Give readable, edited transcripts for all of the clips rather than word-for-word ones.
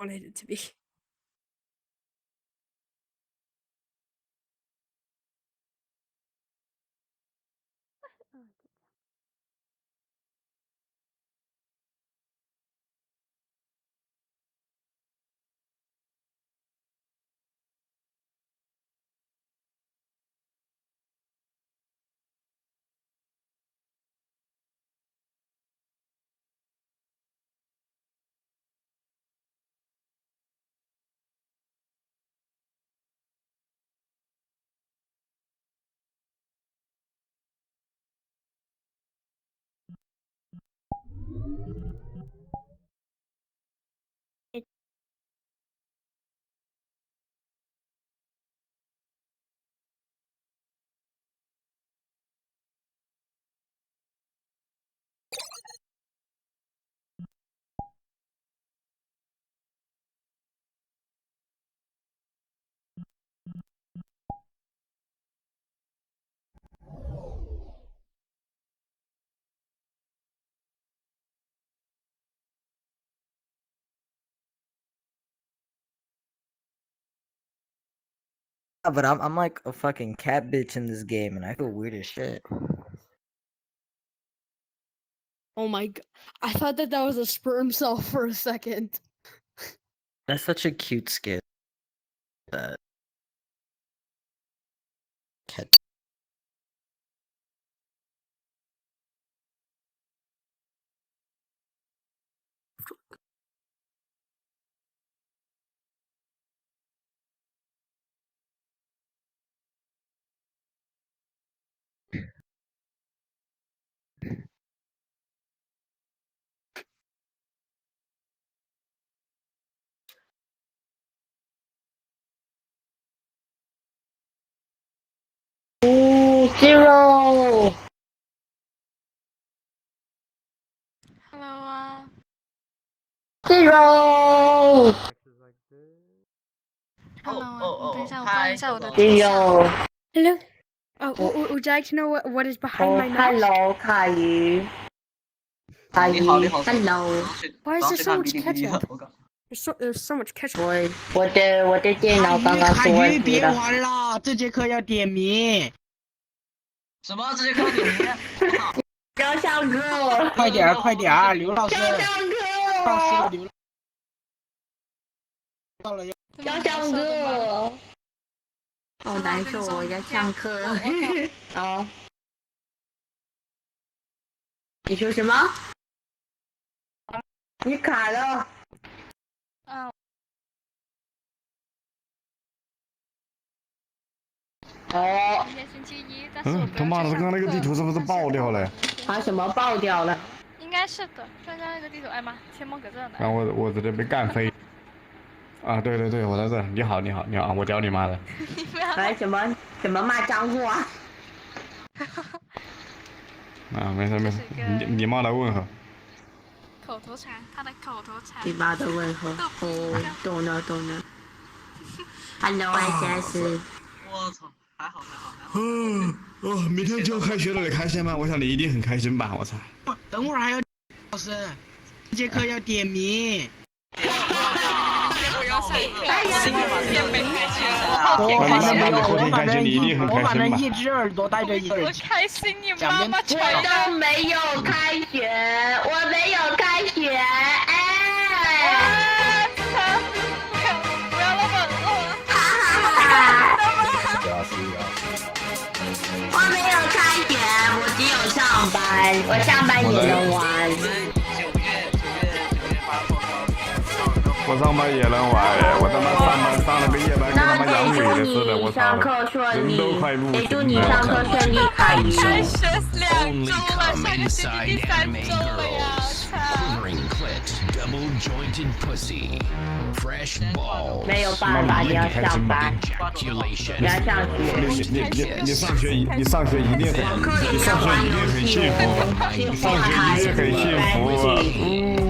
wanted it to be. But I'm like a fucking cat bitch in this game, and I feel weird as shit. Oh my god! I thought that was a sperm cell for a second. That's such a cute skin. That cat. Zero. Hello Zero. Hello 等一下，我关一下我的头像。Zero. Hello. Oh, would you like to know what is behind my mask? Hello, 卡鱼。卡鱼。你好，你好。 Hello. Why is there so much ketchup? There's so much ketchup. 我的电脑刚刚卡鱼别了。玩了，这节课要点名。什么？这节课要点名？交响歌。快点儿，快点儿，刘老师。交响歌。老师，刘。到了要。交响歌。好难受，我要上课。好。你说什么？你卡了。哦。今天星期一，但是我他妈的，刚刚那个地图是不是爆掉了？把什么爆掉了？应该是的，刚刚那个地图，哎妈，天猫搁这呢。然后我在这被干飞。啊，对对对，我在这。你好，你好，你好，我教你妈的。哎，什么骂脏话？啊，没事没事，礼貌的问候。口头禅，他的口头禅。礼貌的问候。哦，懂了懂了。Hello SS。我操，还好还好还好。哦，明天就要开学了，你开心吗？我想你一定很开心吧，我操。等会儿还要老师，这节课要点名。我反正一只耳朵戴着一个耳机。我开心，你妈妈全我都没有开学，我没有开学，哎！不要那么饿。我没有开学，我只有上班，我上班也能玩。我上班也能玩，我他妈上班上了个夜班，跟他妈养女的似的，我操！人都快录得祝你上课顺利，卡鱼。开学2周了，下个星期第3周了呀！没有办法，你要上班，你要上学。你上学一定很，你上学一定很幸福，你上学一定很幸福。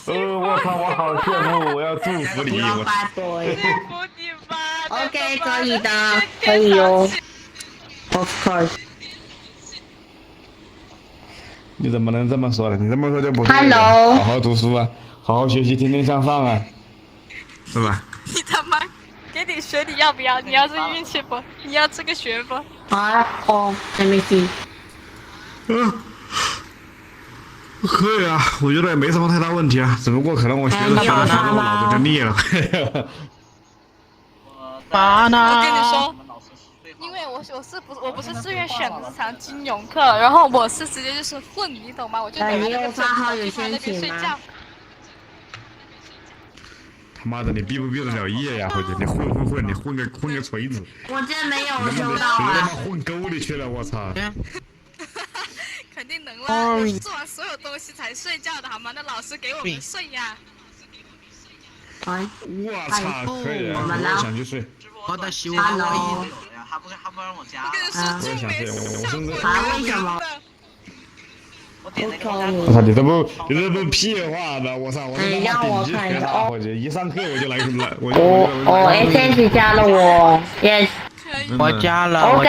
我操，我好羡慕，我要祝福你，我。祝福你吧。OK， 可以的，可以哟。Of course。你怎么能这么说呢？你这么说就不对了。 Hello。好好读书啊，好好学习，天天向上啊。是吧？你他妈给你学你要不要？你要是运气不，你要这个学不？let me see。可以啊，我觉得也没什么太大问题啊，只不过可能我学着学着我脑子就裂了。妈呢？我跟你说，因为我不是自愿选的这场金融课，然后我是直接就是混，你懂吗？我就拿那个枕头去他那边睡觉。他妈的，你毕不毕得了业呀？回去你混，你混个锤子！我真没有你收到他妈啊。混沟里去了，我操！肯定能了，我做完所有东西才睡觉的好吗？那老师给我们睡呀。我操，可以，我也想去睡。我的希望，Hello。他不让我加。我跟你说，就没我甚至为什么？我点那个。我操，你这不屁话的，我操，我是他妈顶级学渣，我去，一上课我就来，SS 加了我 ，yes。我加了。OK。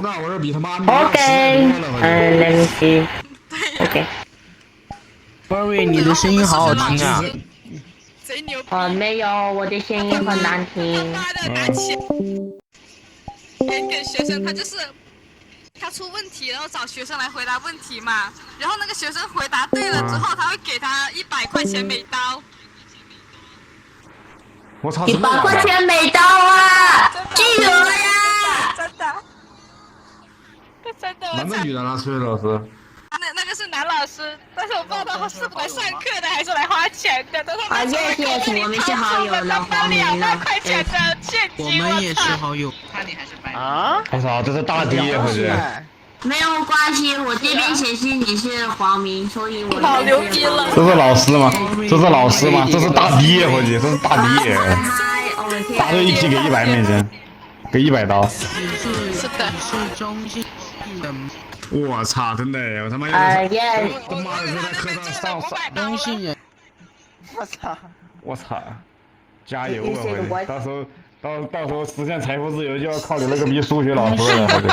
那我这比他妈 OK。let me see。OK。Furry，你的声音好好听啊！贼牛逼！没有，我的声音很难听。妈的，拿钱给学生，他就是他出问题，然后找学生来回答问题嘛。然后那个学生回答对了之后，他会给他100块钱美刀。我操！100块钱美刀啊！巨额呀！真的。真的。男的女的呢？数学老师。那个是男老师，但是我不知道他是来上课的还是来花钱的。啊，yes，我们是好友了，黄明了。200块钱的现金，我们也是好友。看你还是白啊！我操，这是大爹回去。没有关系，我这边显示你是黄明，所以我好牛逼了。这是老师吗？这是老师吗？这是大爹回去，这是大爹。答对一批给100美金，给100刀。是的。是中性的。我操，真的，我他妈，yes。他妈的在课上中性人。我操，加油啊！回去，到时候实现财富自由就要靠你那个逼数学老师了，回去。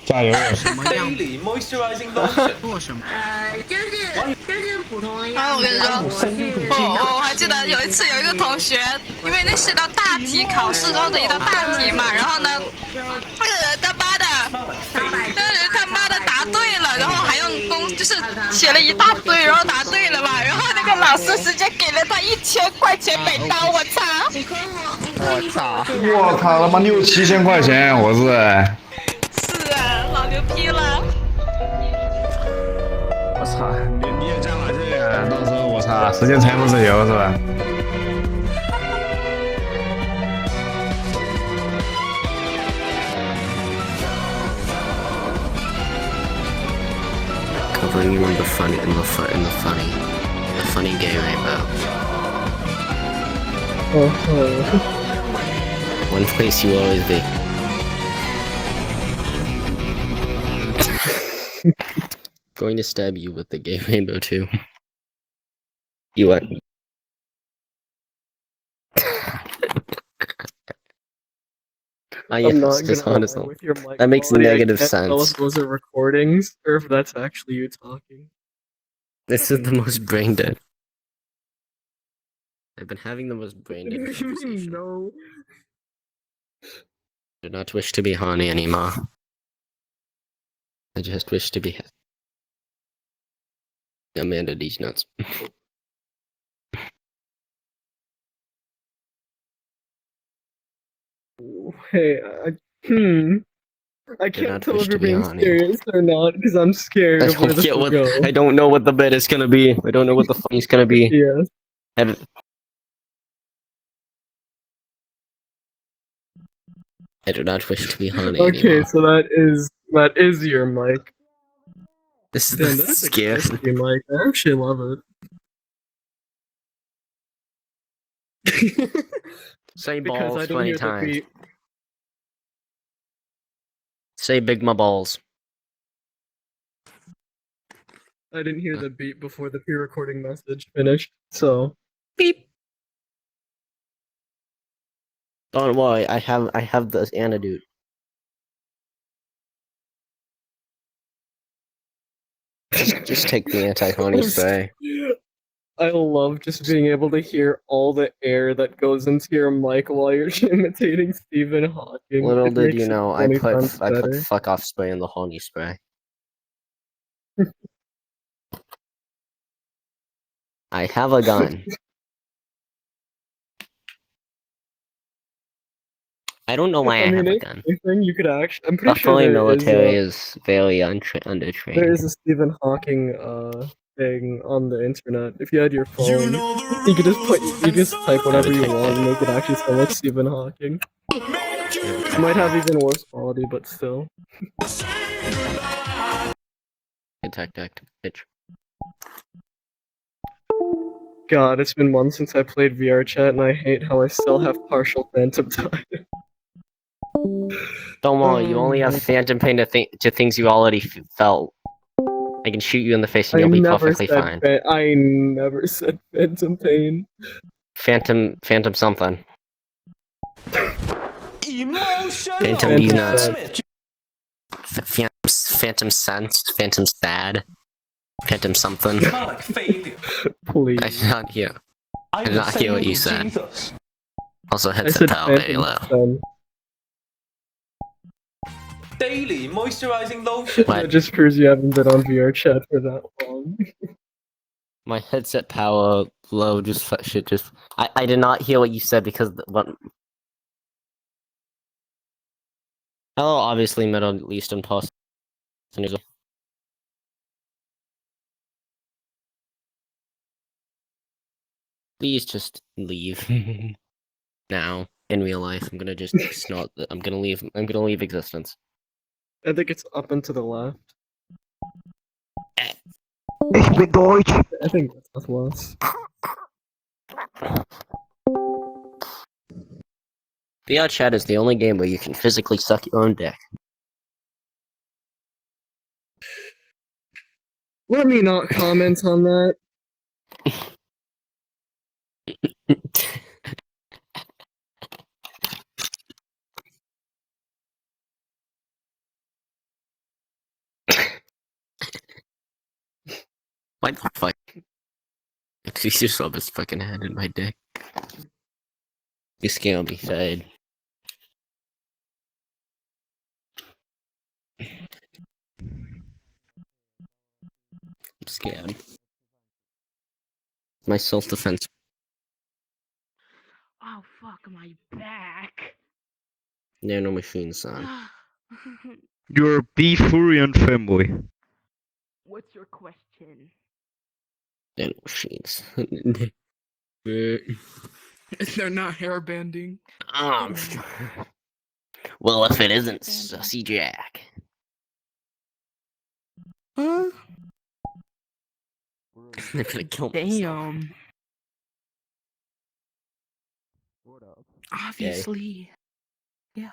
加油！什么样做什么？就是普通的样子。我跟你说，我还记得有一次有一个同学，因为那是一道大题，考试中的一道大题嘛，然后呢，那个人他妈的答对了，然后还用就是写了一大堆，然后答对了嘛，然后那个老师直接给了他1000块钱美刀，我操！我靠，他妈6、7千块钱，我是。是啊，老牛逼了！我操，你也加把劲啊！到时候我操，实现财富自由是吧？Covering you in the funny gay rainbow. One place you will always be. Going to stab you with the gay rainbow too. You what? Yes, just honestly. That makes negative sense. Tell us those are recordings, or if that's actually you talking. This is the most brain dead. I've been having the most brain dead conversation. No. I do not wish to be Hani anymore. I just wish to be Amanda these nuts. Hey, I can't tell if you're being serious or not because I'm scared of where this will go. I don't know what the bit is gonna be. I don't know what the funny's gonna be. Yes. I do not wish to be Hani Okay, anymore. so that is your mic. This is Damn, the that's a scare. crispy mic. I actually love it. Say Because balls I don't 20 hear the times. beat. Say big my balls. I didn't hear the beat before the pre-recording message finished, so Beep. Don't worry, I have this antidote. Just take the anti-honey spray. I love just being able to hear all the air that goes into your mic while you're imitating Stephen Hawking. Little It did makes you it know, 20 times I put better. fuck off spray in the honey spray. I have a gun. I don't know why I have a gun. Anything you could actually, I'm pretty The sure fully there military is is very there undertrained. is a Stephen Hawking thing on the internet. If you had your phone, you could just type whatever you want and make it actually sound like Stephen Hawking. It might have even worse quality, but still. Attack active bitch. God, it's been months since I played VRChat, and I hate how I still have partial phantom time. Don't worry, you only have phantom pain to things you already felt. I can shoot you in the face and you'll be perfectly fine. I never said phantom pain. Phantom something. Phantom these nuts. Phantom sense. Phantom sad. Phantom something. Please. I did not hear. I did not hear what you said. Also, I headset said power very low. Phantom Daily moisturizing lotion. That just proves you haven't been on VRChat for that long. My headset power low just shit just. I did not hear what you said because what. Hello, obviously Middle Eastern person. Please just leave now. In real life, I'm gonna just snort. I'm gonna leave. I'm gonna leave existence. I think it's up and to the left. Ich bin Deutsch. I think that's was. VRCHAT is the only game where you can physically suck your own dick. Let me not comment on that. Why the fuck? You just rub his fucking head in my dick. You scared me, Fade. I'm scared. My self-defense. Oh fuck, my back. Nano machine son. You're B-Furian fanboy. What's your question? Nano machines. They're not hairbanding. Well, if it isn't Sussy Jack. Huh? They're gonna kill me. Damn. Obviously. Yeah.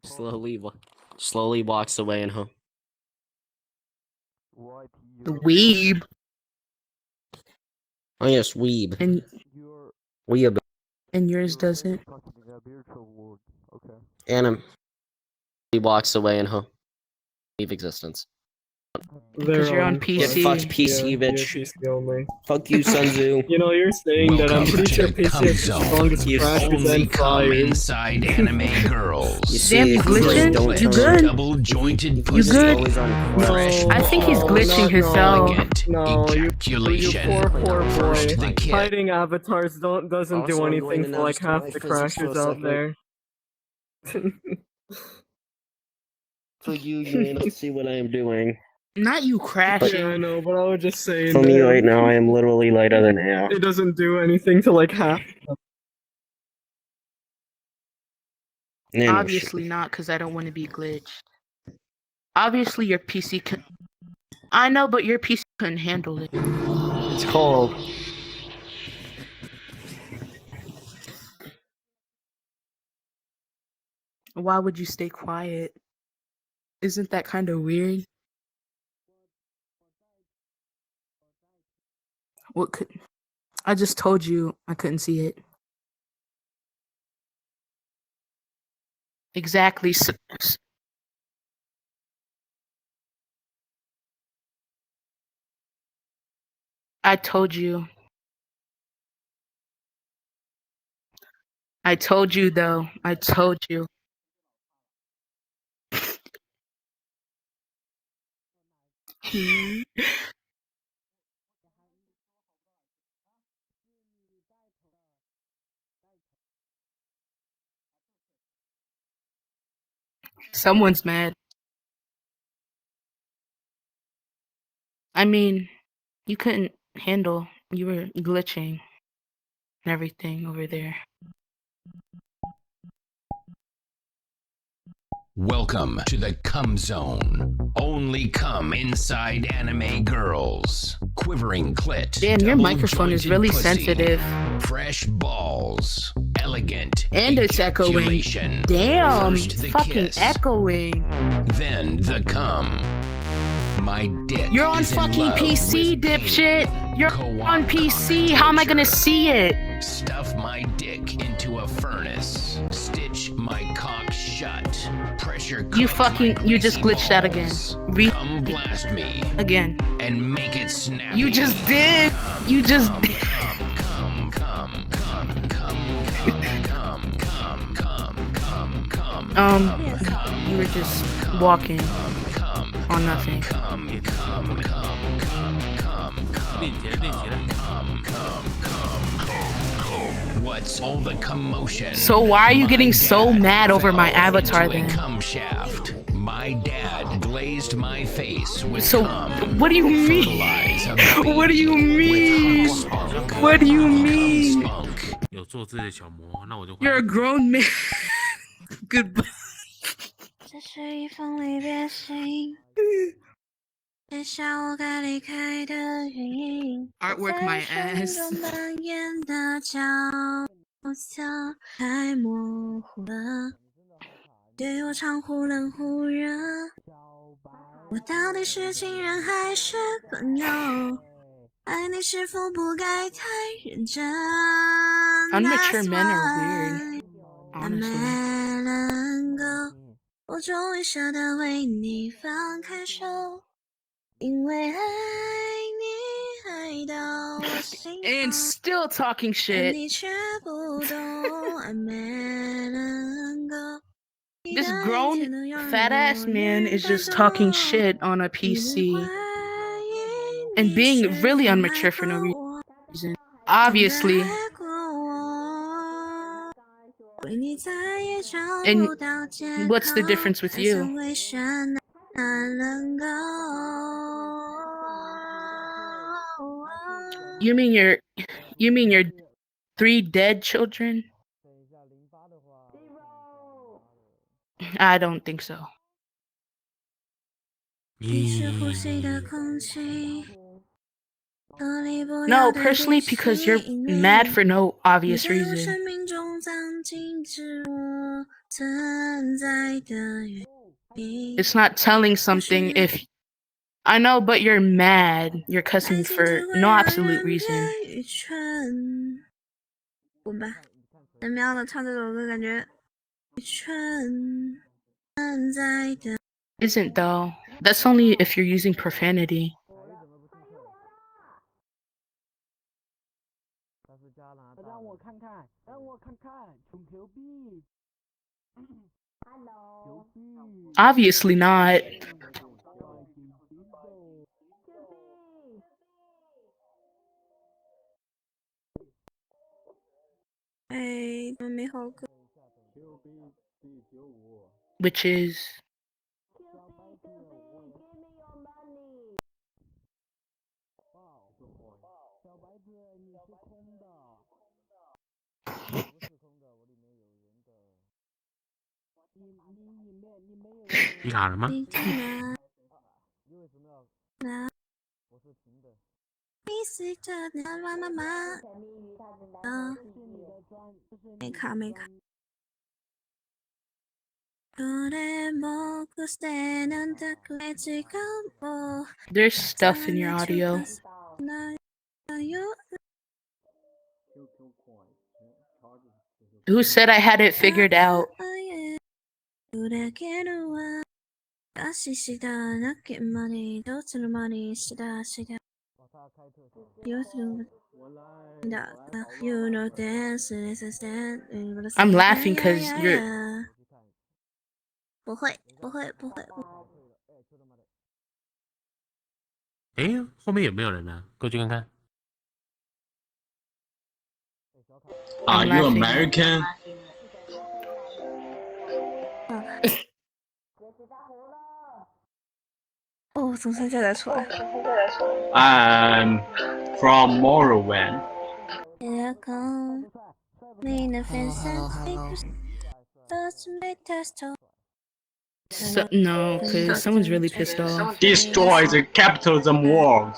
Slowly walks away and home. The weeb. Oh yes, weeb. And Weeb. and yours doesn't. And he walks away and leave existence. Because you're on PC. Get fucked, PC, bitch. PC only. Fuck you, Sun Tzu. You know, you're saying that I'm pretty sure PC is the strongest crashes Only and come fires. inside anime girls. You Damn, see, you glitching? You good? Double jointed You pussy. good? Always on Fresh I think he's balls. glitching himself. Elegant No, you ejaculation. poor First boy. the kid. Hiding avatars doesn't do Also, you anything wanna for like know half my the physics for a crashers out second? there. For you may not see what I am doing. Not you Yeah, I crashing. know, but I would just say For me that right now, I am literally lighter than air. it doesn't do anything to like half. Nano Obviously not, because I don't want to be glitched. Obviously your PC can. I know, but your PC couldn't handle it. It's cold. Why would you stay quiet? Isn't that kind of weird? What could... I just told you I couldn't see it. Exactly. I told you. I told you though. I told you. Someone's mad. I mean, you couldn't handle. You were glitching and everything over there. Welcome to the cum zone. Only cum inside anime girls. Quivering clit. Dan, your microphone is really pussy, sensitive. Fresh balls. Elegant. And it's echoing. ejaculation. Damn, First it's the fucking kiss, echoing. then the cum. My dick. You're on is in fucking love PC, with dipshit. You're co-op on PC. How am I gonna see it? Stuff my dick into a furnace. Stitch my cock shut. Pressure cook You fucking, my you just greasy glitched out again. balls. Come blast me Again. and make it snappy. You just did. You just did. You were just walking on nothing. What's all the commotion? So why are you getting so mad over my avatar Into a then? cum shaft. My dad glazed my face with So cum. what do you mean? Fertilize a baby What do you with mean? hot What do you cum mean? spunk. You're a grown man. Goodbye. 这是一封离别信，写下我该离开的原因。 Artwork my 在 ass. 风中蔓延的角色太模糊了，对我常忽冷忽热。我到底是情人还是朋友？爱你是否不该太认真 Unmature men are weird. Honestly. 我终于舍得为你放开手，因为爱你爱到我心 And still talking 但 shit. 你却不懂，爱没能够。 This grown fat ass man is just talking shit on a PC and being really unmature for no reason. Obviously. And what's the difference with you? You mean your 3 dead children? I don't think so. No, personally, because you're mad for no obvious reason. It's not telling something if... I know, but you're mad. You're cussing me for no absolute reason. Isn't though. That's only if you're using profanity. Obviously not. Which is... There's stuff in your audio. Who said I had it figured out? I'm laughing because you're. 不会，不会，不会。哎，后面有没有人呢？过去看看。Are you American? 哦，总算下载出来。I'm from Morrowind. So, no, because someone's really pissed off. Destroy the capitalism world.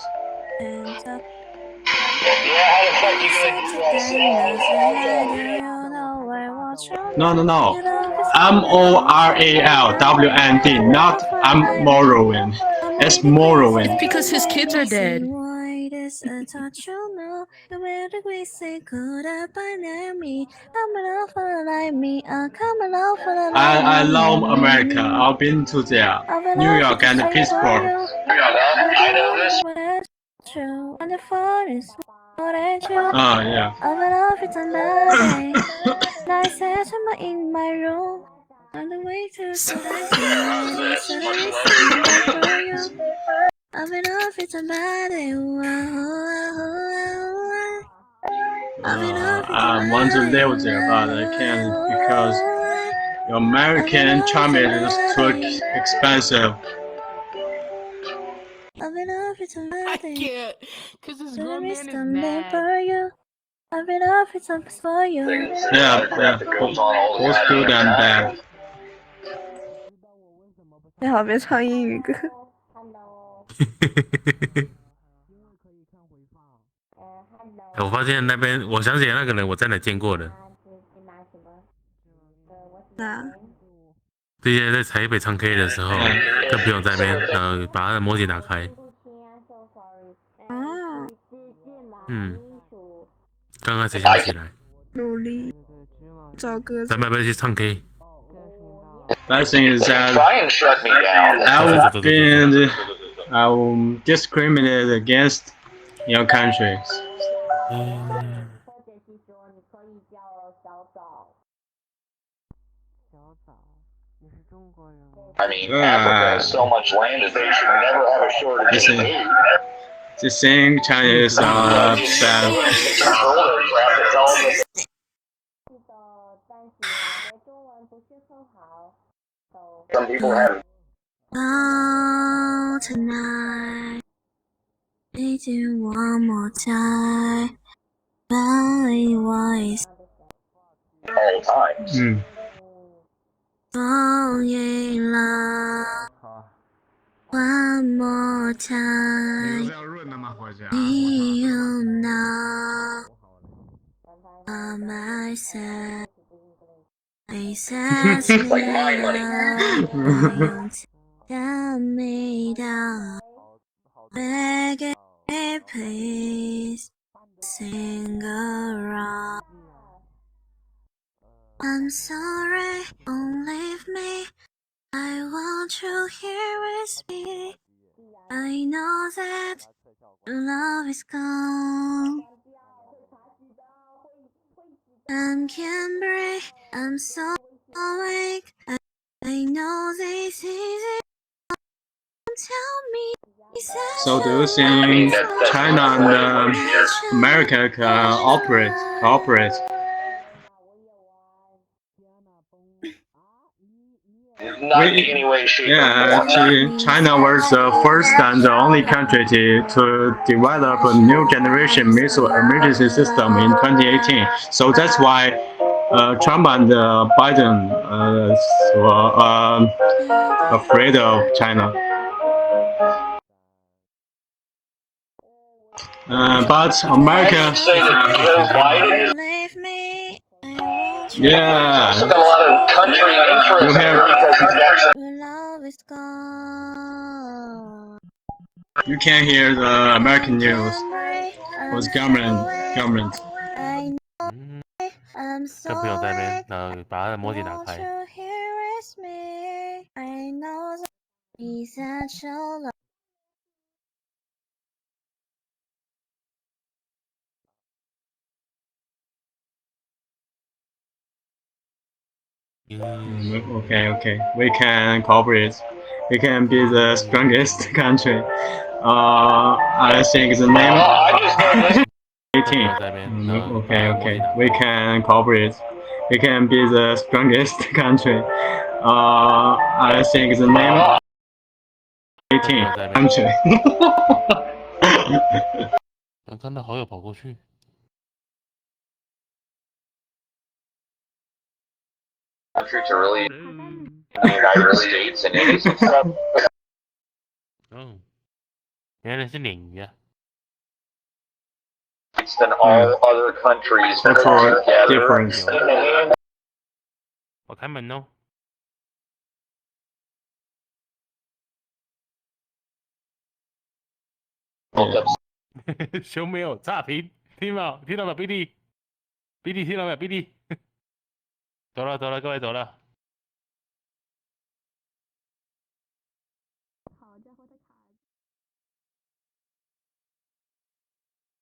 No. MORALWND, not I'm Morrowind. It's Morrowind. It's because his kids are dead. I love America. I've been to there, New York and Pittsburgh. Yeah. In my room, on the way to I've been off it's a bad day. I want to live there, but I can't because the American charm is too expensive. I've been off it's a bad day. I can't, because this grown man is mad. mad. I've been off it's a for you. Yeah, both good and bad. 最好别唱英语歌。我发现那边，我想起来那个人，我在哪见过的。哪？之前在台北唱 K 的时候，跟朋友在那边，把他的模型打开。哦。刚刚才想起来。努力找歌。咱们要不要去唱 K？ Bad thing is that I'm discriminated against your countries. I mean, Africa has so much land that they should never have a shortage of food. Just saying Chinese are bad. Some people have. Oh, tonight, need you one more time. Only voice. All times. Falling in love. One more time. You know, by myself. I said, like my money. Tell me down. Beg it, please. Sing around. I'm sorry, don't leave me. I want you here with me. I know that love is gone. I can't breathe, I'm so awake. I know this is it. Tell me. So do you think China and America can cooperate? Not in any way, shape, Yeah, or form. actually, China was the first and the only country to develop a new generation missile emergency system in 2018. So that's why Trump and Biden were afraid of China. But America. Yeah. Also got a lot of country interest You can't hear the American news. Was government. 跟朋友在那边，把他的模型打开。Okay. We can cooperate. We can be the strongest country. I think the name. I just know this. 18. Okay. We can cooperate. We can be the strongest country. I think the name. 18 country. 看到好友跑过去。Country to really in the United States and it is accepted. 原来是鲶鱼啊。Than all other countries That's put our together. difference. In the hand 我开门哦。兄没有差评，听到没有 ？BD 听到没有 ？BD 走了，各位走了。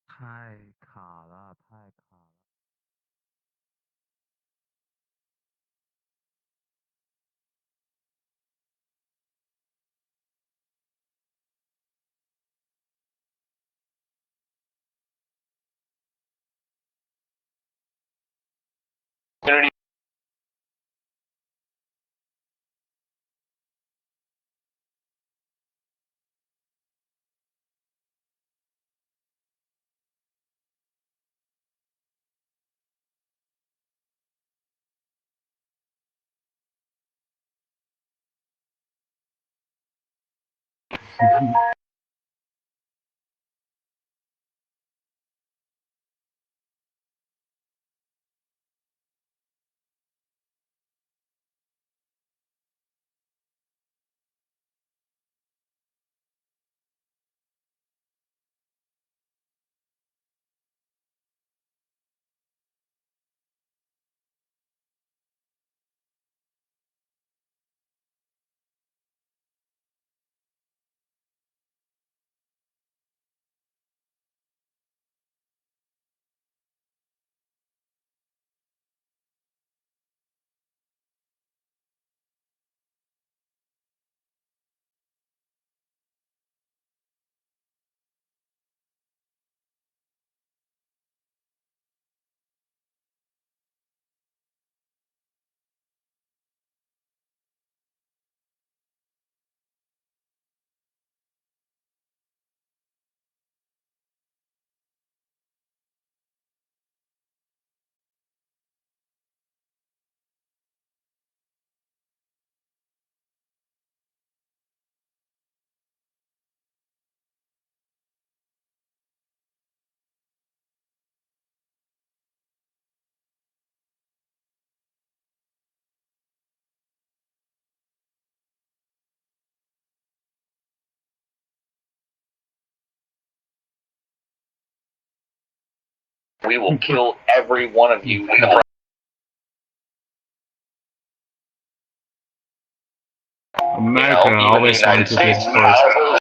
太卡了，太卡了。we will kill every one of you. America always want to be first.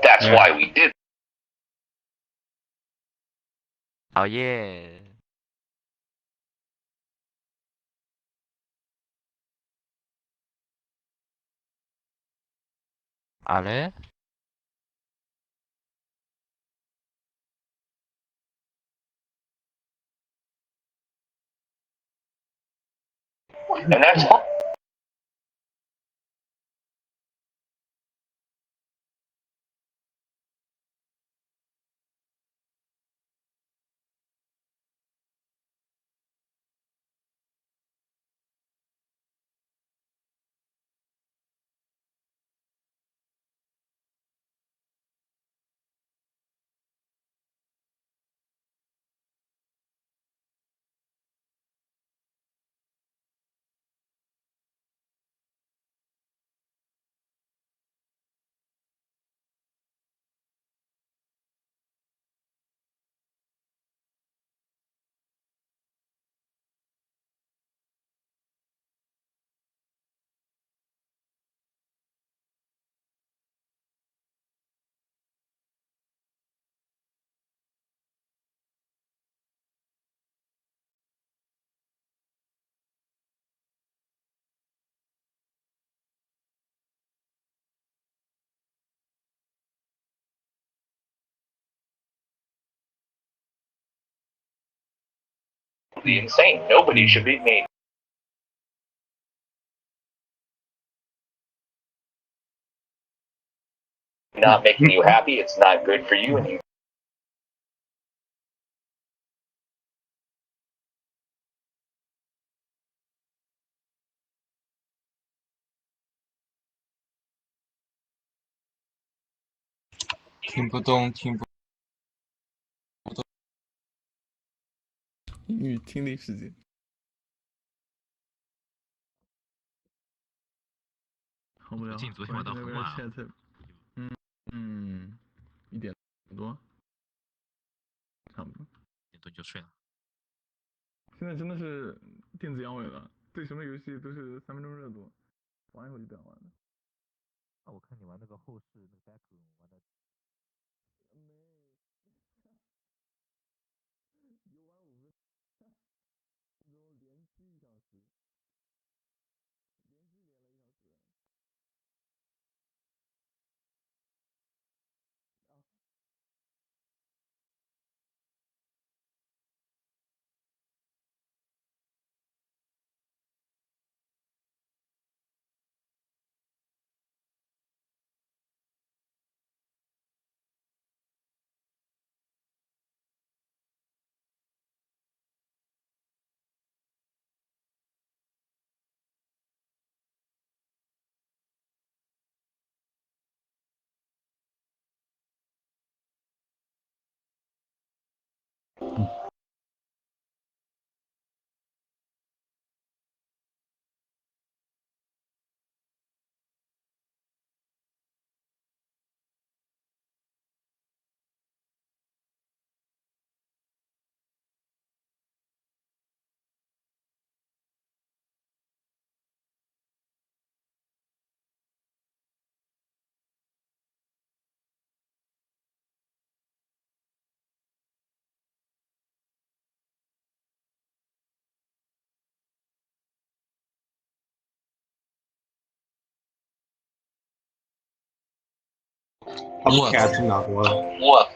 That's why we did. 好耶！啊嘞？ And that's fine. Insane. Nobody should be made. Not making you happy. It's not good for you, and you. 听不懂，听不懂。英语听力时间。好无聊。最近昨天晚上很晚啊。1点多，差不多。1点多就睡了。现在真的是电子阳痿了，对什么游戏都是3分钟热度，玩一会儿就不想玩了。啊，我看你玩那个后世那个 backroom 玩的。游玩5分钟，连续1小时，连续连了1小时。Cat 哪国的？我。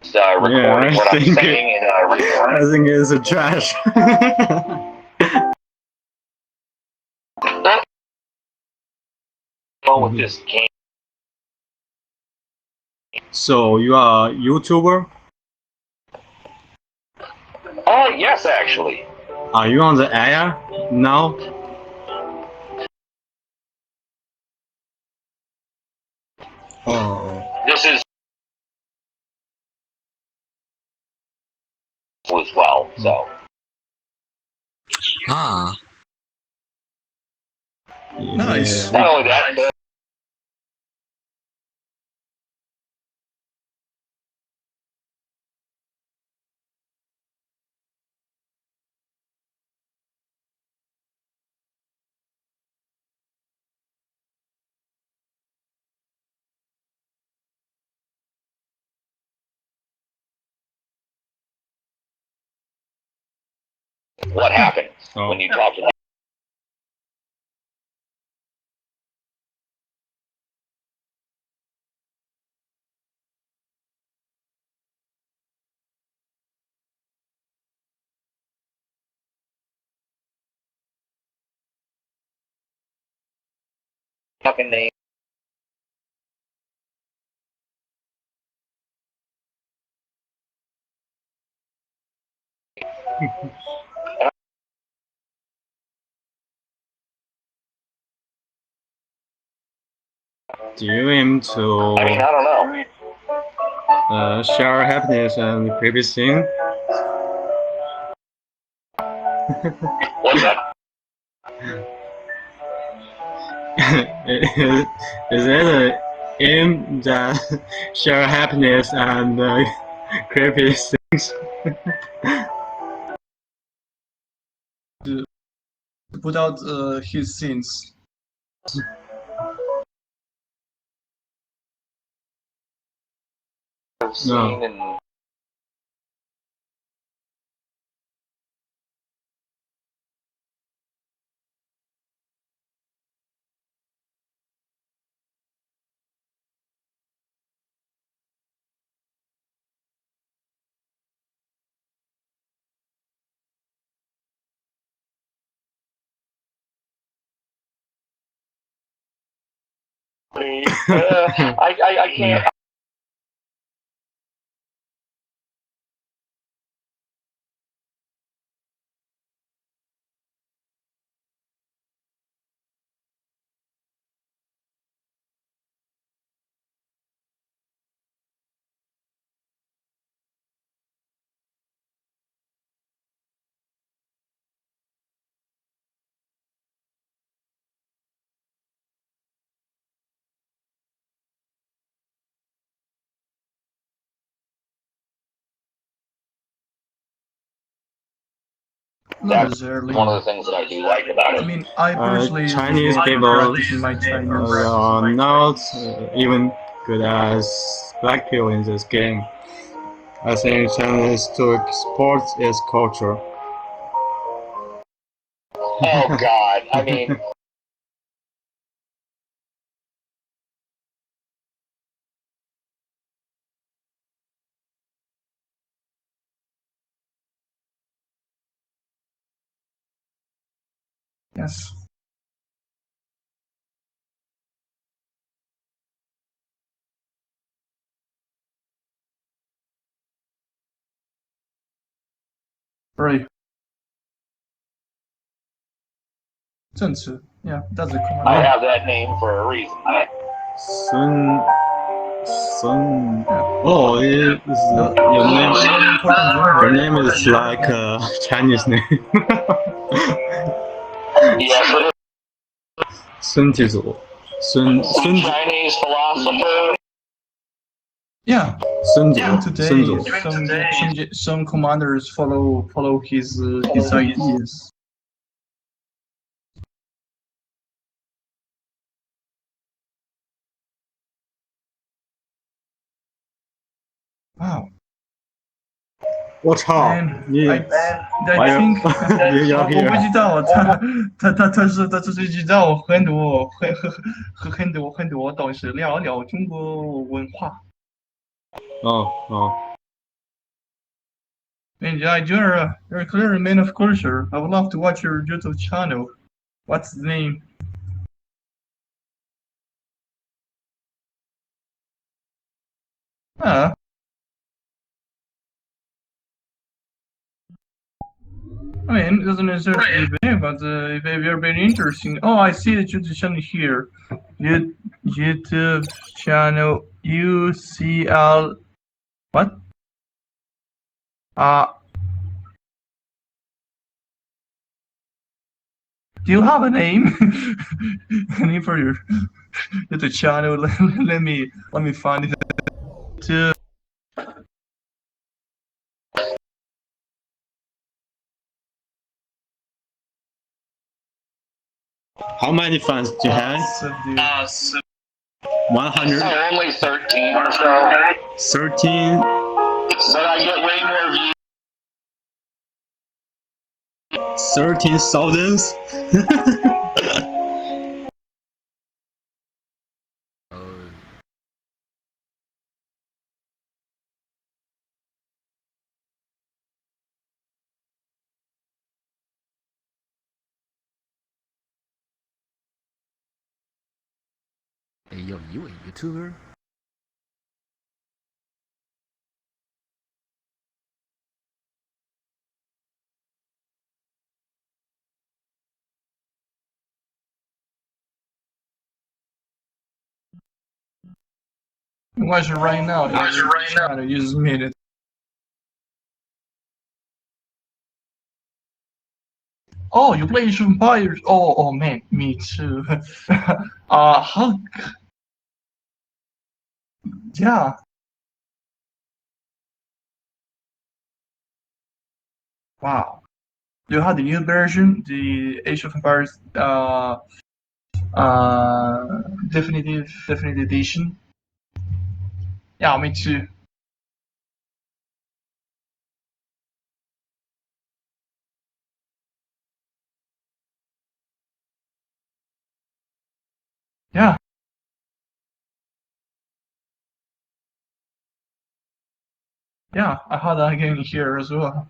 Recording. Yeah, We're not singing and I think it's a trash. with this game. So you are a YouTuber? Yes, actually. Are you on the air now? Oh. This is as well. So. Nice. Not only that. what happened when you talked about fucking name? Do you aim to I mean, I don't know. share happiness and creepy thing? What's that? Is it an aim that share happiness and creepy things? To put out his sins. No. I can't. Not That's necessarily. one of the things that I do like about it. I mean, I personally Chinese like people practicing my Chinese. are not even good as black people in this game. I think China is to export its culture. Oh God! I mean, Yes. Right. 正词. Yeah, that's the command. I have that name for a reason. Sun. Oh, your name is like a Chinese name. Yes, it is. 孙继祖. Some Chinese philosopher. Yeah. Even today, some commanders follow his ideas. Wow. 我操！ 你 I think 我不知道，他就是知道很多东西，聊聊中国文化。And yeah, you're clearly a man of culture. I would love to watch your YouTube channel. What's the name? I mean, it doesn't necessarily be big, but if you're very interesting. Oh, I see the YouTube channel here. YouTube channel UCL. What? Do you have a name? A name for your YouTube channel? Let me find it. How many fans do you have? 100. Only 13 or so. 13. But I get way more 13,000. Hey, yo, you a YouTuber? Watch it right now. Watch it right now. You just made it. Oh, you play Age of Empires? Oh man, me too. How? Yeah. Wow. You have the new version, the Age of Empires definitive edition. Yeah, me too. Yeah. Yeah, I had that game here as well.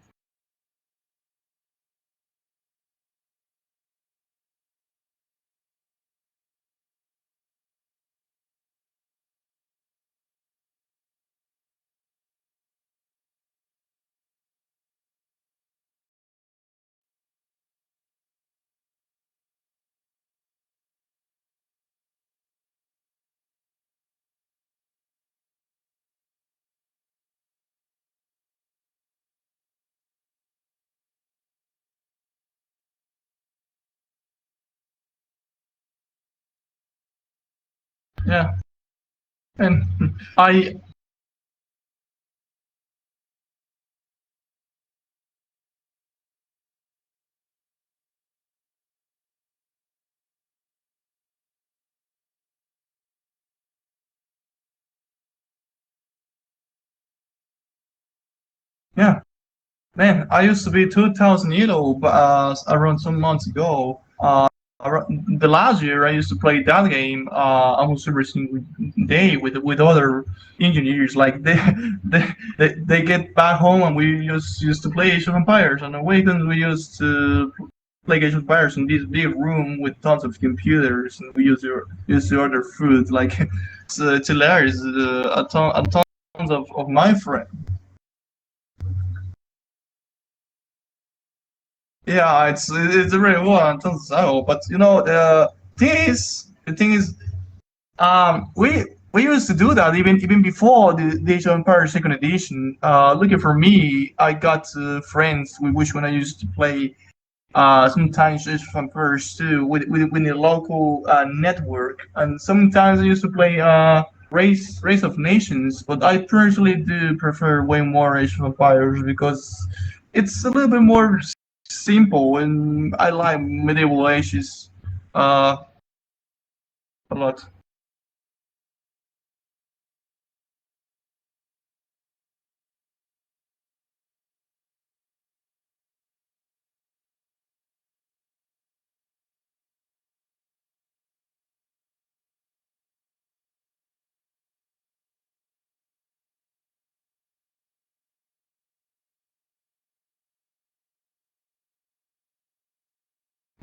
Yeah. And yeah, man, I used to be 2,000 euro around some months ago. The last year I used to play that game almost every single day with other engineers. Like they get back home and we used to play Age of Empires. On the weekends we used to play Age of Empires in this big room with tons of computers, and we used to order food. Like it's hilarious. Tons of my friends. Yeah, it's really well tons of, but you know the thing is we used to do that even before the Age of Empires Second Edition. Looking for me, I got friends with which when I used to play sometimes Age of Empires too with the local network, and sometimes I used to play Race of Nations. But I personally do prefer way more Age of Empires because it's a little bit more simple, and I like medieval ages a lot.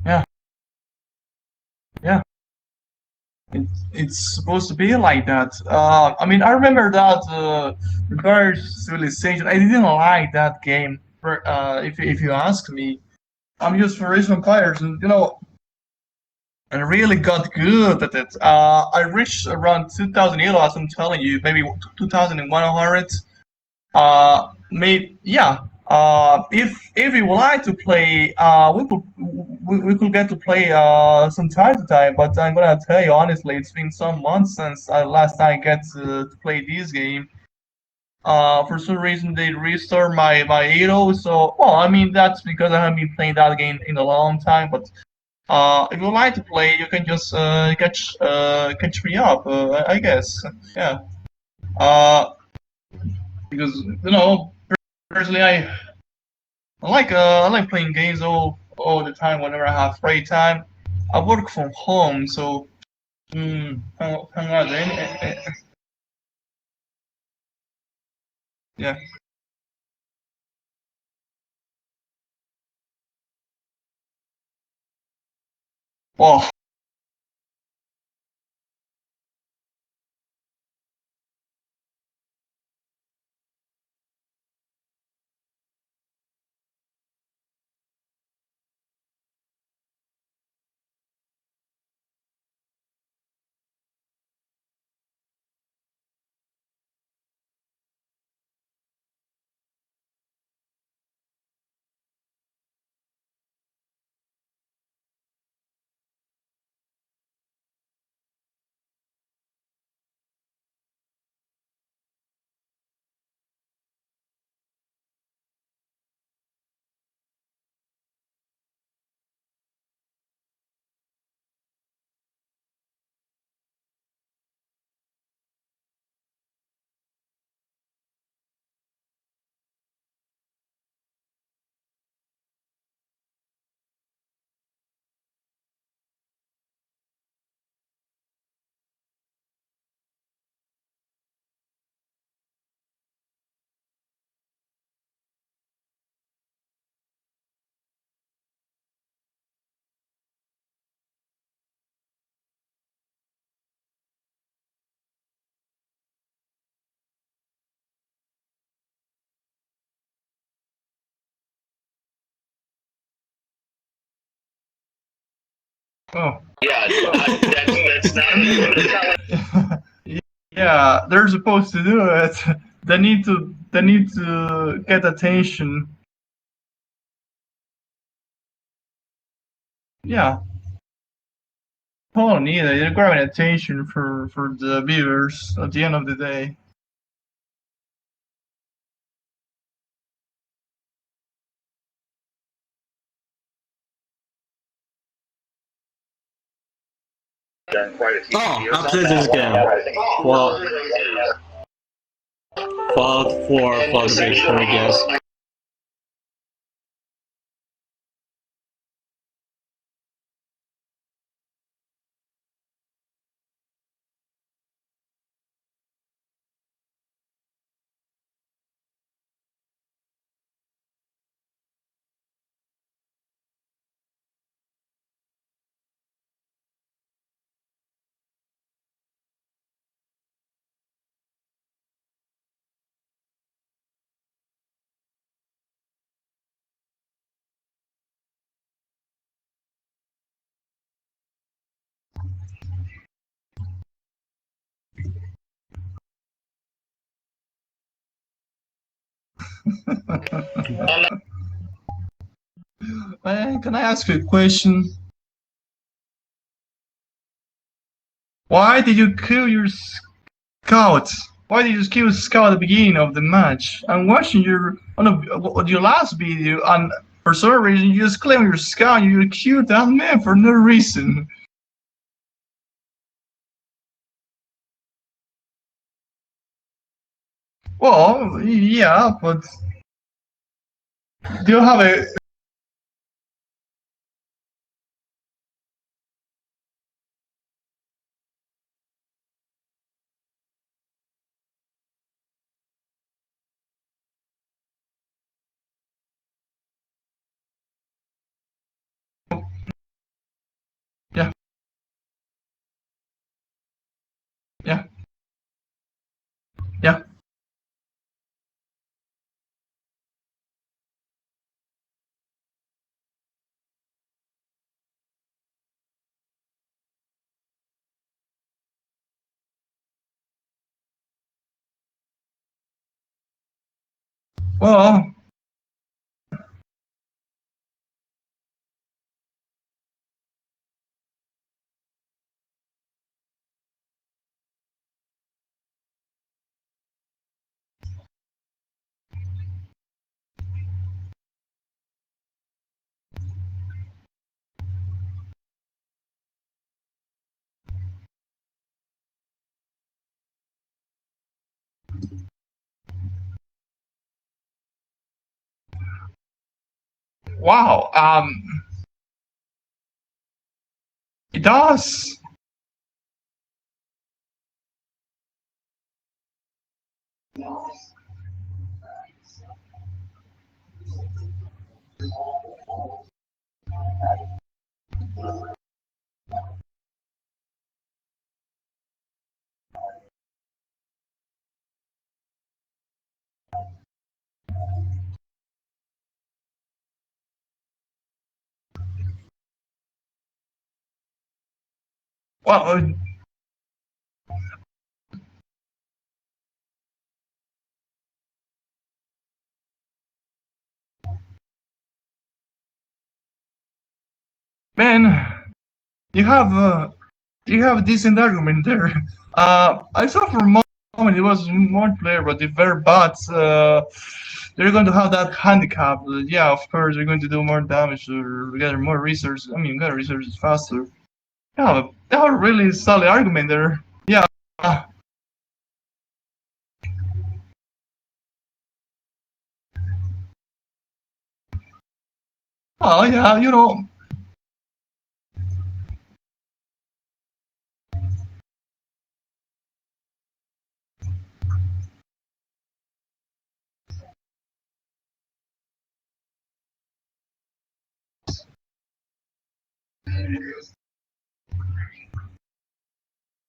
Yeah, yeah. It's supposed to be like that. I mean, I remember that Reverse Civilization. I didn't like that game. If you ask me, I'm used for Age of Empires, and you know, I really got good at it. I reached around 2,000 elo, as I'm telling you, maybe 2,100. Maybe yeah. If you would like to play, we could get to play some time to time. But I'm gonna tell you honestly, it's been some months since I last time get to play this game. For some reason they restore my elo. So well, I mean that's because I haven't been playing that game in a long time. But if you like to play, you can just catch me up. I guess yeah. Because you know personally I like playing games all all the time whenever I have free time. I work from home, so hang on, yeah. Well, oh. Yeah, that's not. Yeah, they're supposed to do it. They need to get attention. Yeah. Totally need it. They're grabbing attention for the viewers at the end of the day. Oh, I played this game. Well, Fallout 4 for the base, I guess. Can I ask you a question? Why did you kill your scout? Why did you kill scout at the beginning of the match? I'm watching your your last video, and for some reason you just claim your scout. You killed that man for no reason. Well, yeah, but do you have a? Yeah. Yeah. Yeah. Well, Wow. It does. Well, man, you have a decent argument there. I thought for a moment it was multiplayer, but if they're bots, they're going to have that handicap. Yeah, of course, they're going to do more damage or gather more resources. I mean, gather resources faster. Yeah, they have a really solid argument there. Yeah. Oh yeah, you know.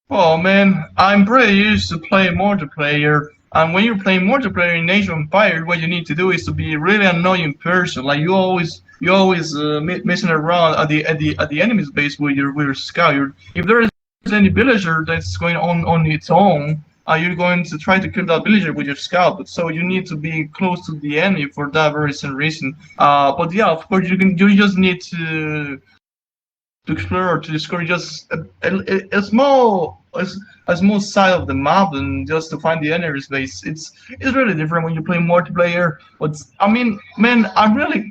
Oh man, I'm pretty used to playing multiplayer. And when you're playing multiplayer in Age of Empires, what you need to do is to be a really annoying person. Like you always messing around at the enemy's base with your scout. If there is any villager that's going on its own, you're going to try to kill that villager with your scout. But so you need to be close to the enemy for that very same reason. But yeah, of course you just need to explore or to discover just a small side of the map and just to find the enemy's base. It's really different when you play multiplayer. But I mean, man, I'm really.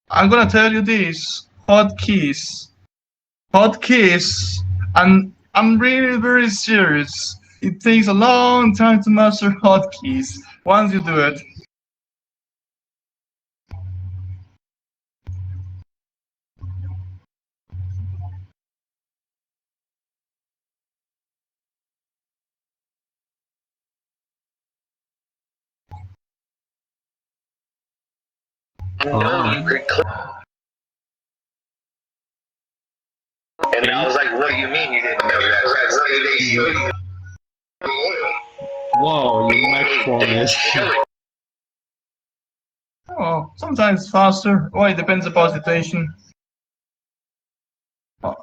I'm gonna tell you this: hotkeys, and I'm really very serious. It takes a long time to master hotkeys. Once you do it. No, you could click. And I was like, what do you mean you didn't know that? What did they show you? Whoa, your microphone is. Oh, sometimes faster. Well, it depends upon the situation.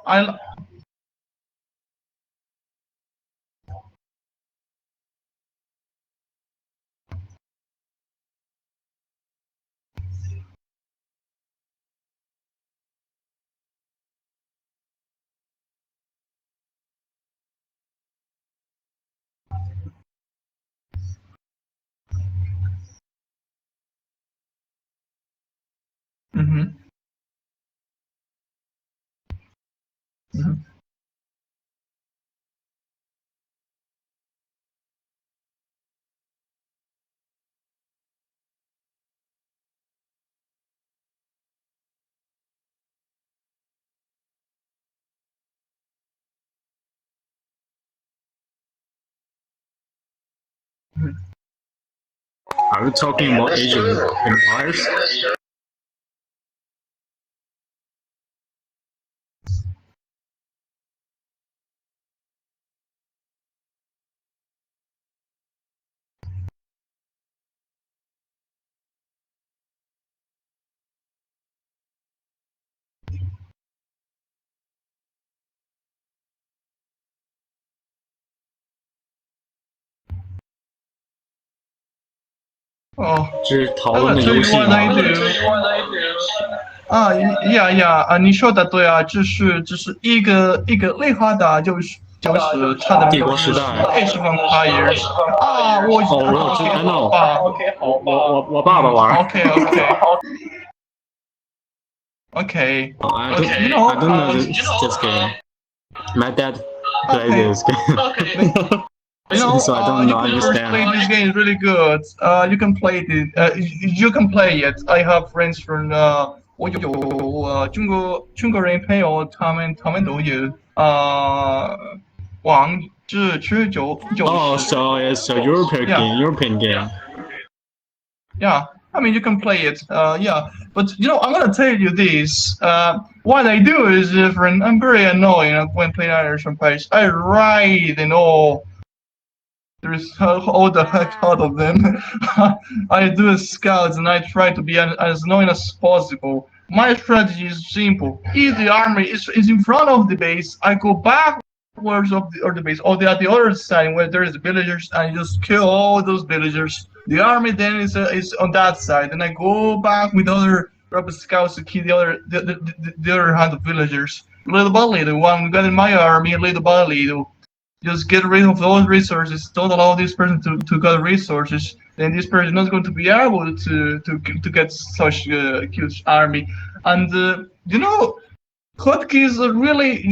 I. Mm-hmm. Mm-hmm. Are we talking about Age of Empires? Oh, 这是讨论的游戏吗？ 呀，你说的对啊，这是一个类化的，就是它的帝国时代 Age of Empires 啊，我我知 I know 好吧，我爸爸玩。 OK OK I but you know don't know this game. My dad played this game. You know, So I don't you can first understand. play this game. It's really good. You can play it. You can play it. I have friends from 我有中国人朋友，他们都有王者持久 Oh, so it's a European game. Yeah, I mean you can play it. Yeah, but you know I'm gonna tell you this. What I do is different. I'm very annoying when playing Irish Empires. I write and all. There's all the heck out of them. I do scouts and I try to be as annoying as possible. My strategy is simple. If the army is in front of the base, I go backwards of the base, or at the other side where there is villagers, and I just kill all those villagers. The army then is on that side, and I go back with other rebel scouts to kill the other hand of villagers. Little by little, one got in my army, little by little. Just get rid of those resources. Don't allow this person to get resources. Then this person is not going to be able to get such a huge army. And you know, hotkeys are really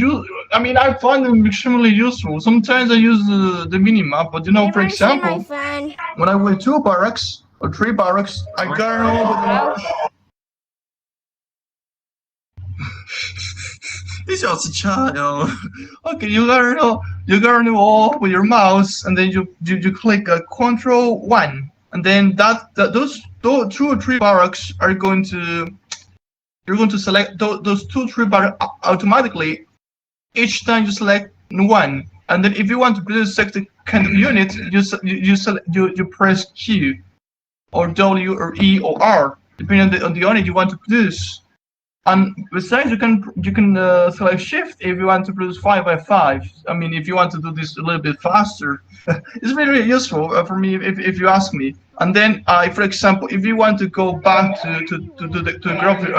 I mean, I find them extremely useful. Sometimes I use the minimap, but you know, for example, when I went 2 barracks or 3 barracks, I got over the. 你小子chat, yo. Okay, you gotta know all with your mouse, and then you click Control 1, and then those 2 or 3 barracks are going to you're going to select those 2 or 3 barracks automatically. Each time you select 1, and then if you want to produce a kind of unit, you press Q or W or E or R depending on the unit you want to produce. And besides, you can select Shift if you want to produce 5x5. I mean, if you want to do this a little bit faster, it's really useful for me if you ask me. And then, for example, if you want to go back to the graphic.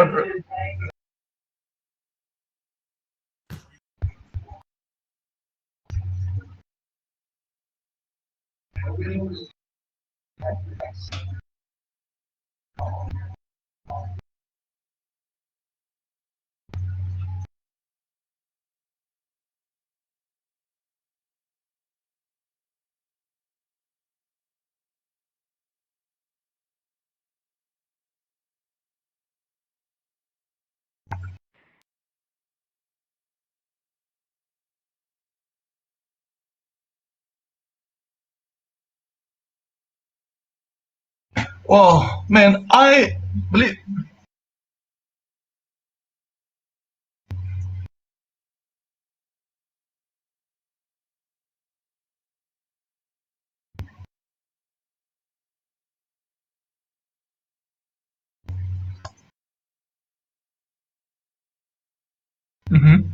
Oh man, I believe. Mm-hmm.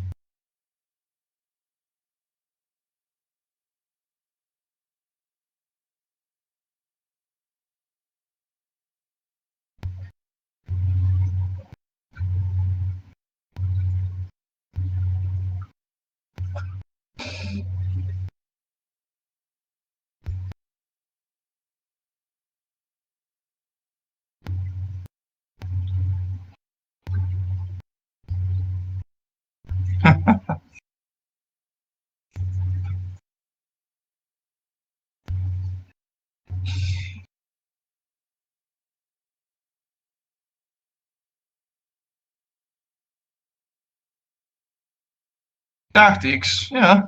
Tactics, yeah.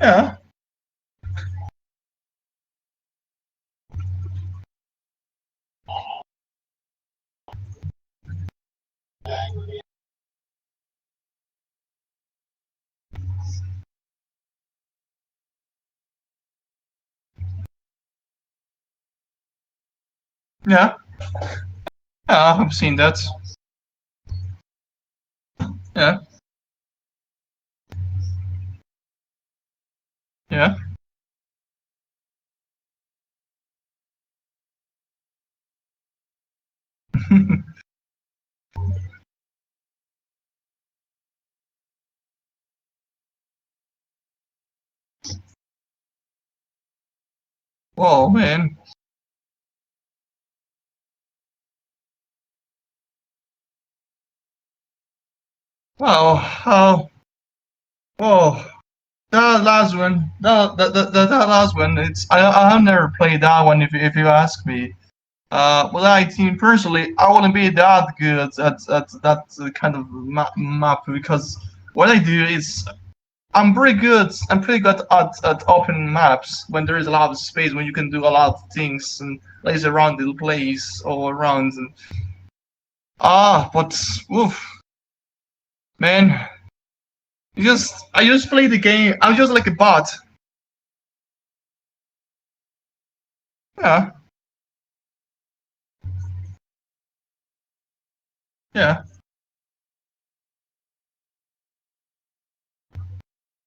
Yeah. Yeah. Yeah, I've seen that. Yeah. Yeah. Whoa, man. Wow. Whoa. That last one. That last one. I have never played that one. If you ask me. Well, I think personally, I wouldn't be that good at that kind of map because what I do is I'm pretty good. I'm pretty good at open maps when there is a lot of space when you can do a lot of things and lays around the place all around. And, but oof, man, I just play the game. I'm just like a bot. Yeah. Yeah.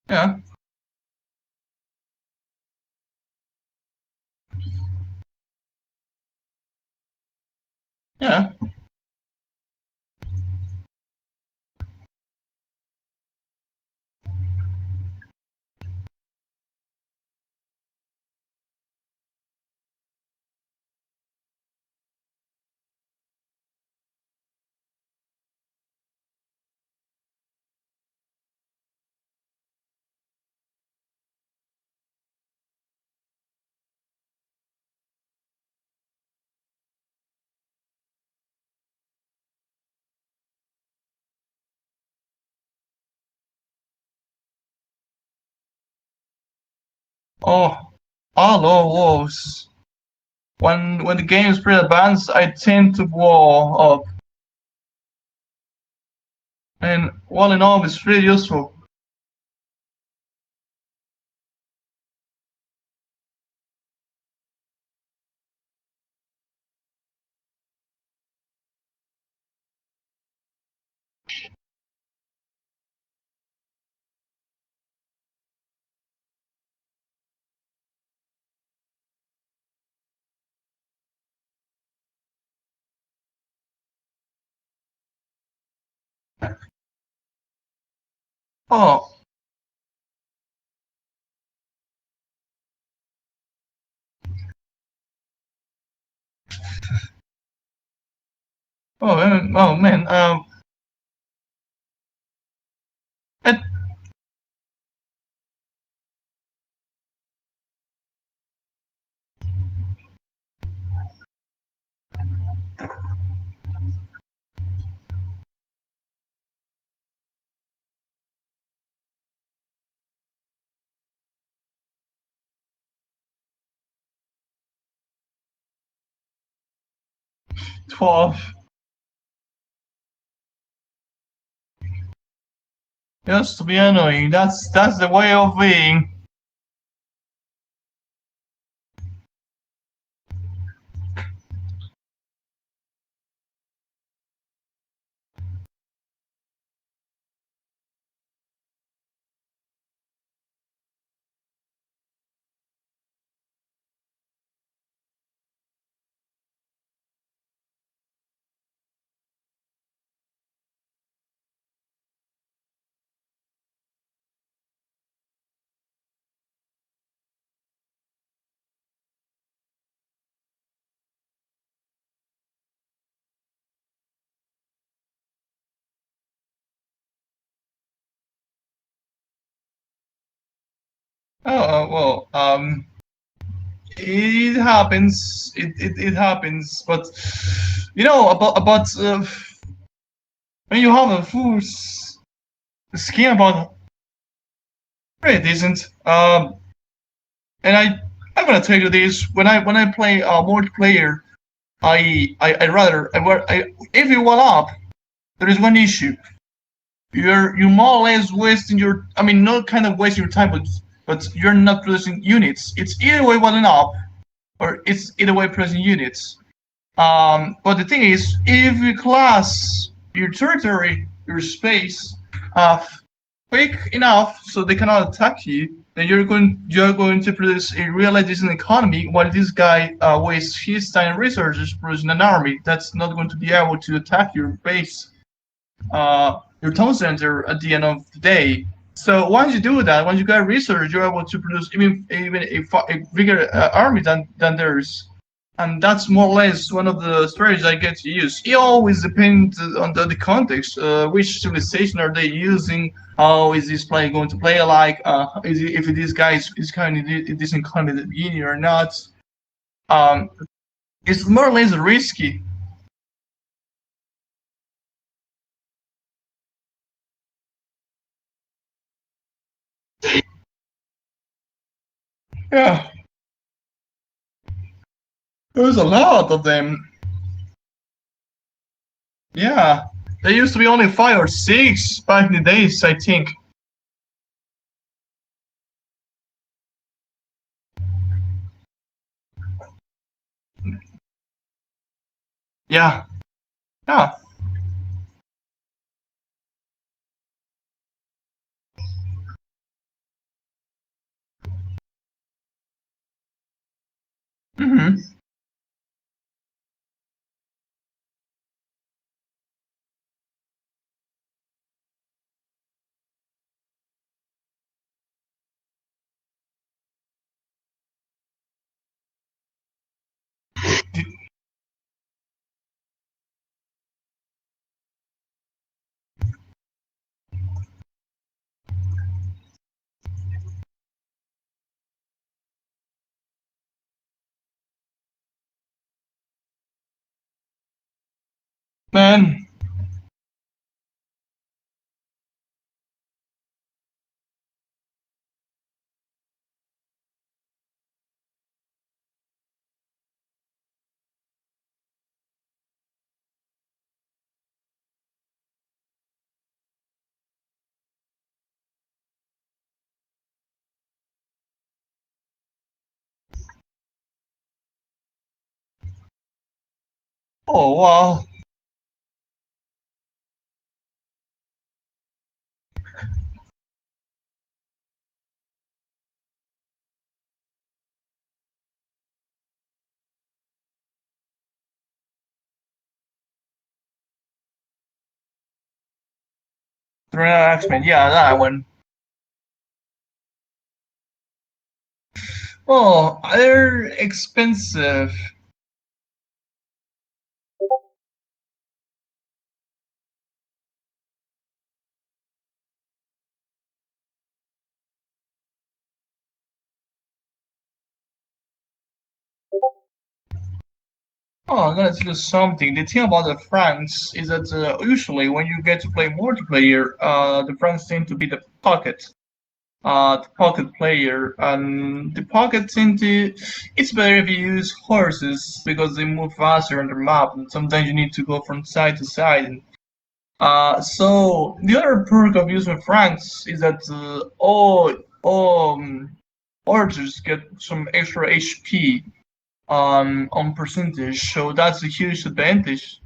Yeah. Yeah. Oh, all walls. When the game is pretty advanced, I tend to wall up. And all in all, it's really useful. Oh. Oh man. It, 12. Just to be annoying. That's the way of being. Well, it happens. It happens. But you know about when you have a full skin about pretty decent. And I'm gonna tell you this: when I play multiplayer, I if you one up, there is one issue. You're more or less wasting your. I mean, not kind of wasting your time, but you're not producing units. It's either way one up, or it's either way producing units. But the thing is, if you class your territory, your space, quick enough so they cannot attack you, then you're going to produce a really decent economy, while this guy wastes his time and resources producing an army that's not going to be able to attack your base, your town center at the end of the day. So once you do that, once you get research, you're able to produce even a bigger army than theirs. And that's more or less one of the strategies I get to use. It always depends on the context. Which civilization are they using? How is this player going to play like? If this guy is kind of decent kind of the beginning or not? It's more or less risky. Yeah. There's a lot of them. Yeah. There used to be only 5 or 6 back in the days, I think. Yeah. Yeah. Mm-hmm. Man. Oh wow. X-Men, yeah, that one. Oh, they're expensive. Oh, I'm gonna tell you something. The thing about the Franks is that usually when you get to play multiplayer, the Franks tend to be the pocket player, and the pocket tend to. It's better if you use horses because they move faster on the map, and sometimes you need to go from side to side. And, so the other perk of using Franks is that all archers get some extra HP on percentage, so that's a huge advantage.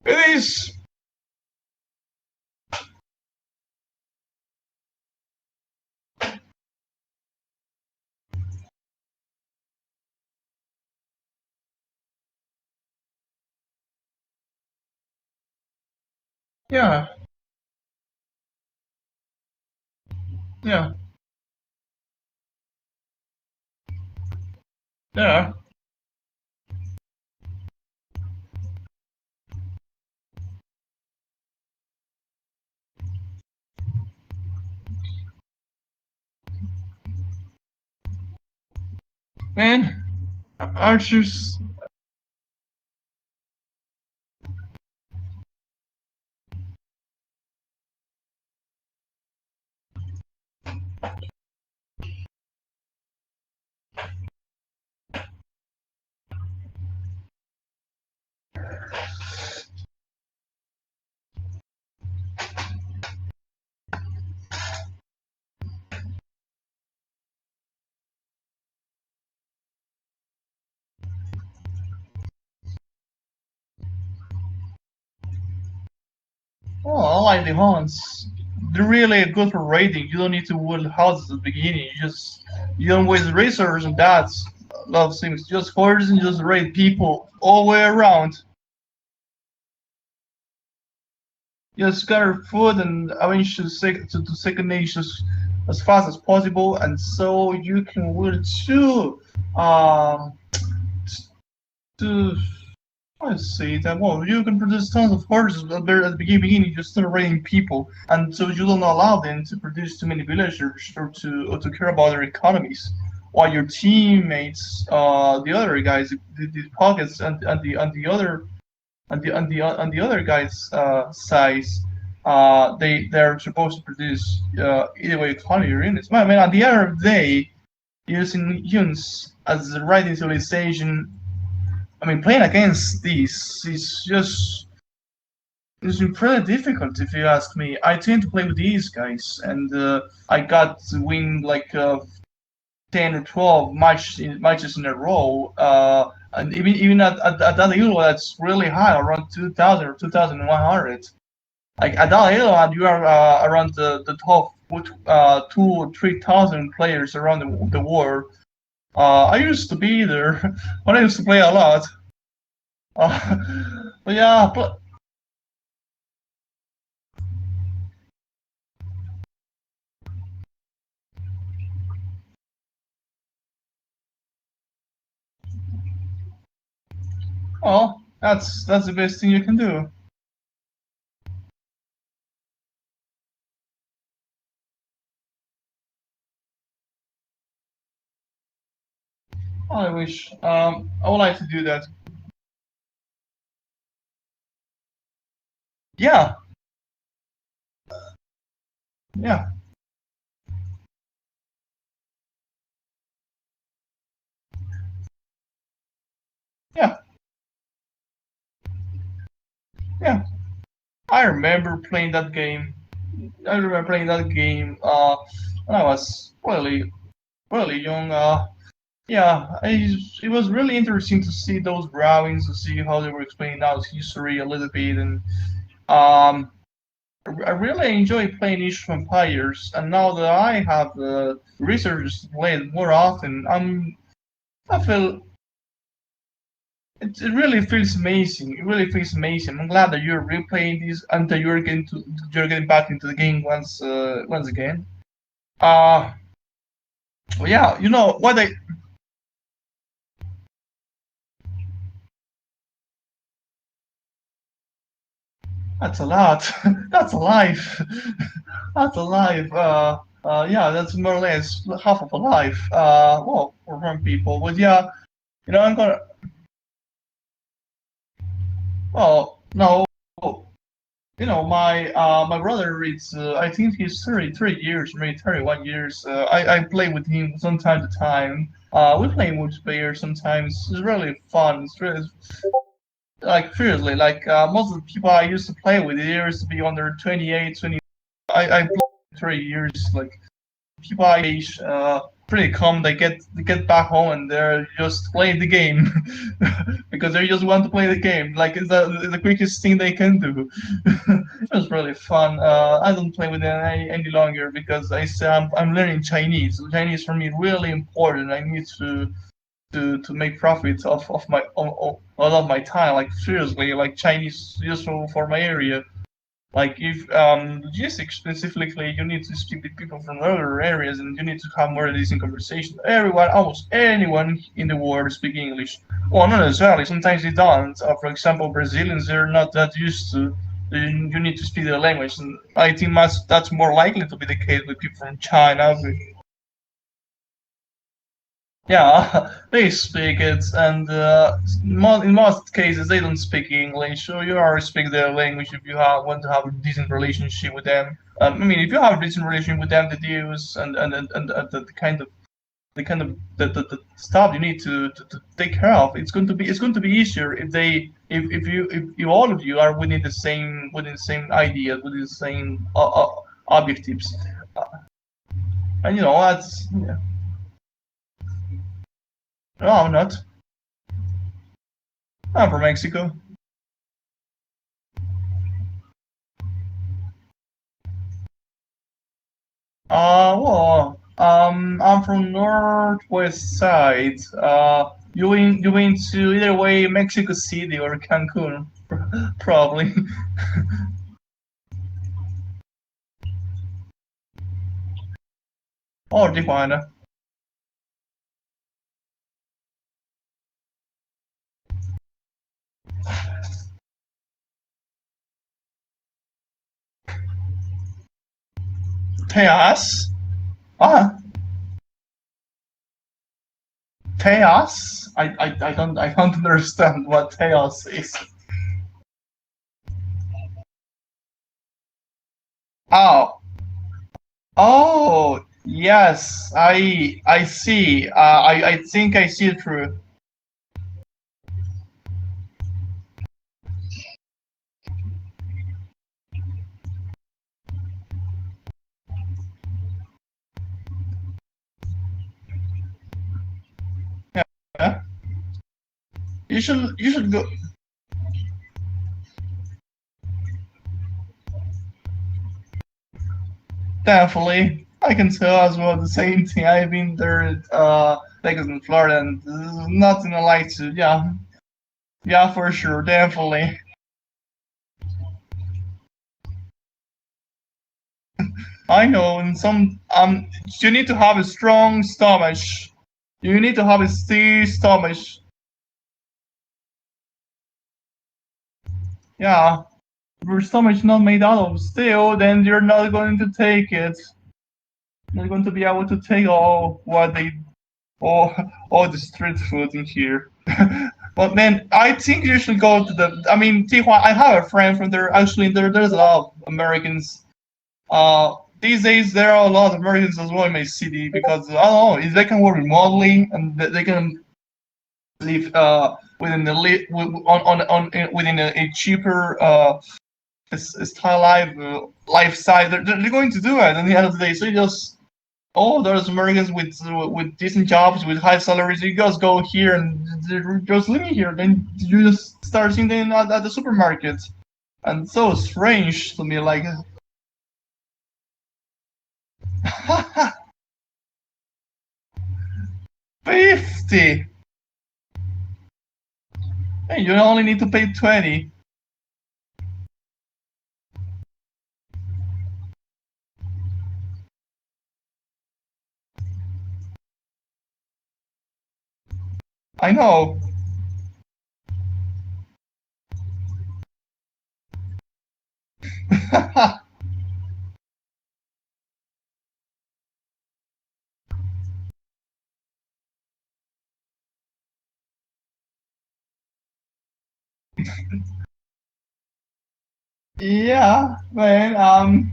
It is. Yeah. Yeah. Yeah. Man, archers. like the Huns, they're really good for raiding. You don't need to build houses at the beginning. You don't waste resources and that. A lot of things. Just hordes and just raid people all the way around. Just gather food and arrange to second nations as fast as possible, and so you can will to I say that well you can produce tons of horses at the beginning you just start raiding people, and so you don't allow them to produce too many villagers or to care about their economies, while your teammates the other guys the pockets and the other guys size they're supposed to produce either way economy units. I mean at the end of the day using humans as the writing civilization, I mean, playing against these is just it's pretty difficult if you ask me. I tend to play with these guys, and I got to win like 10 or 12 matches in a row. And even at that elo, that's really high, around 2,000 or 2,100. Like at that elo, you are around the top 2 or 3,000 players around the world. I used to be there, but I used to play a lot. But yeah, well, that's the best thing you can do. I wish. I would like to do that. Yeah. Yeah. Yeah. Yeah. I remember playing that game. When I was really young. Yeah, it was really interesting to see those drawings, to see how they were explaining out history a little bit, and I really enjoy playing Age of Empires. And now that I have researchers to play it more often, I feel it really feels amazing. It really feels amazing. I'm glad that you're replaying this and that you're getting back into the game once again. Well, yeah, you know what I. That's a lot. That's a life. That's a life. Yeah, that's more or less half of a life. Well, for some people, but yeah, you know, I'm gonna. Well, no, you know, my brother is I think he's 33 years, maybe 31 years. I play with him from time to time. We play multiplayer sometimes. It's really fun. It's really like seriously, like most of the people I used to play with, they used to be under 28, 20. I played 3 years. Like people I age, pretty calm. They get back home and they're just playing the game because they just want to play the game. Like it's the quickest thing they can do. It was really fun. I don't play with them any longer because I'm learning Chinese. Chinese for me really important. I need to make profit of my all of my time. Like seriously, like Chinese is useful for my area. Like if logistics specifically, you need to speak with people from other areas, and you need to have more decent conversation. Everyone, almost anyone in the world speak English. Well, not necessarily. Sometimes they don't. For example, Brazilians, they're not that used to. You need to speak their language, and I think that's more likely to be the case with people from China. Yeah, they speak it, and in most cases they don't speak English. So you already speak their language if you want to have a decent relationship with them. I mean, if you have a decent relationship with them, the deals and the kind of the stuff you need to take care of, it's going to be easier if all of you are within the same ideas, within the same objectives, and you know that's. Yeah. No, I'm not. I'm from Mexico. I'm from northwest side. You went to either way Mexico City or Cancun, probably. 哦，这款呢？Chaos? Ah, chaos? I don't understand what chaos is. Oh, oh, yes, I see. I think I see it through. Yeah. You should go. Definitely. I can tell as well the same thing. I've been there Vegas in Florida and there's nothing I like to yeah. Yeah, for sure, definitely. I know and some you need to have a strong stomach. You need to have a steel stomach. Yeah. If your stomach's not made out of steel, then you're not going to take it. You're not going to be able to take all all the street food in here. But man, I think you should go to the. I mean, Tijuana. I have a friend from there. Actually, there's a lot of Americans. These days there are a lot of Americans as well in my city because I don't know if they can work remotely and they can live within the within a cheaper style lifestyle. They're going to do it at the end of the day. So you just those Americans with decent jobs, with high salaries, you just go here and they're just living here. Then you just start seeing them at the supermarket, and so strange to me. Like, 50. Hey, you only need to pay 20. I know. Yeah, man.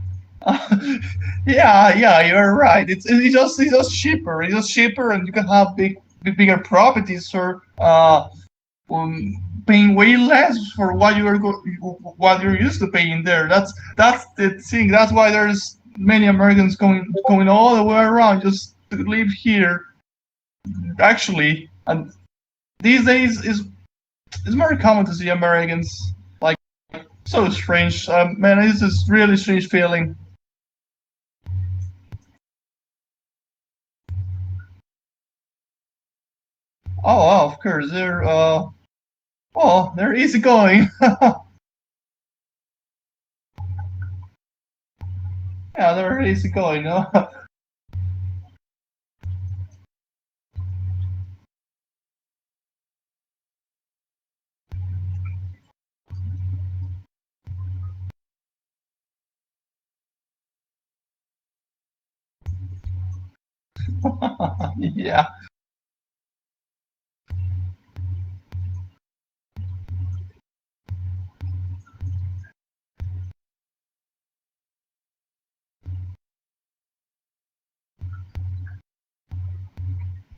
Yeah, you're right. It's just cheaper. It's just cheaper, and you can have bigger properties for paying way less for what you're used to paying there. That's the thing. That's why there's many Americans going all the way around just to live here. Actually, and these days it's more common to see Americans like so strange. Man, it's just really strange feeling. Oh, of course they're easygoing. Yeah, they're easygoing. Yeah.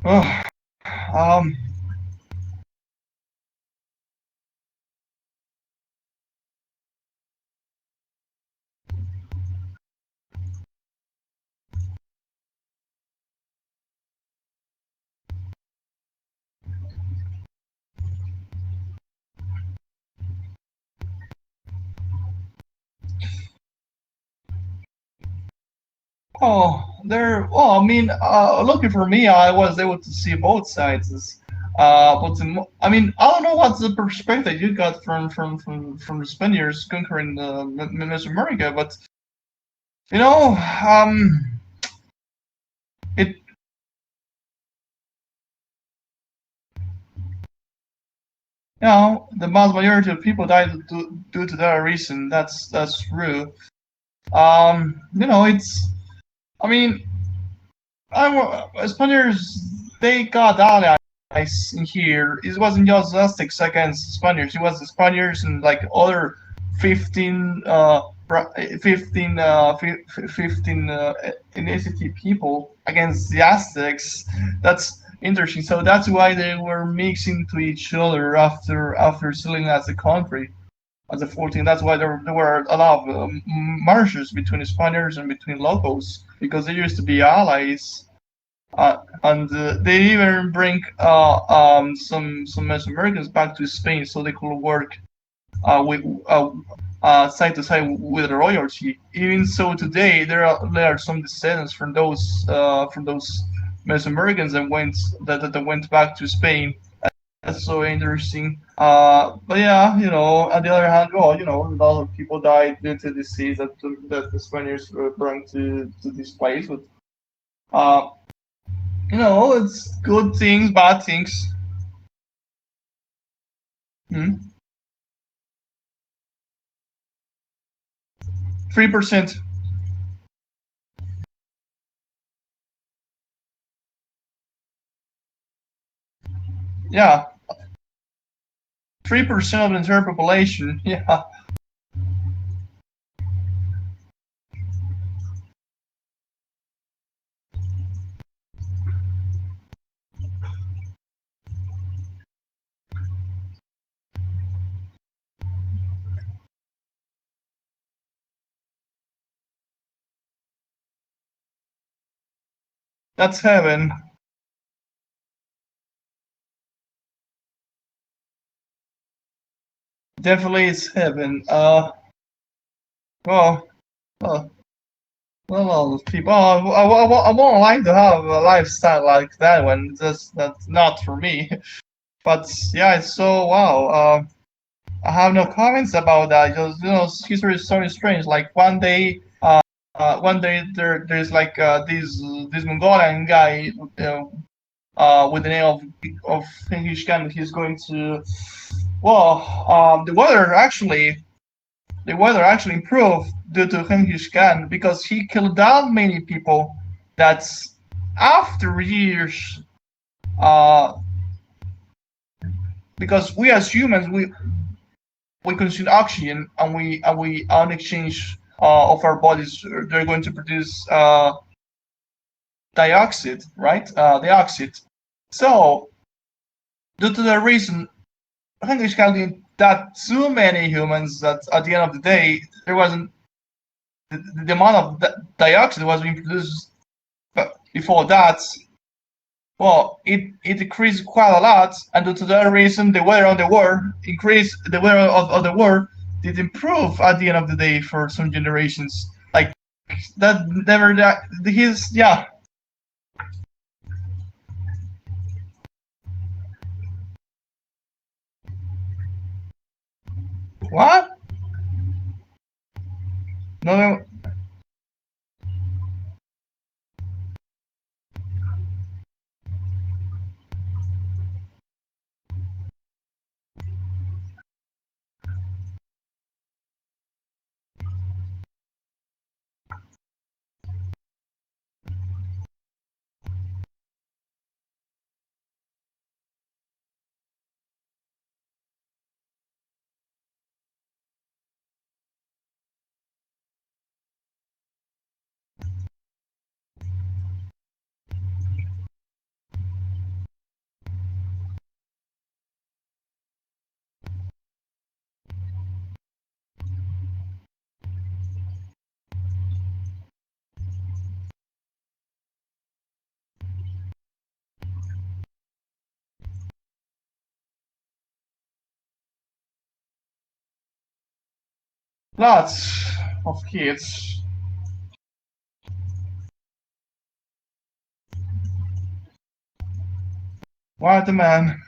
Oh, um. Oh, there. Well, I mean, looking for me, I was able to see both sides. I mean, I don't know what's the perspective you got from the Spaniards conquering Mesoamerica, but you know, it. You know, the vast majority of people died due to that reason. That's true. You know, it's. I mean, Spaniards, they got allies in here. It wasn't just Aztecs against Spaniards. It was the Spaniards and like other 15, 15, 15 ethnicity people against the Aztecs. That's interesting. So that's why they were mixing to each other after selling as a country. As a 14, that's why there were a lot of marshes between the Spaniards and between locals because they used to be allies, and they even bring some Mesoamericans back to Spain so they could work with side to side with the royalty. Even so, today there are some descendants from those Mesoamericans that went back to Spain. That's so interesting. But yeah, you know, on the other hand, well, you know, a lot of people died due to disease that the Spaniards brought to this place. But you know, it's good things, bad things. 3%. Yeah. 3% of the entire population. Yeah. That's heaven. Definitely it's heaven. Well, well, people. I won't like to have a lifestyle like that one. That's not for me. But yeah, it's so wow. I have no comments about that. Just you know, history is so strange. Like one day there's like this Mongolian guy, with the name of Genghis Khan. He's going to, well, the weather actually improved due to Genghis Khan because he killed that many people. That's after years, because we as humans we consume oxygen and we on exchange of our bodies they're going to produce dioxide, right? Dioxide. So due to that reason, Genghis Khan didn't that too many humans that at the end of the day there wasn't the amount of dioxide was being produced before that. Well, it decreased quite a lot, and due to that reason, the weather of the world increased. The weather of the world did improve at the end of the day for some generations. Like that, never that. His yeah. What? No. Lots of kids. What the man?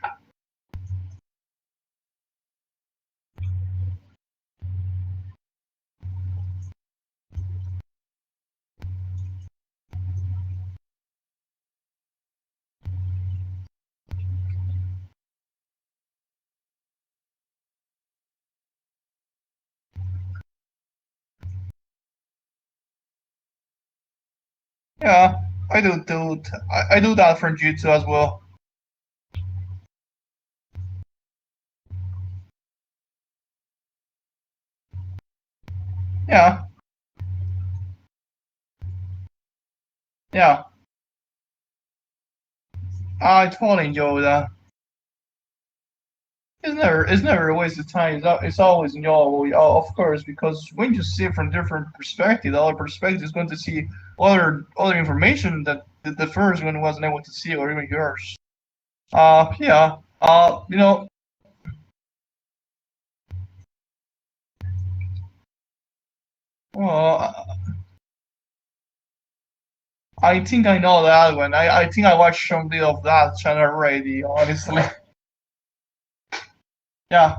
Yeah, I I do that for Jutsu as well. Yeah. Yeah. I totally enjoy that. It's never a waste of time. It's always enjoyable, of course, because when you see it from different perspective, the other perspective is going to see other information that the first one wasn't able to see, or even yours. Yeah. You know. Well, I think I know that one. I think I watched some bit of that channel already, honestly. Yeah.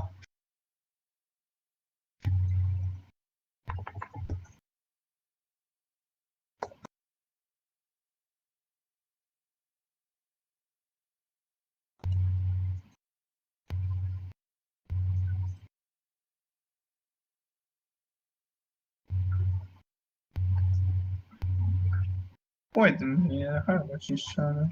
Wait a minute, I watched this channel.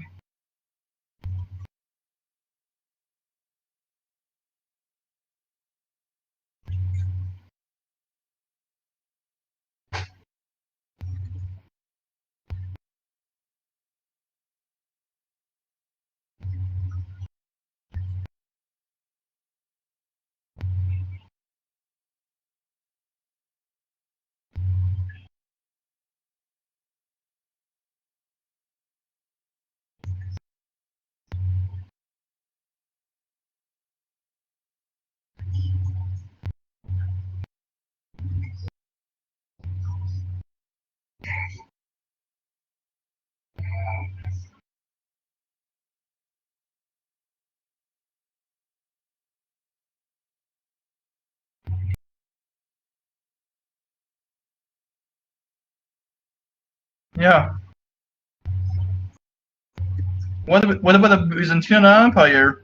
Yeah. What about the Byzantine Empire?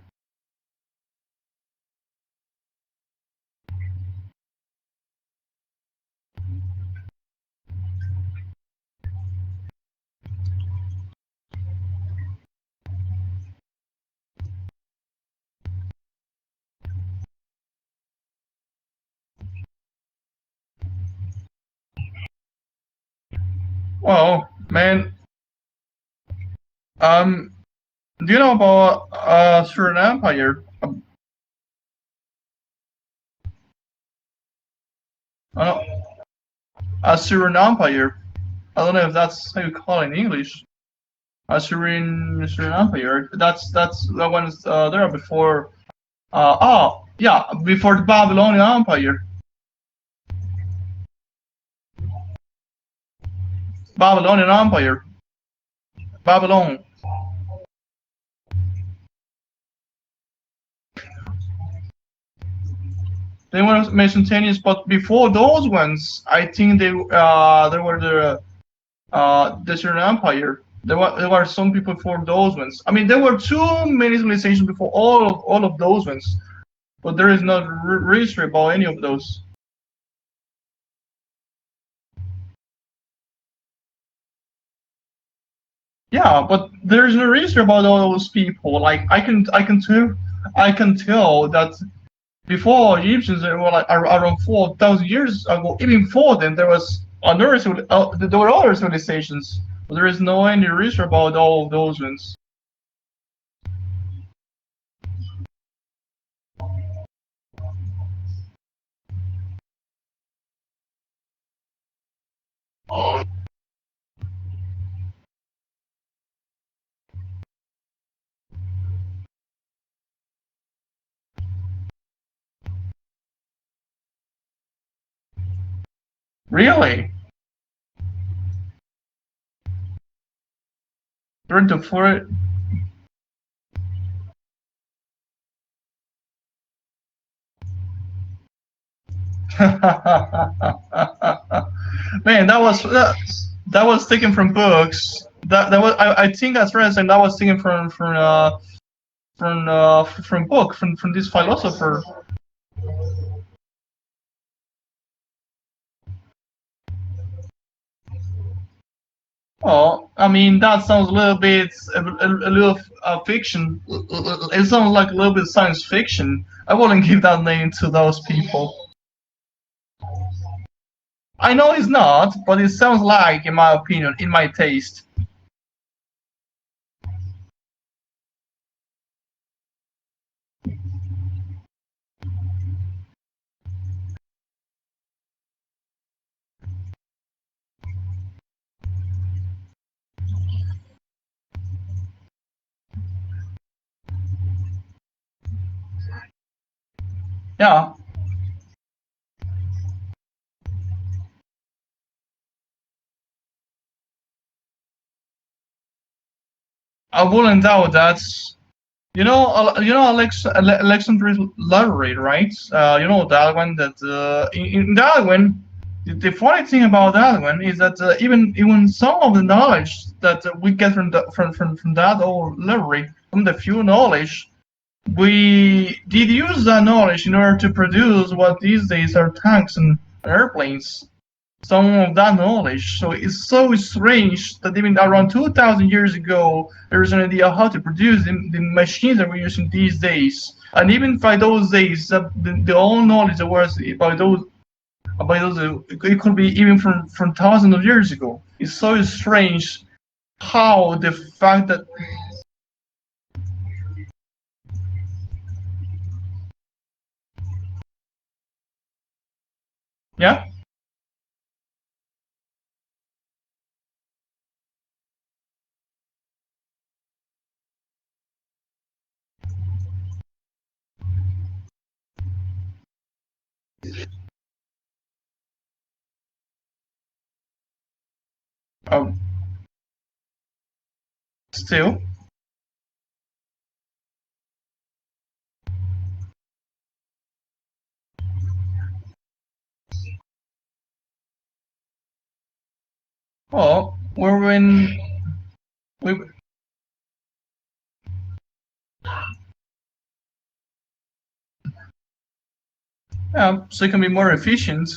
Well, man, do you know about Syrian Empire? Uh, Assyrian Empire. I don't know if that's how you call it in English. Assyrian Empire. That's that one's there before. Yeah, before the Babylonian Empire. Babylonian Empire. Babylon. They were Mesopotamians, but before those ones, I think they were the Syrian Empire. There were some people before those ones. I mean, there were too many civilizations before all of those ones, but there is not history about any of those. Yeah, but there's no history about all those people. Like I can tell that before Egyptians, they were like around 4,000 years ago. Even before then, there were other civilizations, but there is no any research about all of those ones. Really? During the Man, that was taken from books. That was I think that's right. And that was taken from book from this philosopher. Oh, I mean that sounds a little bit a little fiction. It sounds like a little bit science fiction. I wouldn't give that name to those people. I know it's not, but it sounds like, in my opinion, in my taste. Yeah. I wouldn't doubt that. You know Alexandria's library, right? You know that one. That in that one, the funny thing about that one is that even some of the knowledge that we get from that old library, from the few knowledge, we did use that knowledge in order to produce what these days are tanks and airplanes. Some of that knowledge. So it's so strange that even around 2,000 years ago, there was an idea how to produce the machines that we're using these days. And even by those days, the all knowledge that was about those, it could be even from thousands of years ago. It's so strange how the fact that. Yeah? Still. Well, so it can be more efficient.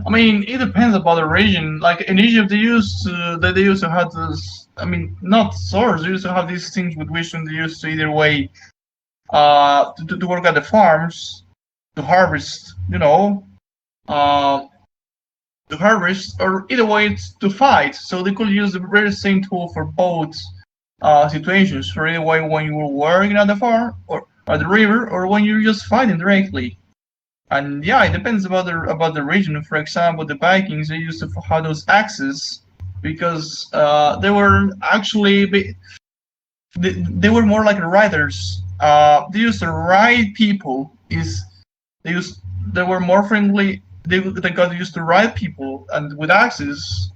I mean, it depends about the region. Like in Egypt, they used to have this. I mean, not swords. They used to have these things with which they used to either way, to work at the farms, to harvest. To harvest, or either way to fight. So they could use the very same tool for both situations. For either way, when you were working at the farm or at the river, or when you're just fighting directly. And yeah, it depends about the region. For example, the Vikings, they used to have those axes because they were actually they were more like riders. They used to ride people. They were more friendly. They got used to ride people, and with axes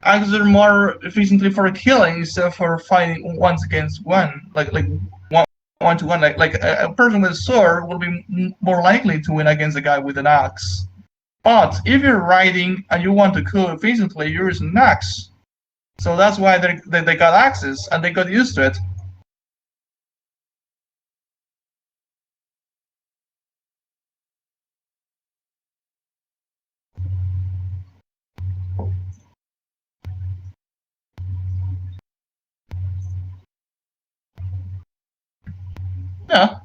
are more efficiently for killing instead of for fighting once against one, like one to one. Like a person with a sword will be more likely to win against a guy with an axe. But if you're riding and you want to kill efficiently, you're using an axe. So that's why they got axes and they got used to it. Yeah.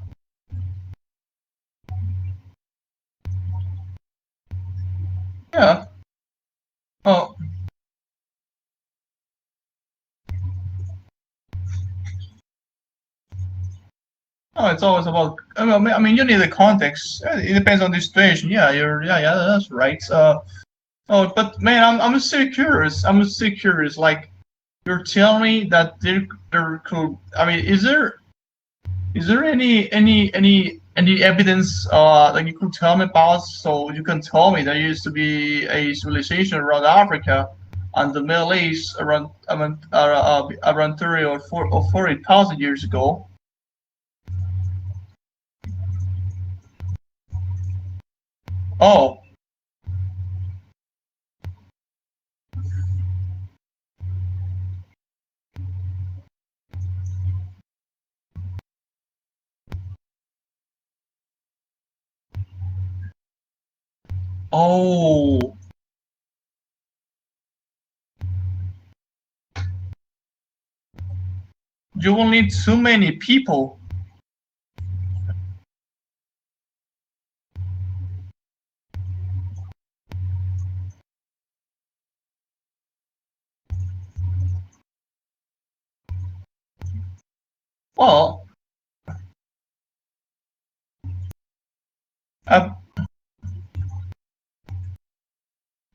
Oh, it's always about. I mean, you need the context. It depends on the situation. Yeah, yeah, that's right. Oh, but man, I'm still curious. I'm still curious. Like, you're telling me that there could. I mean, is there any evidence that you could tell me about? So you can tell me there used to be a civilization around Africa and the Middle East around 30 or 40,000 years ago. Oh. Oh. You will need too many people. Well,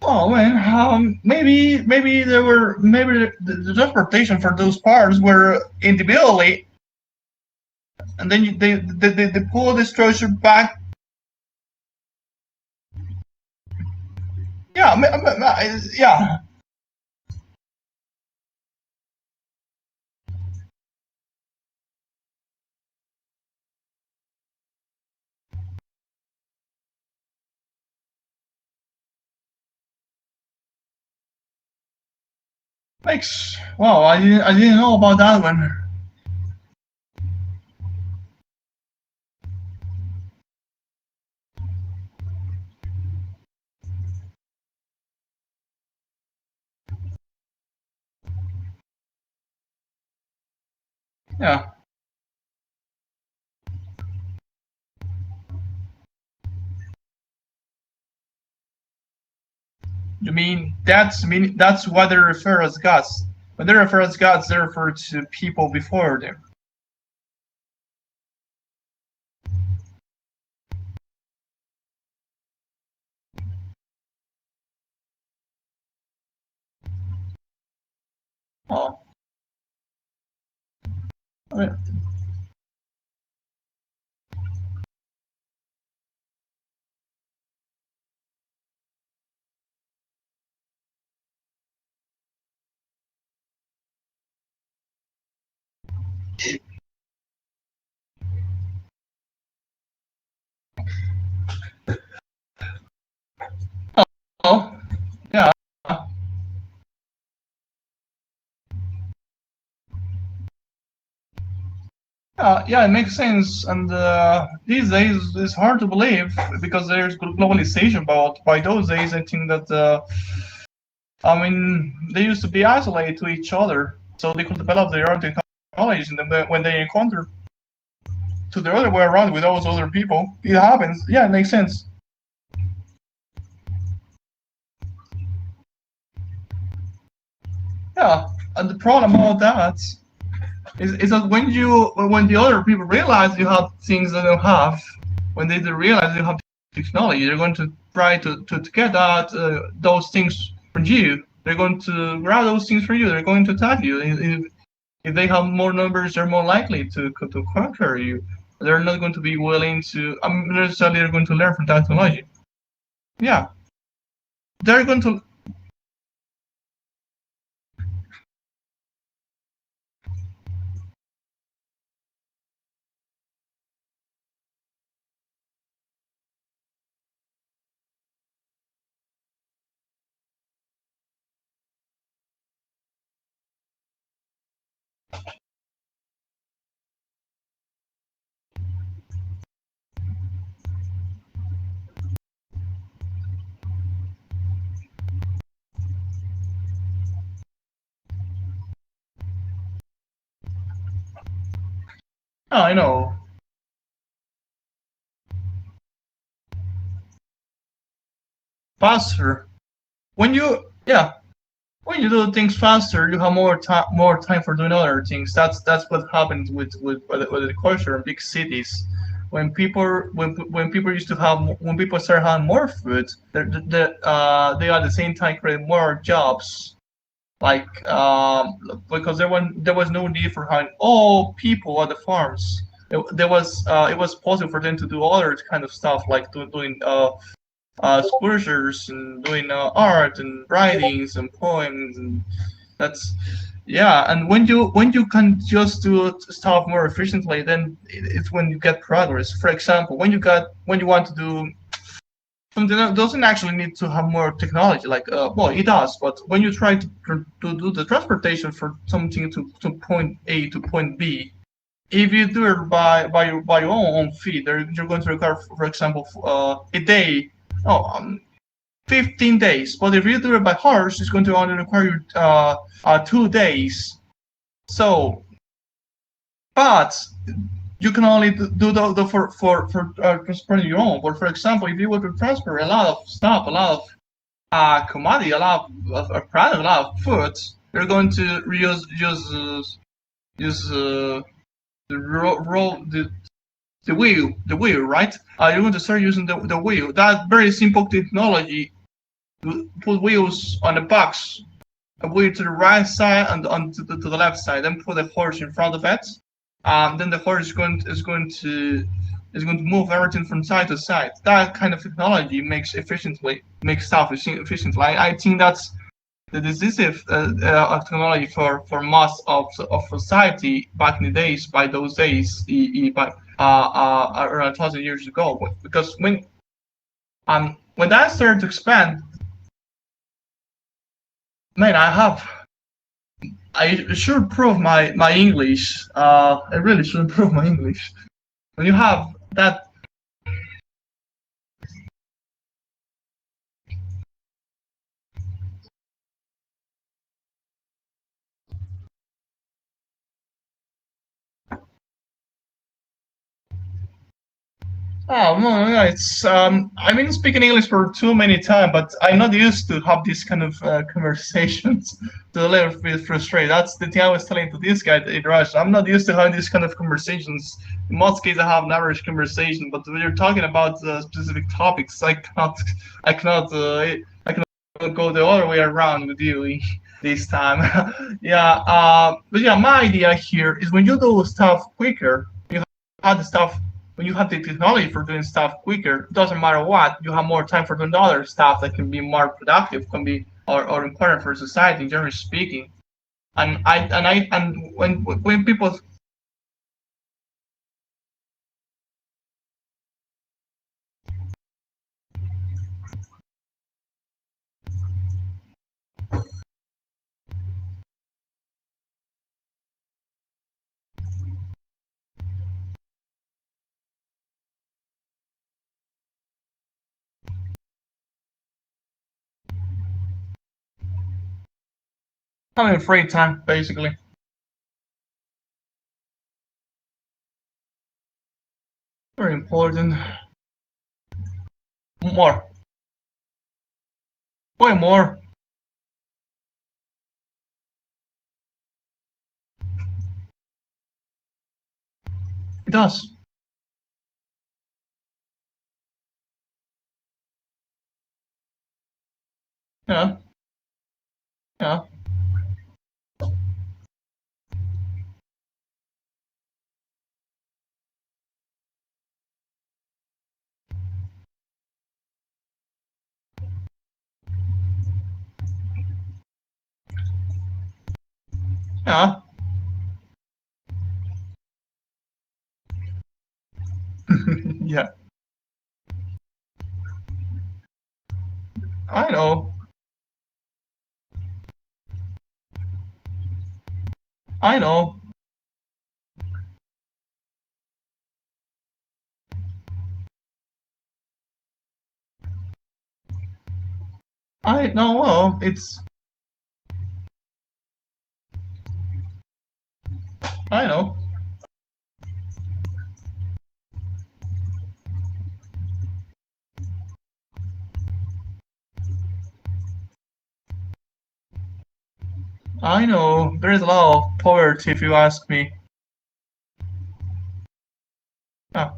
oh man, maybe there were the transportation for those parts were individually, and then they pull the structure back. Yeah, yeah. Thanks. Wow, I didn't know about that one. Yeah. You mean that's what they refer as gods. When they refer as gods, they refer to people before them. Oh. Oh. Yeah. Yeah, it makes sense. And these days, it's hard to believe because there's globalization. But by those days, I think that I mean they used to be isolated to each other, so they could develop their own technologies. And then when they encounter to the other way around with those other people, it happens. Yeah, it makes sense. Yeah, and the problem about that is that when the other people realize you have things they don't have, when they realize you have technology, they're going to try to get that those things from you. They're going to grab those things from you. They're going to attack you. If they have more numbers, they're more likely to conquer you. They're not going to be willing to. Necessarily, they're going to learn from that technology. Yeah, they're going to. Oh, I know. Faster. When you, yeah. when you do things faster, you have more time for doing other things. That's what happens with the culture in big cities. When people used to have when people start having more food, they at the same time create more jobs. Like because there was no need for having all people at the farms. It was possible for them to do other kind of stuff like doing sculptures and doing art and writings and poems, and that's yeah. And when you can just do stuff more efficiently, then it's when you get progress. For example, when you want to do something that doesn't actually need to have more technology, like well, it does, but when you try to do the transportation for something to point A to point B, if you do it by your own feet, you're going to require, for example, a day. Oh, 15 days. But if you do it by horse, it's going to only require you 2 days. So, but you can only do the for transporting your own. But for example, if you were to transfer a lot of stuff, a lot of commodity, a lot of product, a lot of food, you're going to use the wheel, right? You're going to start using the wheel. That very simple technology. Put wheels on the box, a wheel to the right side and on to the left side. Then put the horse in front of it. Then the horse is going to move everything from side to side. That kind of technology makes stuff efficiently. I think that's the decisive technology for most of society back in the days. By those days, by around 1,000 years ago, because when that started to expand, man, I should improve my English. I really should improve my English. When you have that. Oh no, it's I've been speaking English for too many times, but I'm not used to have these kind of conversations. To a little bit frustrated. That's the thing I was telling to this guy in Rush. I'm not used to having these kind of conversations. In most cases, I have an average conversation, but when you're talking about specific topics, I cannot go the other way around with you this time. Yeah, but yeah, my idea here is when you do stuff quicker, you have the stuff. When you have the technology for doing stuff quicker, it doesn't matter what, you have more time for doing other stuff that can be more productive, can be or important for society, generally speaking. And when people having free time, basically. Very important. More. Way more. It does. Yeah. Yeah. Yeah. Yeah. I know. I know. I know. Well, it's. I know. I know, there is a lot of poverty if you ask me. Ah.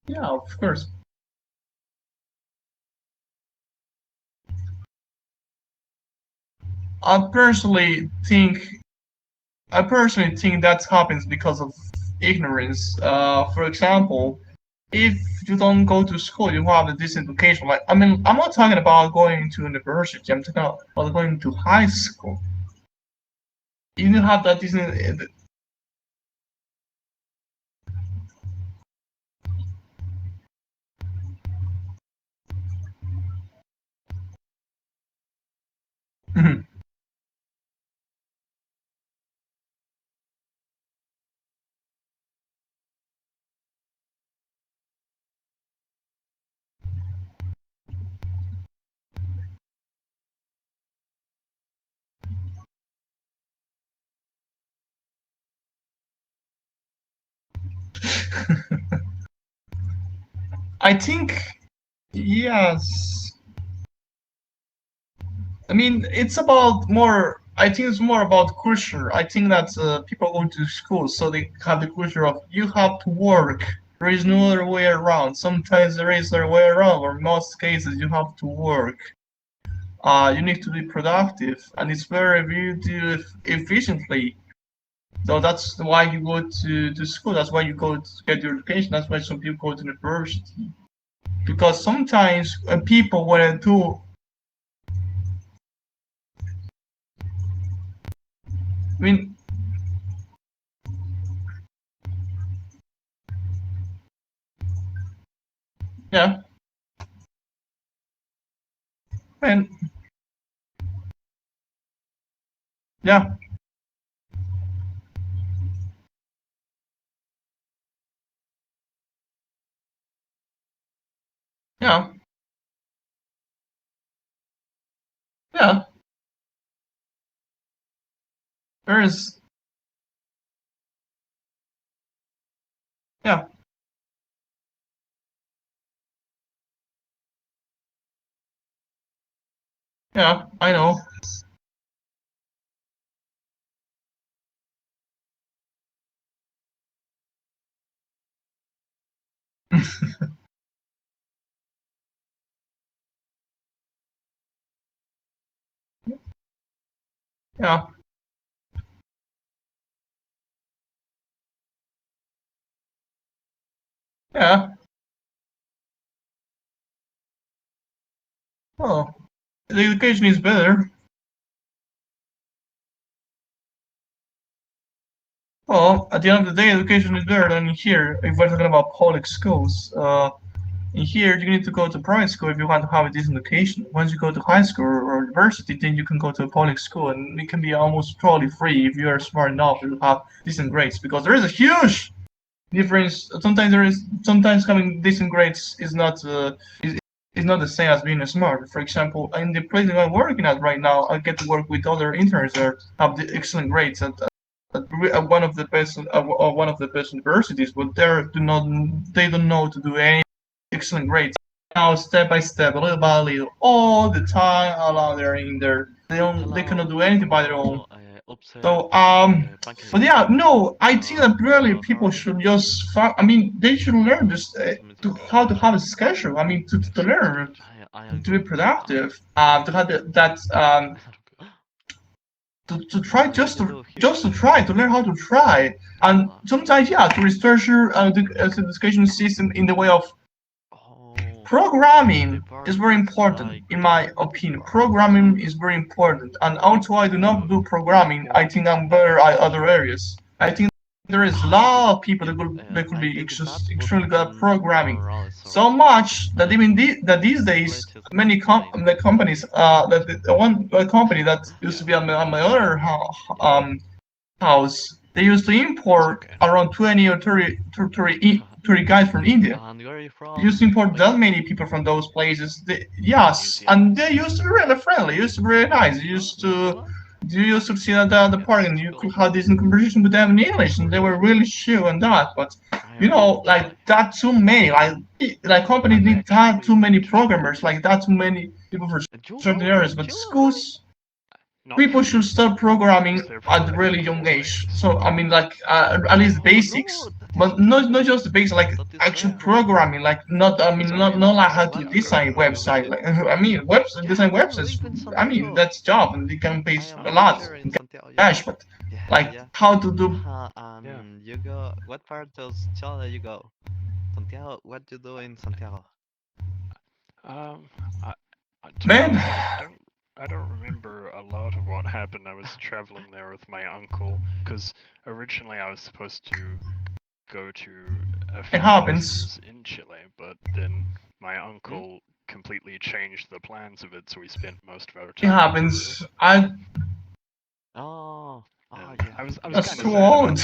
Yeah, of course. I personally think that happens because of ignorance. For example, if you don't go to school, you have a decent education. Like, I mean, I'm not talking about going to university. I'm talking about going to high school. You don't have that decent. I think yes. I mean, it's about more. I think it's more about culture. I think that people go to school, so they have the culture of you have to work. There is no other way around. Sometimes there is other way around, or in most cases you have to work. You need to be productive, and it's better if you do it efficiently. So that's why you go to school. That's why you go to get your education. That's why some people go to university. Because sometimes people want to do. I mean, yeah. And yeah. Yeah. Yeah. There is. Yeah. Yeah. I know. Yeah. Yeah. Well, the education is better. Well, at the end of the day, education is better than here. If we're talking about public schools, in here you need to go to private school if you want to have a decent education. Once you go to high school or university, then you can go to a public school, and it can be almost totally free if you are smart enough to have decent grades. Because there is a huge difference. Sometimes having decent grades is not the same as being smart. For example, in the place that I'm working at right now, I get to work with other interns that have the excellent grades at one of the best universities, but they don't know to do any excellent grades. Now, step by step, little by little, all the time, along there in there, they cannot do anything by their own. So but yeah, no, I think that really people should just I mean, they should learn just how to have a schedule. I mean, to learn to be productive, to have to try just to try to learn how to try, and sometimes yeah, to research your the education system in the way of programming is very important, in my opinion. Programming is very important, and although I do not do programming, I think I'm better at other areas. I think there is a lot of people that could be extremely good at programming, so much that even that these days many the companies the company that used to be on my other house, they used to import around 20 or 30 guys from India. They used to import that many people from those places. Yes, and they used to be really friendly, used to be really nice. They used to you used to see at the park and you could have this conversation with them in English, and they were really chill and that. But you know, like that too many, like companies need that too many programmers, like that too many people for certain areas. But schools, people should start programming at a really young age. So I mean, like at least basics, but not just the basics, like actual programming, like not like how to design website. Like I mean, design websites. I mean, that's job, and they can pay a lot in cash. But like how to do. You go. What part of Chile you go? Santiago. What you do in Santiago? I, Man. I don't remember a lot of what happened. I was traveling there with my uncle because originally I was supposed to go to a few places in Chile, but then my uncle completely changed the plans of it, so we spent most of our time. It happens. That's too old.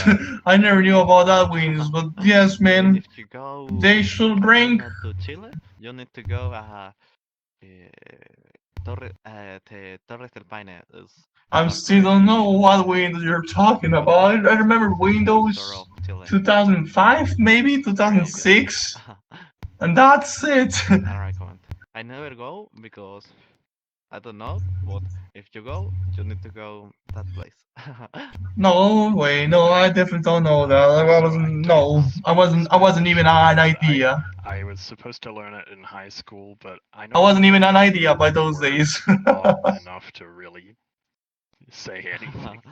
I never knew about that wings, but yes, man. They should bring. To Chile, you need to go Torres del Paine. I still don't know what Windows you're talking about. I remember Windows 2005, maybe 2006, and that's it. I never go because I don't know. But if you go, you need to go that place. No way, no, I definitely don't know that. I wasn't even an idea. I was supposed to learn it in high school, but I wasn't even an idea by those days. enough to really say anything.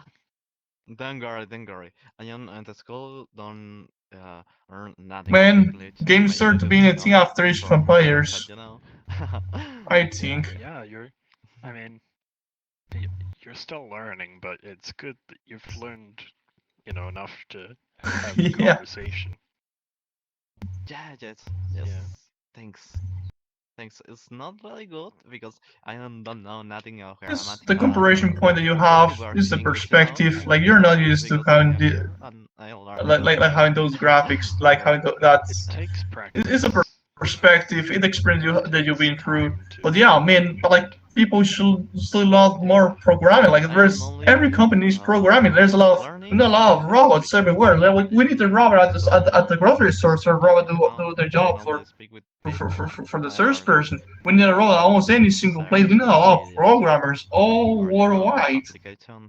Don't worry. I am at the school, don't earn nothing. Man, games start to be a thing after Age of Empires. You know? I think. Yeah, you're still learning, but it's good that you've learned, enough to have a conversation. Yes. Thanks. It's not really good because I don't know nothing of grammar. The comparison point that you have is the perspective. Like you're not used to having like having those graphics, like having that's. It's a perspective, it's experience that you've been through. But yeah, I mean, like people should still love more programming. Like there's every company is programming. There's a lot of robots everywhere. Like, we need a robot at the grocery store, so a robot do their job for the search person. We need a robot at almost any single place. We need a lot of programmers all worldwide,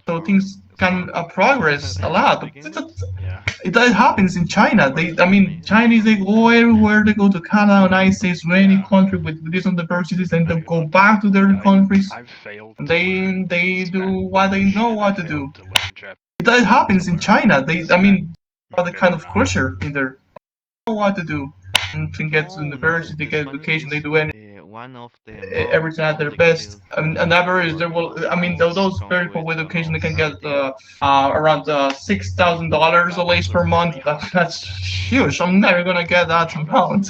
so things can progress a lot. That happens in China. Chinese, they go everywhere. They go to Canada, United States, or any country with different diversities, and they go back to their countries. And they do what they know what to do. That happens in China. The kind of culture in there. They know what to do. And can get to university, they get education, they do everything at their best. On average, those people with education, they can get around $6,000 at least per month. That's huge. I'm never gonna get that amount.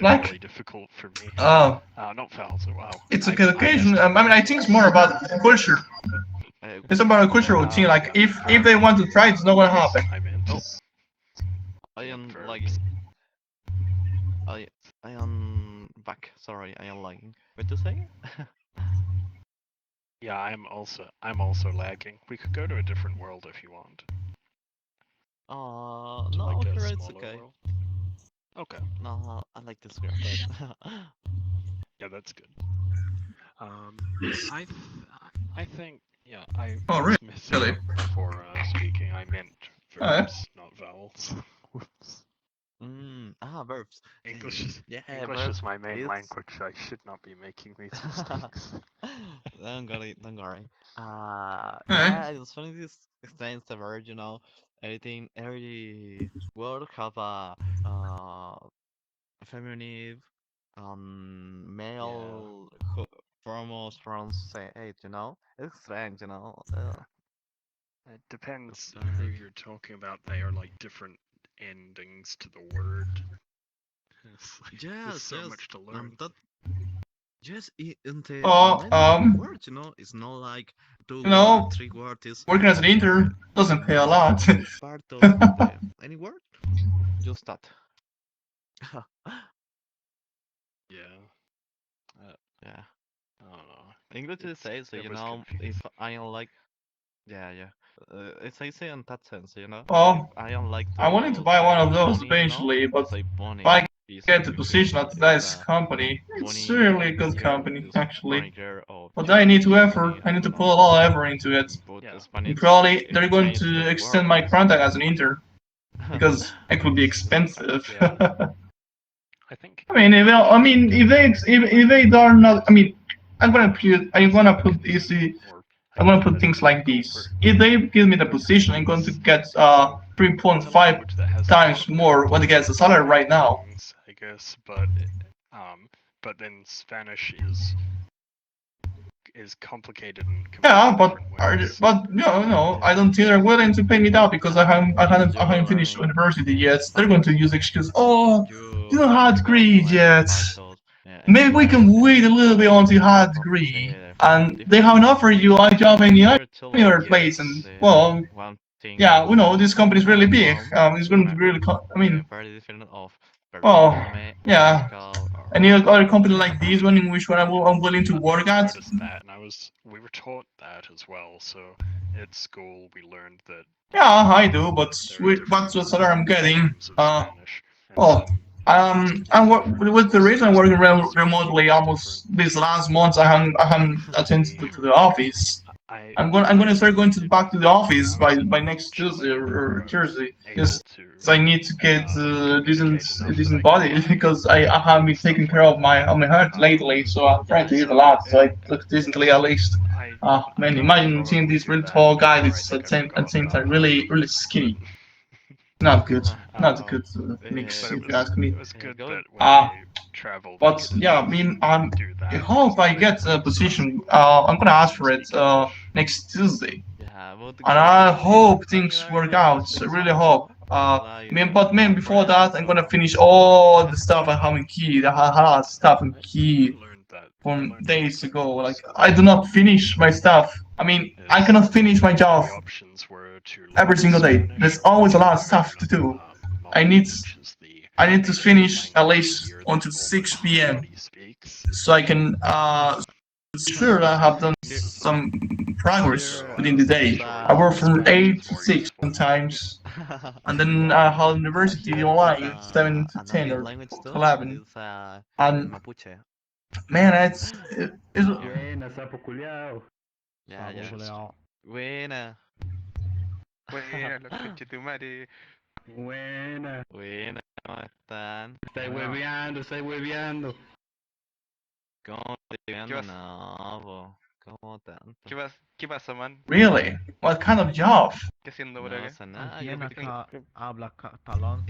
Like, really difficult for me. Not fouls. Wow. It's a good occasion. I think it's more about culture. It's about a cultural thing. Like, if they want to try, it's not gonna happen. I am back. Sorry, I am lagging. What you say? Yeah, I'm also lagging. We could go to a different world if you want. No, like here it's okay. World. Okay. No, I like this girl. Yeah, that's good. I think I really? Before speaking. I meant verbs, not vowels. Whoops. Verbs. English is verbs. is my main language. I should not be making these mistakes. Don't worry. It's funny this explains the word. Every word have a feminine, male, forms from say it. It's strange. It depends who you're talking about. They are like different endings to the word. There's so much to learn. Yes, in the word, it's not like 2 or 3 words. Working as an intern doesn't pay a lot. Part of any word, just that. Yeah. Yeah. I don't know. English it says, it you was know, confusing. if I don't like, yeah, yeah. It says it in that sense, you know. Well, If I don't like I'm willing to to buy one say of those money, you know, eventually, but say if money. I Is get the because position at it's this a company, it's money really a good here company, is actually. manager of But I need to effort. money, I need to you put know. a lot of effort into it. But Yeah. Spanish, And probably if they're you going change to the extend my words, contract as an intern because it could be yeah. expensive. I think. I mean, if they are not, I mean, I'm gonna put easy. I'm gonna put things like this. If they give me the position, I'm going to get 3.5 times more what it gets the salary right now. I guess, but then Spanish is complicated in Yeah, completely different ways. but no, I don't think they're willing to pay me that because I haven't finished university yet. They're going to use excuse. Oh, you don't have a degree yet. Maybe we can wait a little bit until you have a degree, and they haven't offered you a job in any other place. And well, yeah, we know this company is really big. It's going to be really. I mean, very different of well, anime, yeah. musical, or Any other company like this one in which one I'm willing to work I at? noticed that, and we were taught that as well. So at school we learned that. Yeah, I do, but that's what salary I'm getting. Well, with the reason I'm working remotely almost these last months, I haven't attended to the office. I'm gonna start going back to the office by next Tuesday or Thursday. Because I need to get decent body because I haven't been taking care of my health lately. So I'm trying to eat a lot so I look decently at least. Man, imagine seeing this really tall guy that's at the same time really skinny. Not good. Not a good mix, if you ask me. It was good that when I traveled. But yeah, I mean, I hope I get a position. I'm gonna ask for it next Tuesday, and I hope things work out. I really hope. But before that, I'm gonna finish all the stuff I have in key. I had a lot of stuff in key from days ago. Like I do not finish my stuff. I mean, I cannot finish my job every single day. There's always a lot of stuff to do. I need to finish at least until 6 p.m. so I can sure I have done some progress within the day. I work from 8 to 6 sometimes, and then I have university online 7 to 10 or 11. And man, it's Buena, sapo culiao. Ya, ya. Buena. Buena, los coches tu madre. Buena. Buena, ¿cómo están? Estáis hueveando, estáis hueveando. ¿Cómo estoy ¿Qué viendo? vas? No, po. ¿Cómo tanto? ¿Qué pasa, man? really, what kind of job? ¿Qué haciendo por No acá? pasa nada, ¿Quién yo vi que- acá habla catalán?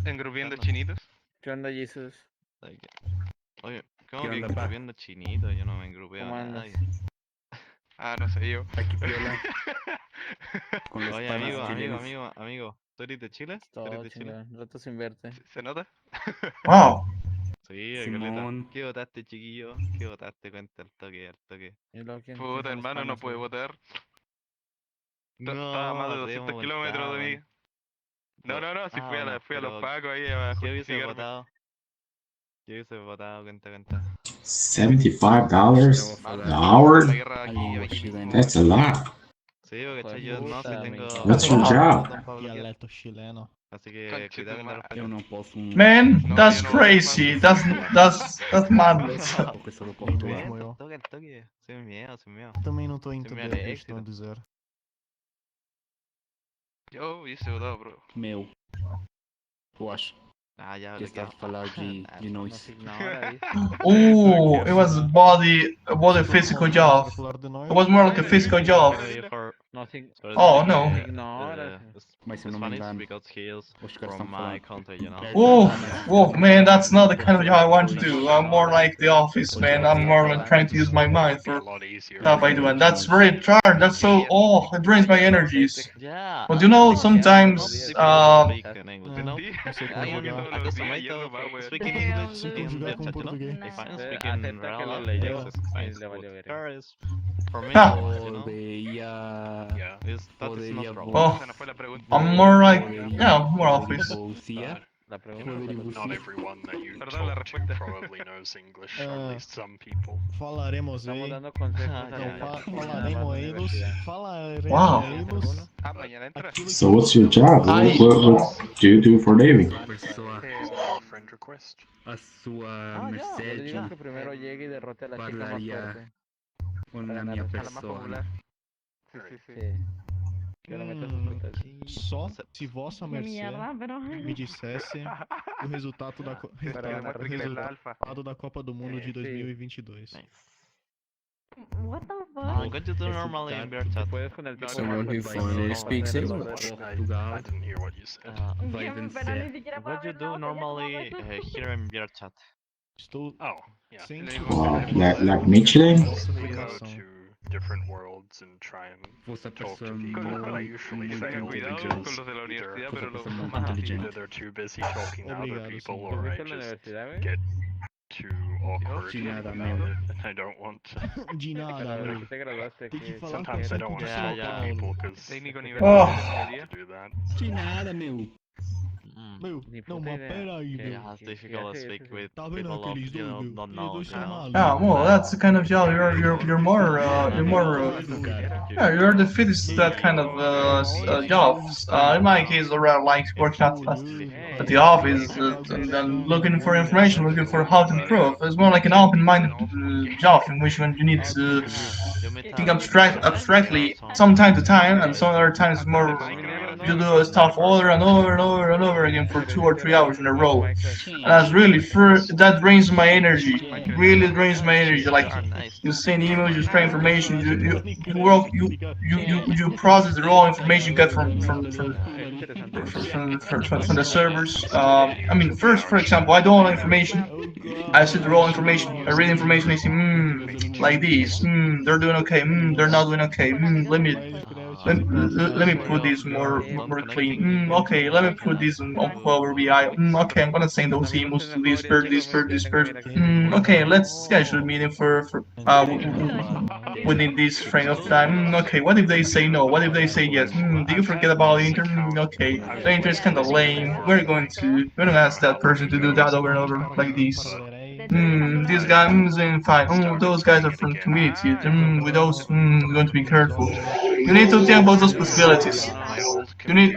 ¿Engrupiendo chinitos? ¿Qué onda, Jesus? Oye, ¿cómo ¿Qué que onda, pa? engrupiendo chinito? Yo no me engrupeo ¿Cómo a andas? nadie. Ah, no sé yo. Aquí piola. Con los Oye, panas amigo, chilenos. amigo. ¿Tú eres de Chile? ¿Tú eres Todo de Chile? chingón. Rato sin verte. ¿Se nota? Wow. Sí, Simón. ¿Qué votaste, chiquillo? ¿Qué votaste? Cuenta al toque, al toque. ¿Y luego quién Puta, son los hermano, no panas, puede güey? votar. No, Estaba a más de te 200 hemos kilómetros de mí. multado, No, si fui a bueno, fui a los pero pacos ahí a ¿qué hubiese justificarme. votado? ¿Qué hubiese votado? Cuenta. $75 an La hour? guerra aquí mismo. That's a lot. Sí, porque yo no sé, tengo... What's your job? Dialecto chileno. Así que Conche cuidado tu con madre. Eu não posso Man, No, that's yo no voy crazy. That's madness. porque sou do Portugal. Mesmo eu. Toque. Sem medo. Também não estou a Sem entender medo o é que éxito. estão a dizer. Yo hubiese votado, bro. Meu. Eu acho Ah, ya, que está a falar de nós. Ooh, it was a body physical job. It was more like a physical job. Oh no. Ignora. Mas se eu não me engano, because he is os caras from estão my falando. country, you know. Whoa, man, that's not the kind of job I want to do. I'm more like the office, man. I'm more like trying to use my mind for stuff I do, and that's very tired. That's so, it drains my energies. Yeah. But you know, sometimes, You know? Não sei como I am jogar. acostumado to speaking English Sei como in jogar com VRCHAT, you know? português. If I'm Acepta speaking que real lo life, leyó. it's Spanish, Le valió but verga. there is for me, Ah. you know, Poderia. that is not Poderia problem. well, Esa no fue la pregunta. I'm more like, yeah, more office. Bolsia. La You know, pregunta not everyone that you Perdón, la talk to respuesta. probably knows English, or at least some people. Falaremos Estamos aí. dando consejos Falaremos eles. Falaremos Wow. eles. Ah, mañana entras. So what's your job? What do you do for a living? Your friend request. A sua Ah, ya, le digo merced que primero llegue y derrote a la chica más parlaria fuerte. con Para la ganar mia a la más persona. popular. Sí. Que no metas sus frutas. Só se vossa mercê me dissesse o resultado da, resultado da Copa do Mundo de 2022. What the What fuck? do you do normally in VRCHAT? Someone who finally speaks English. I didn't hear what you said. What do you do normally here in VRCHAT? Estou Oh, yeah. Like Michelin? We go to different worlds and try and talk to people, but I usually fail because either they're too busy talking to other people or I just get too awkward about it and I don't want to. de nada, meu. Tem que falar com Sometimes I don't want to talk to people because Técnico to universitario do that. De nada, meu. Meu, não, mas peraí, Yeah, meu. it's difficult to speak with Tá vendo people of aqueles you dois, know, meu? don't know, Eles you são know. Yeah, well, that's the kind of job you're more yeah, you're the fittest to that kind of jobs. In my case, I rather like working at the office and then looking for information, looking for how to improve. It's more like an open-minded job in which you need to think abstractly some time to time, and some other times more you do stuff over and over and over and over again for 2 or 3 hours in a row. And that's really that drains my energy. Really drains my energy. Like you send emails, you spread information, you process the raw information you get from the servers. I mean, first, for example, I don't know information. I see the raw information. I read information. I see, like these. They're doing okay. They're not doing okay. Let me put these more clean. Okay, let me put these on Power BI. Okay, I'm gonna send those emails to this person. Okay, let's schedule a meeting for within this frame of time. Okay, what if they say no? What if they say yes? Do you forget about the intern? Okay, the intern is kind of lame. We're gonna ask that person to do that over and over like this. This guy is doing fine. Those guys are from community. With those, you're going to be careful. You need to think about those possibilities. You need.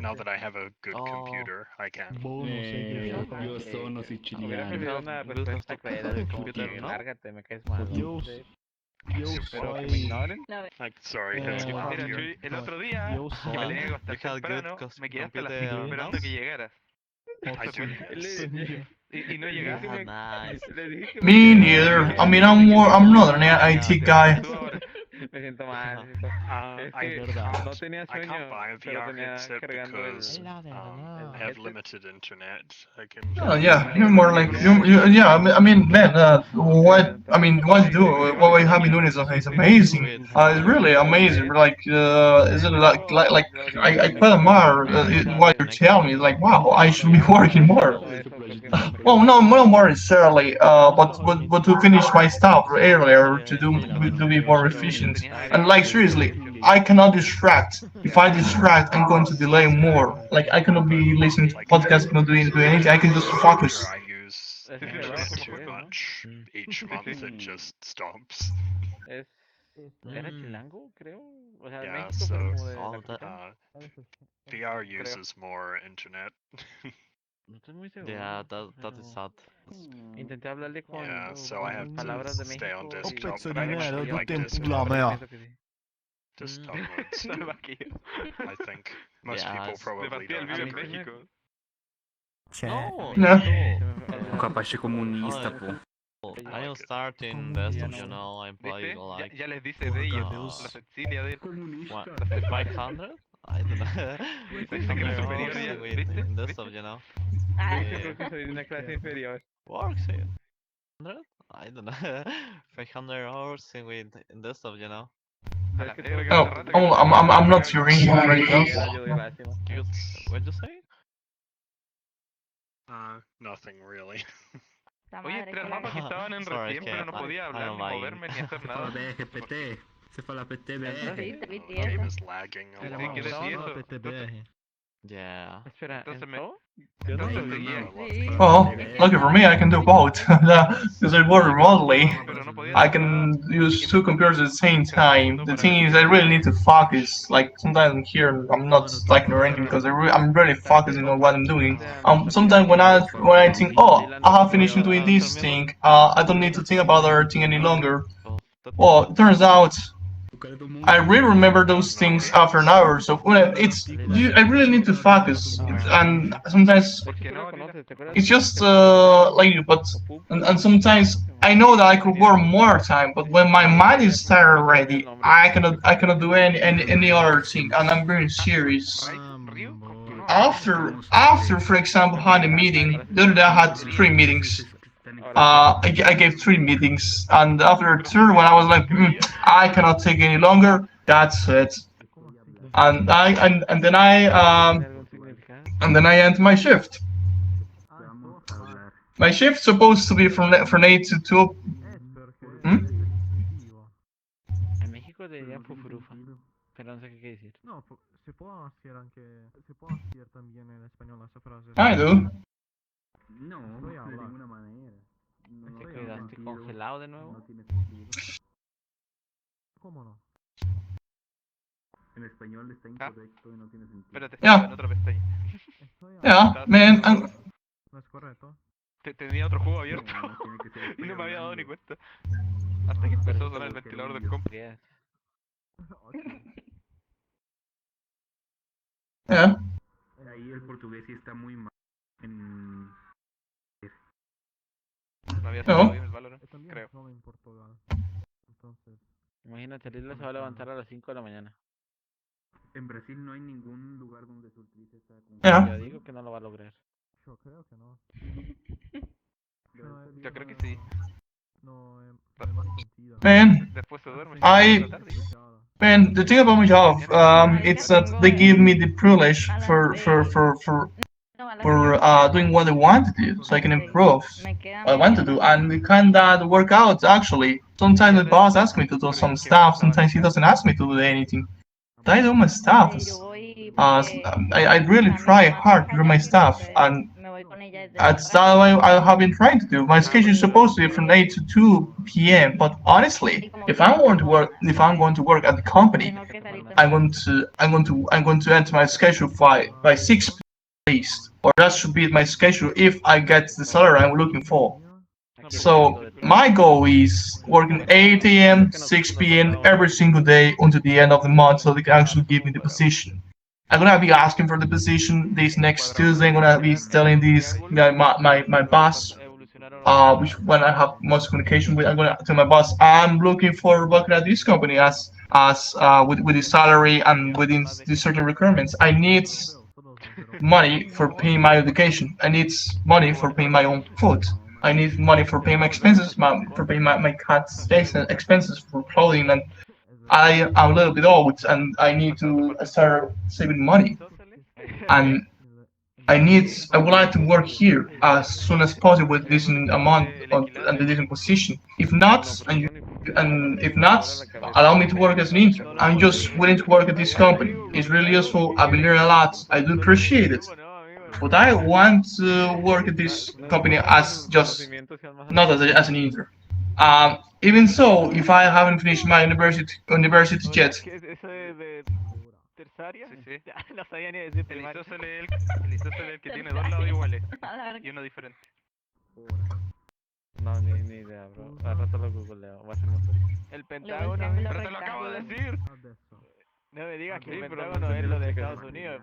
Now that I have a good computer, I can. Io sono siciliano. Like, sorry, have you Mira, here? Chuy, el otro día que me tenía que acostar temprano, me quedé hasta las 5 esperando que llegaras. Y no llegaste. Me neither. I mean, I'm not an IT guy. Me siento mal. I can't buy a VR headset because I have limited internet. I can. Oh yeah, you're more like yeah. I mean, man, what you do, what you have been doing is amazing. It's really amazing. Like, is it like I quite admire what you're telling me. It's like, wow, I should be working more. Well, no more necessarily. But to finish my stuff earlier to be more efficient. And like seriously, I cannot distract. If I distract, I'm going to delay more. Like I cannot be listening to podcasts, not doing anything. I can just focus. I use internet too much. Each month it just stops. ¿Era chilango, creo? O sea, Yeah, México, so pero como de la capital. VR uses more internet. No estoy muy seguro. Yeah, that is sad. Intenté hablarle con Yeah, so I have palabras to de stay on México. desktop. pezzo But I di merda, actually do like tempo desktop. lá, mea. Desktop modes. I think most people probably don't agree. No, Un capace comunista, pô. I am starting desktop, you know, I'm playing ¿Viste? like Ya les dice de ellos, la Cecilia de 500? I don't know. 500 superior hours ya, with in desktop, you know. Creo que soy de una clase inferior. Works 100? I don't know. 500 hours in desktop, you know. I'm not your English right now. Good. What'd you say? Nothing really. Oye, entré al mapa que estaban en Sorry, recién, pero no podía hablar, ni moverme, ni hacer nada. BRPT. Se fala PT, BR. Game is lagging a ¿Qué lot. decía eso? Yeah. Espera, Entonces me. ¿entró? Entonces seguía. Well, lucky for me, I can do both. Because I work remotely, I can use two computers at the same time. The thing is, I really need to focus. Like sometimes I'm here, and I'm not typing or anything because I'm really focusing on what I'm doing. Sometimes when I think, oh, I have finished doing this thing, I don't need to think about the other thing any longer. Well, it turns out I really remember those things after an hour. So I really need to focus, and sometimes it's just and sometimes I know that I could work more time, but when my mind is tired already, I cannot do any other thing, and I'm very serious. After for example had a meeting, the other day I had 3 meetings. I gave 3 meetings, and after the third one, I was like, I cannot take any longer. That's it. And then I end my shift. My shift's supposed to be from 8 to 2. En México le dirían fufurufa, pero no sé qué quiere decir. No, se può hacer anche, se può hacer también en español esa frase. I do. No, de ninguna manera. No, ¿Te quedaste congelado de nuevo? No tiene sentido. ¿Cómo no? En español está incorrecto y no tiene sentido. Espérate, Yeah. en otra pestaña. Yeah, man. No es correcto. Tenía otro juego abierto. No, tiene que ser Y no me había dado ni hablando. cuenta. Hasta que empezó a sonar el ventilador del compu. Yeah. Ahí el portugués sí está muy mal. En... No había No. salido bien el Valorant, También creo. solo en Portugal. Entonces, Imagínate, Lila se va a levantar a las 5 de la mañana. En Brasil no hay ningún lugar donde se utilice esta Yeah. Yo digo que no lo va a lograr. yo creo que no. Yo creo que sí. No, tiene más sentido. Man, Después se duerme. man, the thing about my job, it's that they give me the privilege for doing what I want to do, so I can improve what I want to do, and it kinda work out actually. Sometimes the boss asks me to do some stuff, sometimes he doesn't ask me to do anything. But I do my stuff. I really try hard to do my stuff, and that's how I have been trying to do. My schedule is supposed to be from 8 to 2 p.m. But honestly, if I'm going to work at the company, I'm going to enter my schedule by 6 p.m. at least, or that should be my schedule if I get the salary I'm looking for. So my goal is working 8 a.m., 6 p.m. every single day until the end of the month, so they can actually give me the position. I'm gonna be asking for the position this next Tuesday. I'm gonna be telling my boss, which when I have most communication with, I'm gonna tell my boss I'm looking for working at this company as with the salary and within these certain requirements. I need money for paying my education. I need money for paying my own food. I need money for paying my expenses, for paying my cat's expenses for clothing, and I'm a little bit old, and I need to start saving money. And I would like to work here as soon as possible with decent amount and the decent position. If not, allow me to work as an intern. I'm just willing to work at this company. It's really useful. I've been learning a lot. I do appreciate it. But I want to work at this company as just not as an intern. Even so, if I haven't finished my university yet. Eso de terciaria. Sí, sí. No sabía ni decir primaria. El isósceles es el que tiene dos lados iguales y uno diferente. No, ni idea, bro. Al rato lo googleo. Va a ser más fácil. El Pentágono. Pero te lo acabo de decir. No me digas que el Pentágono es lo de Estados Unidos.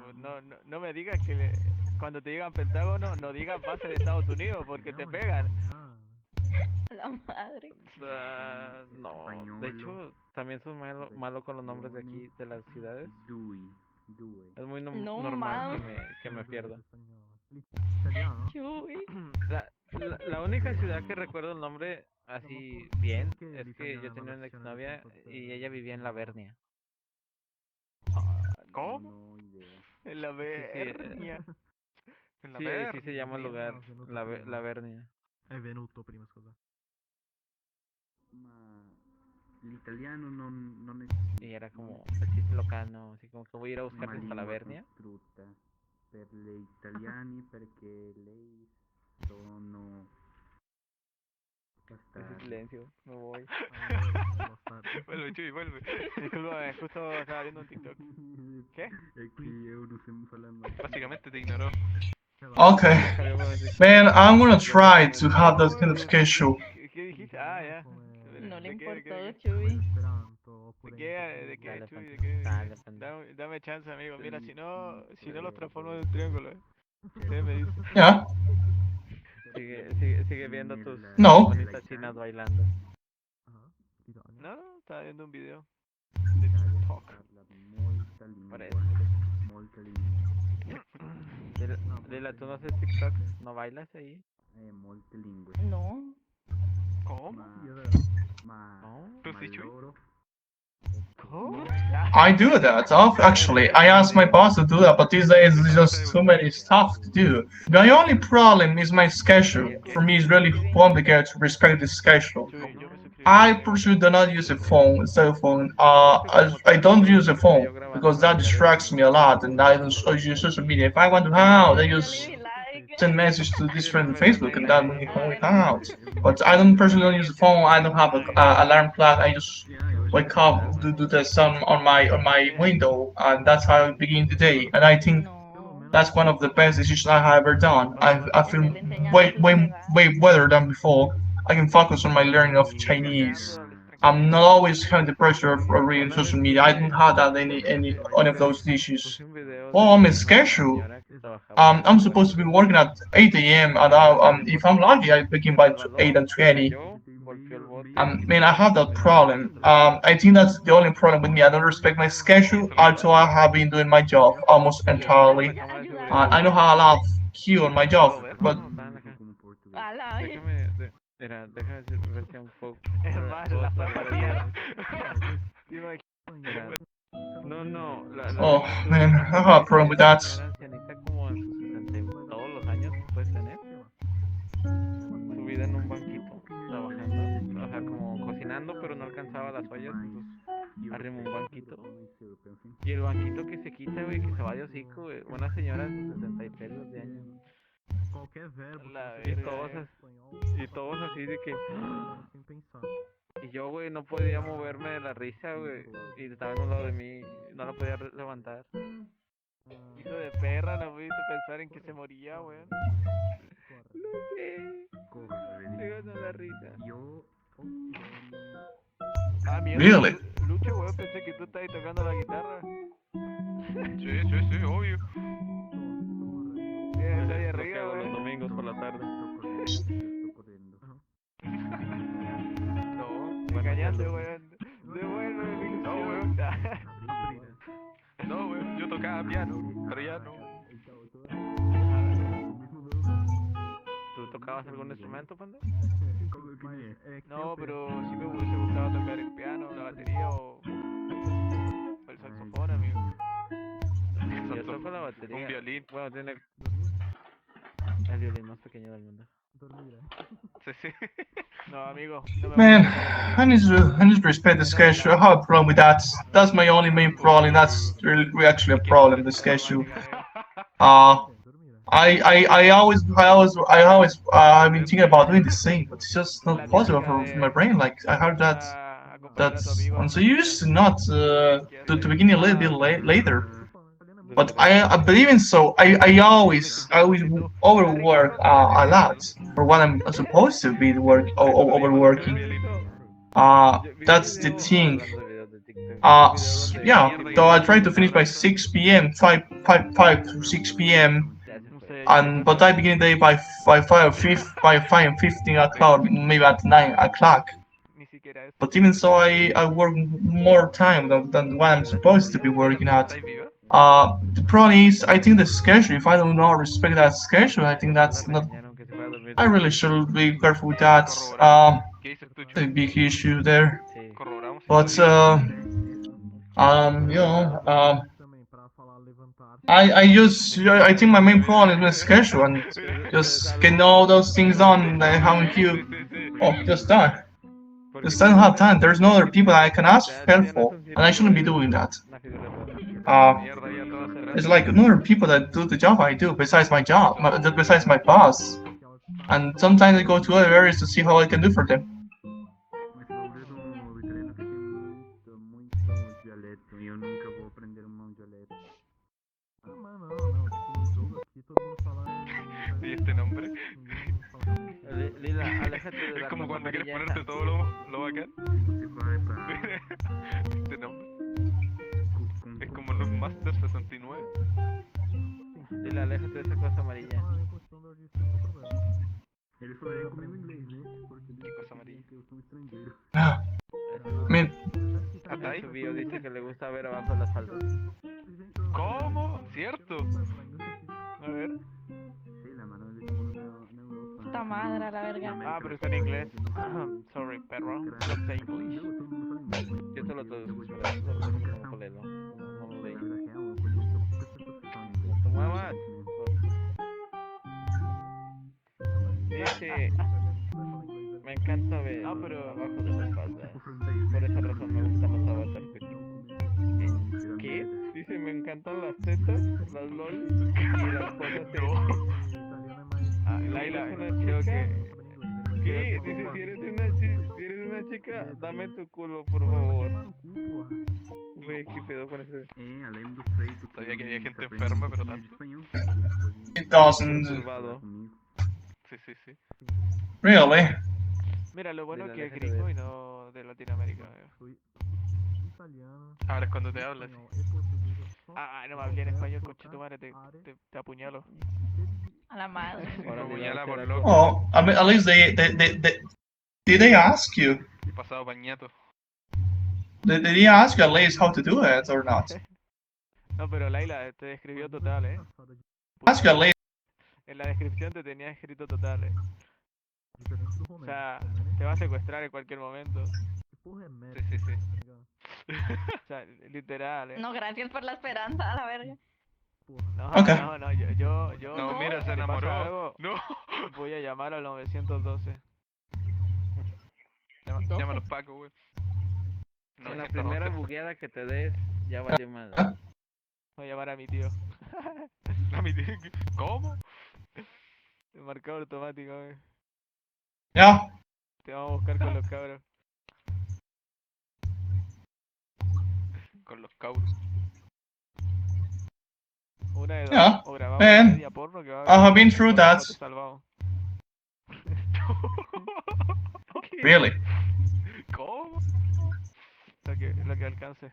No me digas que cuando te digan Pentágono, no digas base de Estados Unidos porque te pegan. La madre. No, de hecho, también soy malo con los nombres de aquí, de las ciudades. Es muy normal que me pierda. La única ciudad que recuerdo el nombre así bien es que yo tenía una exnovia y ella vivía en La Vernia. ¿Cómo? En La Vernia. Sí, se llama el lugar, La Vernia. È venuto prima, scusa. Ma l'italiano non è... Y era como el chiste local, ¿no? Así como que voy a ir a buscarte hasta La Vernia. Ese silencio, me voy. Vuelve, Chuy, vuelve. Disculpa, justo estaba viendo un TikTok. ¿Qué? Básicamente te ignoró. Okay. Man, I'm gonna try to have that kind of schedule. ¿Qué dijiste? Ah, ya. No le ¿De qué, importó, Chuy. ¿De qué, Chuy? ¿De qué? Dame chance, amigo. Mira, si no los transformo en un triángulo, Ustedes me dicen. Yeah. Sigue viendo tus No. bonitas chinas bailando. No, estaba viendo un video de TikTok. Por eso. Lila, ¿tú no haces TikTok? ¿No bailas ahí? No. ¿Cómo? ¿Tú sí, Chuy? ¿Cómo? I do that. Actually, I asked my boss to do that, but these days there's just too many stuff to do. The only problem is my schedule. For me, it's really complicated to respect this schedule. I personally do not use a cell phone. I don't use a phone because that distracts me a lot, and I don't use social media. If I want to hang out, I just send message to this friend on Facebook, and then we hang out. But I don't personally use the phone. I don't have a alarm clock. I just wake up, do the sun on my window, and that's how I begin the day. And I think that's one of the best decisions I have ever done. I feel way better than before. I can focus on my learning of Chinese. I'm not always having the pressure of reading social media. I don't have that any of those issues. Well, on my schedule, I'm supposed to be working at 8 a.m. and if I'm lucky, I begin by 8:20. I have that problem. I think that's the only problem with me. I don't respect my schedule, although I have been doing my job almost entirely. I know how a lot of queue on my job, but Mira, déjame ver si un poco. Hermano, las zapatillas. No. Oh man, I have a problem with that. Como en sus 60 todos los años puedes tener su vida en un banquito, trabajando, o sea, como cocinando, pero no alcanzaba las ollas, entonces arrima un banquito. Y el banquito que se quita, güey, que se va de hocico, güey, una señora de sus 63 de años. Y todos así de que... Y yo, güey, no podía moverme de la risa, güey. Y estaba en un lado de mí, no la podía levantar. Hijo de perra, no pudiste pensar en que se moría, güey. No sé. Me ganó la risa. Ah, mierda. Really? Lucho, güey, pensé que tú estabas tocando la guitarra. Sí, obvio. Está ahí arriba, los domingos por la tarde. No, me engañaste, weón. Devuelve mi ilusión. No, weón, yo tocaba piano, pero ya no. ¿Tú tocabas algún instrumento, Panda? No, pero sí me hubiese gustado tocar el piano, la batería o el saxofón, amigo. Yo toco la batería. Un violín. Bueno, tiene el violín más pequeño del mundo. Sí. No, amigo. Man, I need to respect the schedule. I have a problem with that. That's my only main problem. That's really actually a problem. The schedule. I always I've been thinking about doing the same, but it's just not possible for my brain. Like I heard that's I'm so used to not to begin a little bit later. But I believe in so I always overwork a lot for what I'm supposed to be overworking. That's the thing. Yeah. So I try to finish by 6 p.m. 5 to 6 p.m. But I begin the day by 5:15 o'clock, maybe at 9 o'clock. But even so, I work more time than what I'm supposed to be working at. The problem is, I think the schedule, if I do not respect that schedule, I think that's not... I really should be careful with that. A big issue there. But, I think my main problem is my schedule, and just getting all those things done, and having you... Oh, just done. Just I don't have time. There's no other people I can ask help for, and I shouldn't be doing that. It's like there are people that do the job I do besides my job, besides my boss. And sometimes I go to other areas to see how I can do for them. ¿Y este nombre? Lila, aléjate de la Es como cosa cuando quieres amarillenta. ponerte todo lo bacán. Este nombre. Es como los Master 69. Lila, aléjate de esa cosa amarilla. ¿Qué cosa amarilla? En su bio dice que le gusta ver abajo las faldas. ¿Cómo? ¿Cierto? A ver. Puta madre, a la verga. Ah, pero está en inglés. Sorry, perro. No sé inglés. Yo solo traduzco, no leí. No te muevas. Dice, me encanta ver abajo de las faldas. Por esa razón me gustan los avatars. ¿Qué? Dice, me encantan las tetas, las lol y las cosas de... Ah, Laila, creo que... ¿Qué? Dice, si eres una chica, dame tu culo, por favor. Güey, ¿qué pedo con eso? Sabía que había gente enferma, pero tanto. It doesn't. Sí. Really? Mira, lo bueno que es gringo y no de Latinoamérica. Ahora es cuando te hablas. Ah, no me hablé en español, coche tu madre, te apuñalo. A la madre. Oh, I mean, at least did they ask you? Pasado pañato. Did they ask you at least how to do it or not? No, pero Laila te describió total, Ask you at least. En la descripción te tenía escrito total, O sea, te va a secuestrar en cualquier momento. Sí. O sea, literal, No, gracias por la esperanza, a la verga. No, Okay. yo... No, mira, se si pasa enamoró. algo, No. voy a llamar al 912. Llama a los pacos, güey. En la primera bugueada que te des, ya valió madre. Voy a llamar a mi tío. ¿A mi tío? ¿Cómo? El marcador automático, güey. Yeah. Te vamos a buscar con los cabros. Con los cabros. Una de dos. Yeah. O grabamos Man, media porno que va a I have been through that. salvado. Really? ¿Cómo? Lo que alcance.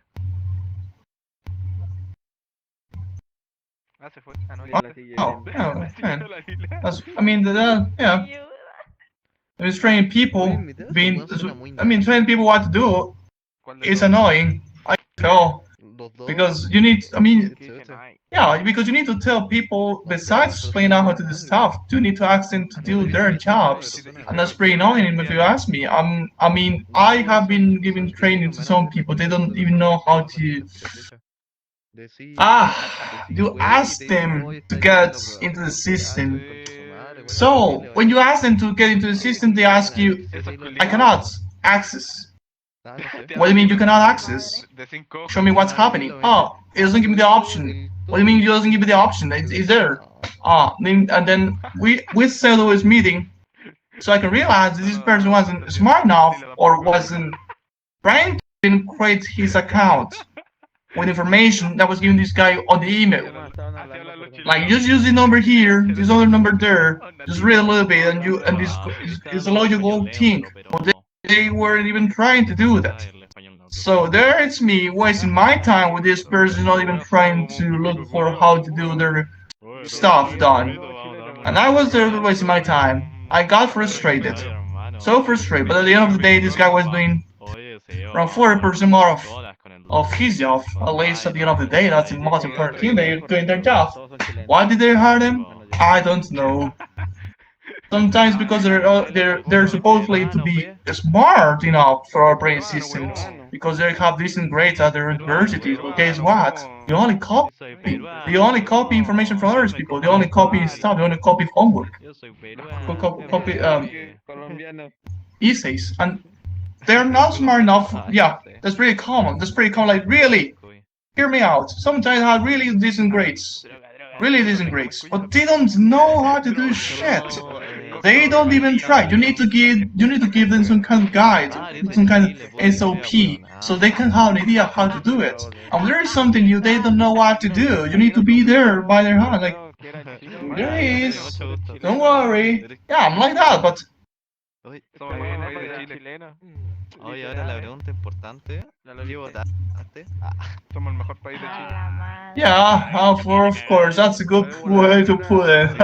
Ah, se fue. Ah, no, Oh, man. I mean, yeah. There's training people training people what to do is annoying. I know. Because you need, yeah, because you need to tell people, besides explaining out how to do stuff, you need to ask them to do their jobs. And that's pretty annoying if you ask me. I have been giving training to some people, they don't even know how to... you ask them to get into the system. So, when you ask them to get into the system, they ask you, I cannot access. What do you mean you cannot access? Show me what's happening. Oh, it doesn't give me the option. What do you mean it doesn't give me the option? It's there. And then we settle this meeting so I can realize that this person wasn't smart enough or wasn't trying to create his account with information that was given this guy on the email. Like, just use the number here, this other number there, just read a little bit, and this is a logical thing. But they weren't even trying to do that. So there it's me wasting my time with this person not even trying to look for how to do their stuff done. And I was there wasting my time. I got frustrated. So frustrated, but at the end of the day this guy was doing around 40% more of his job. At least at the end of the day, that's the most important thing, they're doing their job. Why did they hire them? I don't know. Sometimes because they're supposedly to be smart enough for our brain systems, because they have decent grades at their universities. But guess what? They only copy information from other people. They only copy stuff. They only copy homework. Copy essays, and they're not smart enough. Yeah, that's pretty common. Like, really, hear me out. Some guys have really decent grades. Really decent grades. But they don't know how to do shit. They don't even try. You need to give them some kind of guide, some kind of SOP, so they can have an idea how to do it. And there is something they don't know what to do. You need to be there by their hand. Like, there is. Don't worry. Yeah, I'm like that, but Oye, ahora la pregunta importante. ¿Qué votaste? Somos el mejor país de Chile. yeah, of course, that's a good way to put it.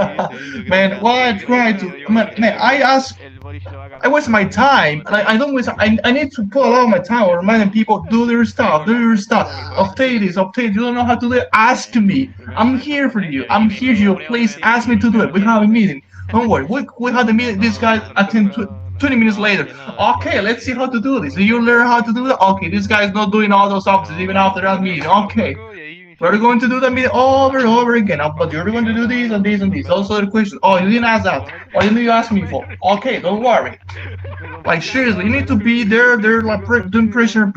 Man, what I try to, man, I waste my time. I don't waste. I need to put a lot of my time reminding people do their stuff. Update this, update. You don't know how to do it? Ask me. I'm here for you. I'm here for you. Please ask me to do it. We have a meeting. Don't worry. We have the meeting. This guy attend 20 minutes later. Okay, let's see how to do this. Do you learn how to do that? Okay, this guy is not doing all those options even after that meeting. Okay. We're going to do that meeting over and over again. But you're going to do these and these and these. Those are the questions. Oh, you didn't ask that. Why didn't you ask me for? Okay, don't worry. Like, seriously, you need to be there. They're like doing pressure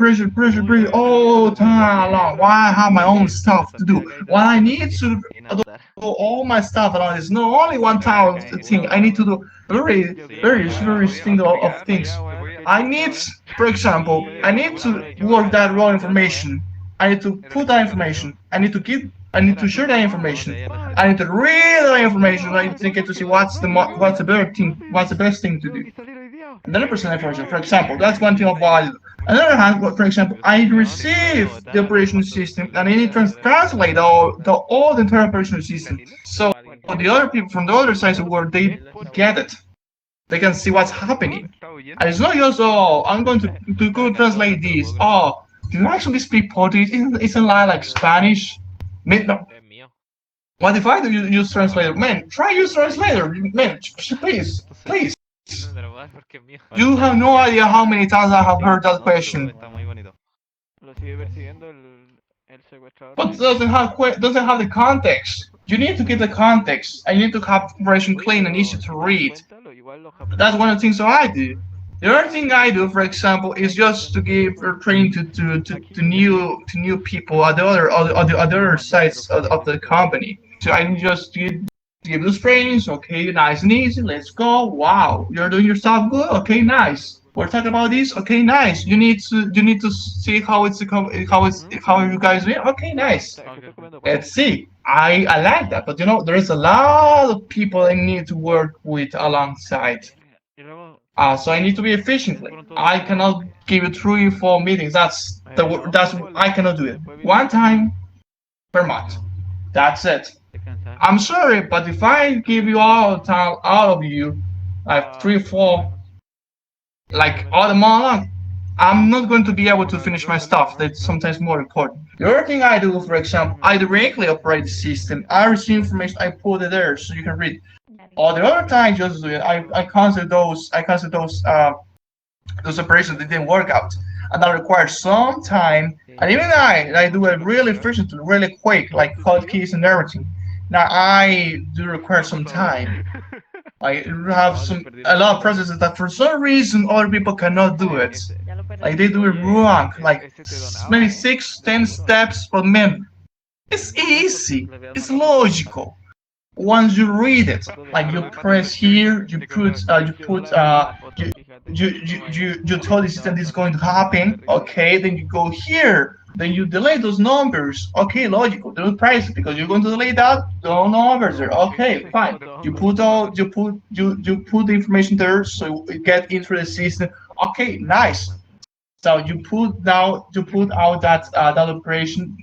all time long. Why I have my own stuff to do? Why I need to do all my stuff around this. No, only 1,000 thing. I need to do very thing of things. I need, for example, I need to work that raw information. I need to put that information. I need to share that information. I need to read that information. I need to get to see what's the best thing to do. And then present information. For example, that's one thing of value. On the other hand, for example, I receive the operating system and I need to translate all the entire operating system. So the other people from the other sides of the world, they get it. They can see what's happening. And it's not just, oh, I'm going to go translate this. Oh, do you actually speak Portuguese? Isn't like Spanish? No. What if I do use translator? Man, try use translator. Man, please. You have no idea how many times I have heard that question. But doesn't have the context. You need to get the context. I need to have information clean and easy to read. That's one of the things that I do. The other thing I do, for example, is just to give training to new people at the other sides of the company. So I just give those trainings. Okay, nice and easy. Let's go. Wow, you're doing your stuff good. Okay, nice. We're talking about this. Okay, nice. You need to see how you guys do it. Okay, nice. Let's see. I like that, but there's a lot of people I need to work with alongside. So I need to be efficiently. I cannot give you 3-4 meetings. That's I cannot do it. One time per month. That's it. I'm sorry, but if I give you all the time out of you, like 3-4, like all the month long, I'm not going to be able to finish my stuff. That's sometimes more important. The other thing I do, for example, I directly operate the system. I receive information, I put it there so you can read. Or the other time, just I cancel those operations that didn't work out, and that requires some time. And even I do it really efficiently, really quick, like hotkeys and everything. Now I do require some time. I have a lot of processes that for some reason other people cannot do it. Like they do it wrong, like maybe 6-10 steps, but man, it's easy. It's logical. Once you read it, like you press here, you tell the system this is going to happen. Okay, then you go here, then you delete those numbers. Okay, logical. Don't price it because you're going to delete that. No numbers there. Okay, fine. You put the information there, so it get into the system. Okay, nice. So you put out that operation.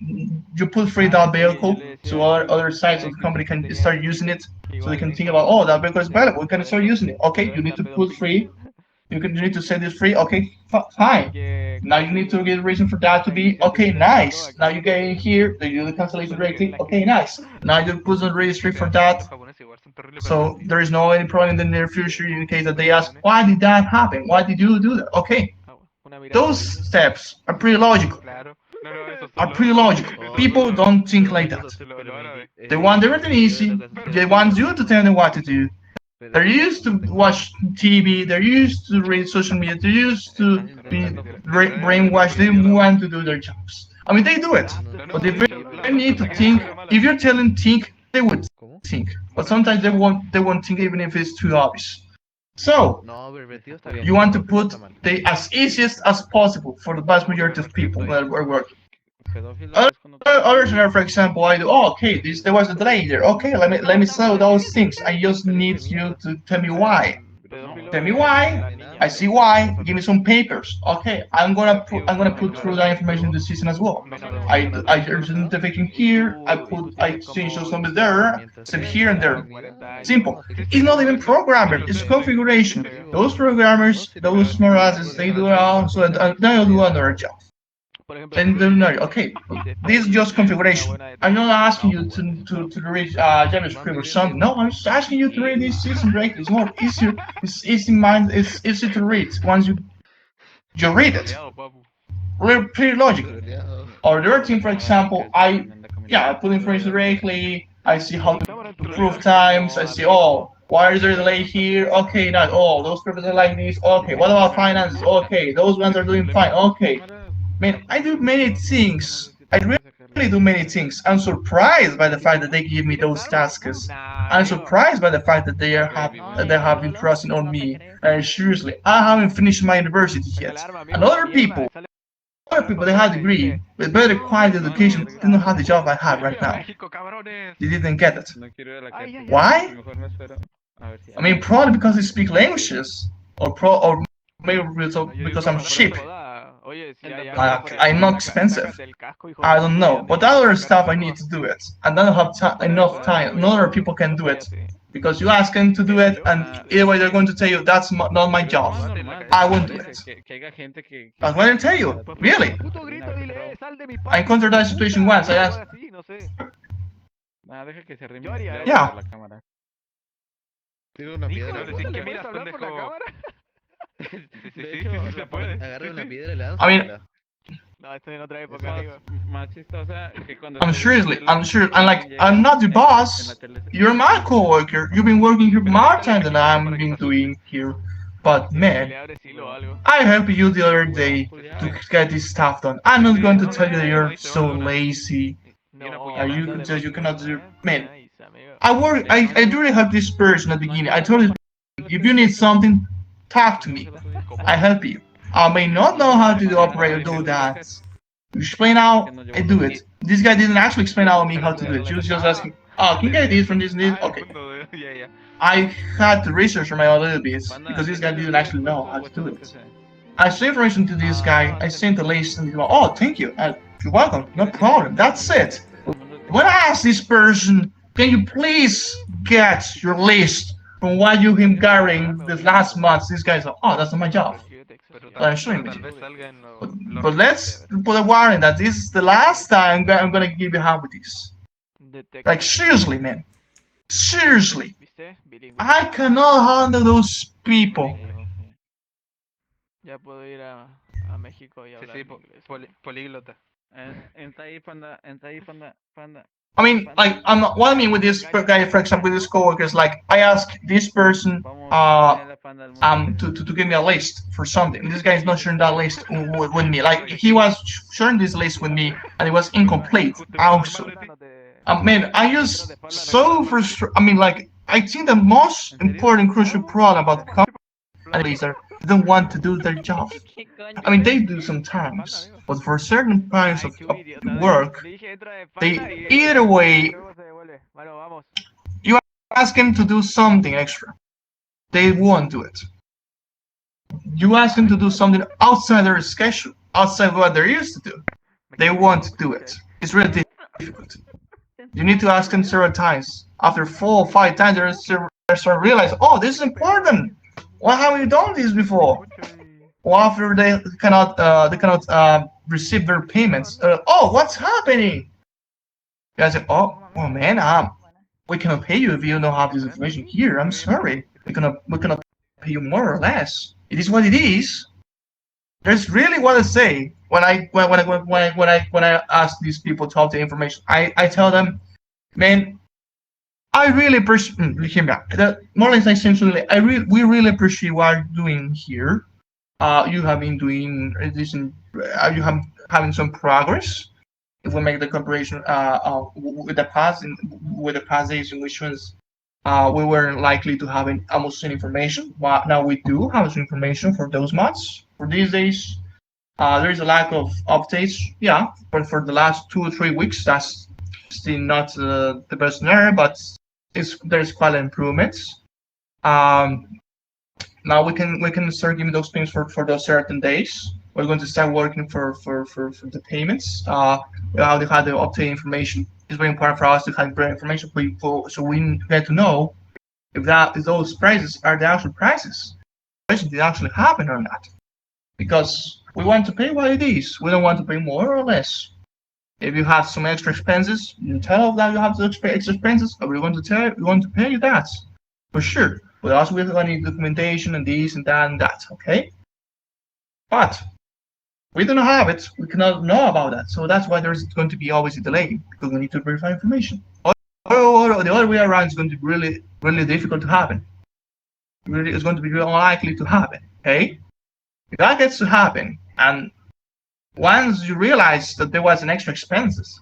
You put free that vehicle, so other sides of the company can start using it. So they can think about, oh, that vehicle is valuable. We can start using it. Okay, you need to put free. You need to set this free. Okay, fine. Now you need to get a reason for that to be. Okay, nice. Now you get in here. They do the cancellation directly. Okay, nice. Now you put some registry for that. So there is no any problem in the near future in case that they ask, why did that happen? Why did you do that? Okay. Those steps are pretty logical. People don't think like that. They want everything easy. They want you to tell them what to do. They're used to watch TV. They're used to read social media. They're used to be brainwashed. They want to do their jobs. I mean, they do it, but if they need to think, if you're telling think, they would think. But sometimes they won't think even if it's too obvious. So you want to put the as easiest as possible for the vast majority of people that are working. Other scenario, for example, I do. Oh, okay, there was a delay there. Okay, let me solve those things. I just need you to tell me why. Tell me why. I see why. Give me some papers. Okay, I'm gonna put through that information in the system as well. I there's an notification here. I change those numbers there, except here and there. Simple. It's not even programming. It's configuration. Those programmers, those smart asses, they do it all. So they'll do another job. Then they'll know. Okay, this is just configuration. I'm not asking you to read JavaScript or something. No, I'm just asking you to read this system directly. It's more easier. It's easy to read once you read it. Pretty logical. Or the other thing, for example, I put information directly. I see how to improve times. I see, oh, why is there a delay here? Okay, not all. Those papers are like this. Okay, what about finances? Okay, those ones are doing fine. Okay. Man, I do many things. I really do many things. I'm surprised by the fact that they give me those tasks. I'm surprised by the fact that they have been trusting on me. Seriously, I haven't finished my university yet. And other people, they have a degree with better quality education, they don't have the job I have right now. They didn't get it. Why? I mean, probably because they speak languages, or maybe because I'm cheap. I'm not expensive. I don't know, but other stuff I need to do it, and I don't have enough time. No other people can do it because you ask them to do it, and either way they're going to tell you that's not my job. I won't do it. That's what I tell you. Really? I encountered that situation once. I asked. Yeah. I mean, I'm sure. I'm not the boss. You're my coworker. You've been working here more time than I've been doing here. But man, I helped you the other day to get this stuff done. I'm not going to tell you that you're so lazy. You cannot do. Man, I really helped this person at the beginning. I told him, if you need something, talk to me. I help you. I may not know how to operate or do that. You explain how I do it. This guy didn't actually explain out to me how to do it. He was just asking, oh, can you get this from this and this? Okay. I had to research for my own little bit because this guy didn't actually know how to do it. I sent information to this guy. I sent the list and he went, oh, thank you. You're welcome. No problem. That's it. When I asked this person, can you please get your list from what you've been gathering this last month? This guy's like, oh, that's not my job. I'm showing it. But let's put a warning that this is the last time I'm gonna give you help with this. Like, seriously, man. Seriously. I cannot handle those people. Ya puedo ir a México y hablar inglés. Políglota. I mean, like, what I mean with this guy, for example, with this coworker is like, I ask this person to give me a list for something. And this guy is not sharing that list with me. Like, he was sharing this list with me, and it was incomplete. Also, I mean, I just so frustrated. I mean, like, I think the most important, crucial problem about companies are they don't want to do their job. I mean, they do sometimes, but for certain kinds of work, they either way, you ask them to do something extra, they won't do it. You ask them to do something outside their schedule, outside what they're used to do, they won't do it. It's really difficult. You need to ask them several times. After 4 or 5 times, they're starting to realize, oh, this is important. Why haven't you done this before? Or after they cannot receive their payments. Oh, what's happening? You guys say, oh, well, man, we cannot pay you if you don't have this information here. I'm sorry. We cannot pay you more or less. It is what it is. That's really what I say when I ask these people to have the information. I tell them, man, I really appreciate. More or less, essentially, we really appreciate what you're doing here. You have been doing this, you have having some progress. if we make the comparison with the past days in which ones we weren't likely to have almost any information, but now we do have some information for those months. For these days, there is a lack of updates, yeah, but for the last 2 or 3 weeks, that's still not the best scenario, but there's quite improvements. Now we can start giving those payments for those certain days. We're going to start working for the payments. How they have to obtain information. It's very important for us to have information for people, so we get to know if those prices are the actual prices. Did it actually happen or not? Because we want to pay what it is. We don't want to pay more or less. If you have some extra expenses, you tell that you have some extra expenses, and we want to pay you that for sure. But also we need documentation and this and that and that. Okay, but we don't have it. We cannot know about that. So that's why there's going to be always a delay, because we need to verify information. Or the other way around is going to be really, really difficult to happen. It's going to be really unlikely to happen. Okay, if that gets to happen, and once you realize that there was an extra expenses,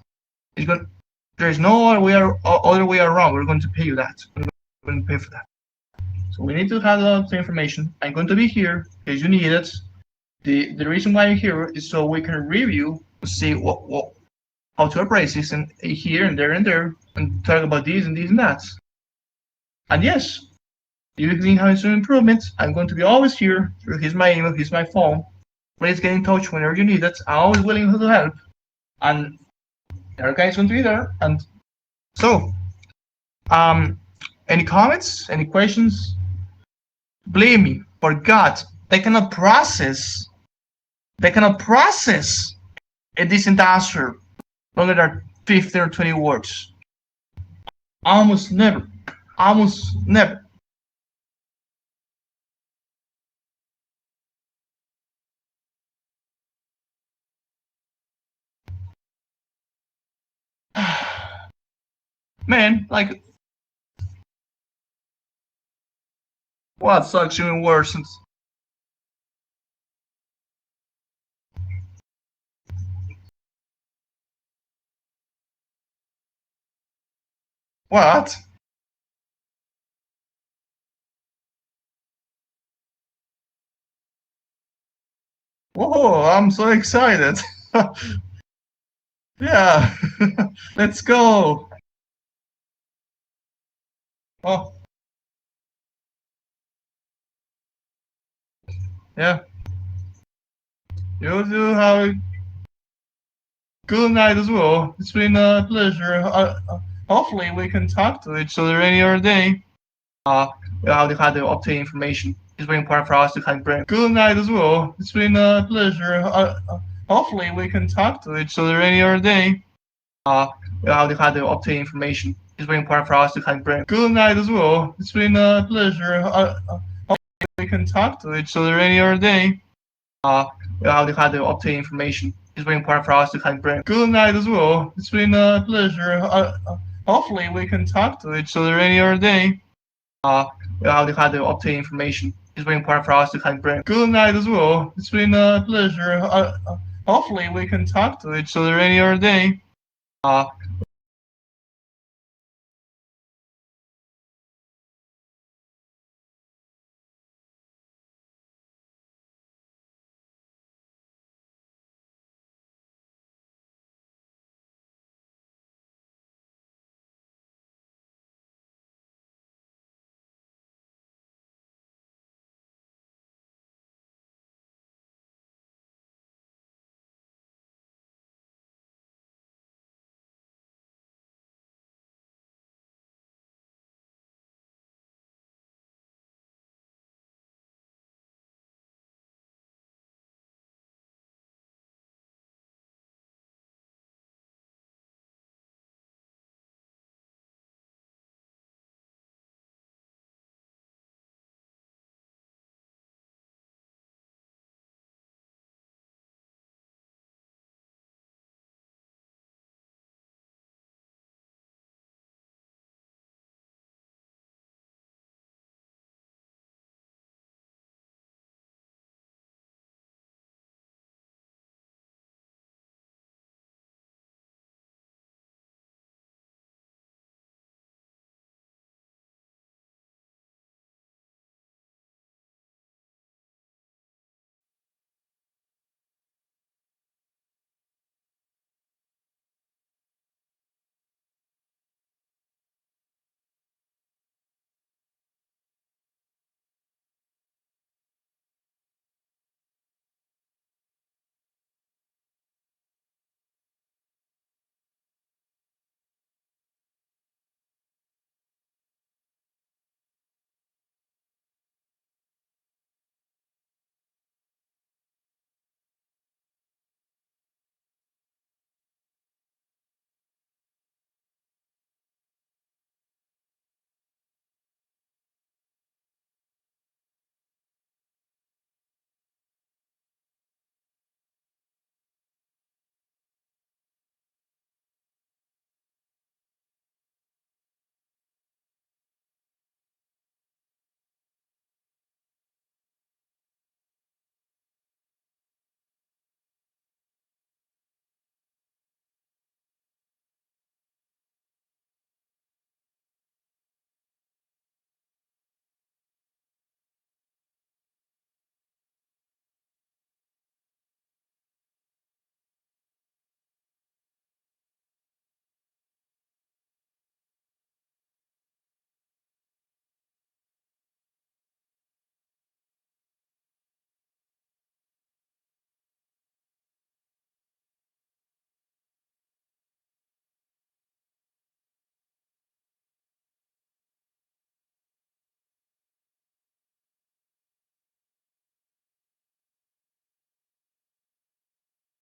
there's no other way around. We're going to pay you that. We're going to pay for that. So we need to have a lot of information. I'm going to be here because you need it. The reason why you're here is so we can review, see how to appraise this and here and there, and talk about these and that. And yes, if you think having some improvements, I'm going to be always here. Here's my email, here's my phone. Please get in touch whenever you need it. I'm always willing to help. And the other guy's going to be there. And so, any comments? Any questions? Believe me, for God, they cannot process a decent answer longer than 15 or 20 words. Almost never. Man, like, what sucks even worse? What? Whoa, I'm so excited. Yeah, let's go. Oh. Yeah. You do have a good night as well. It's been a pleasure. Hopefully we can talk to each other any other day. How to obtain information. It's very important for us to have good night as well. It's been a pleasure. Hopefully we can talk to each other any other day. How to obtain information. It's very important for us to have good night as well. It's been a pleasure. Hopefully we can talk to each other any other day. How to obtain information. It's very important for us to have good night as well. It's been a pleasure. Hopefully we can talk to each other any other day. How to obtain information. It's very important for us to have good night as well. It's been a pleasure. Hopefully we can talk to each other any other day.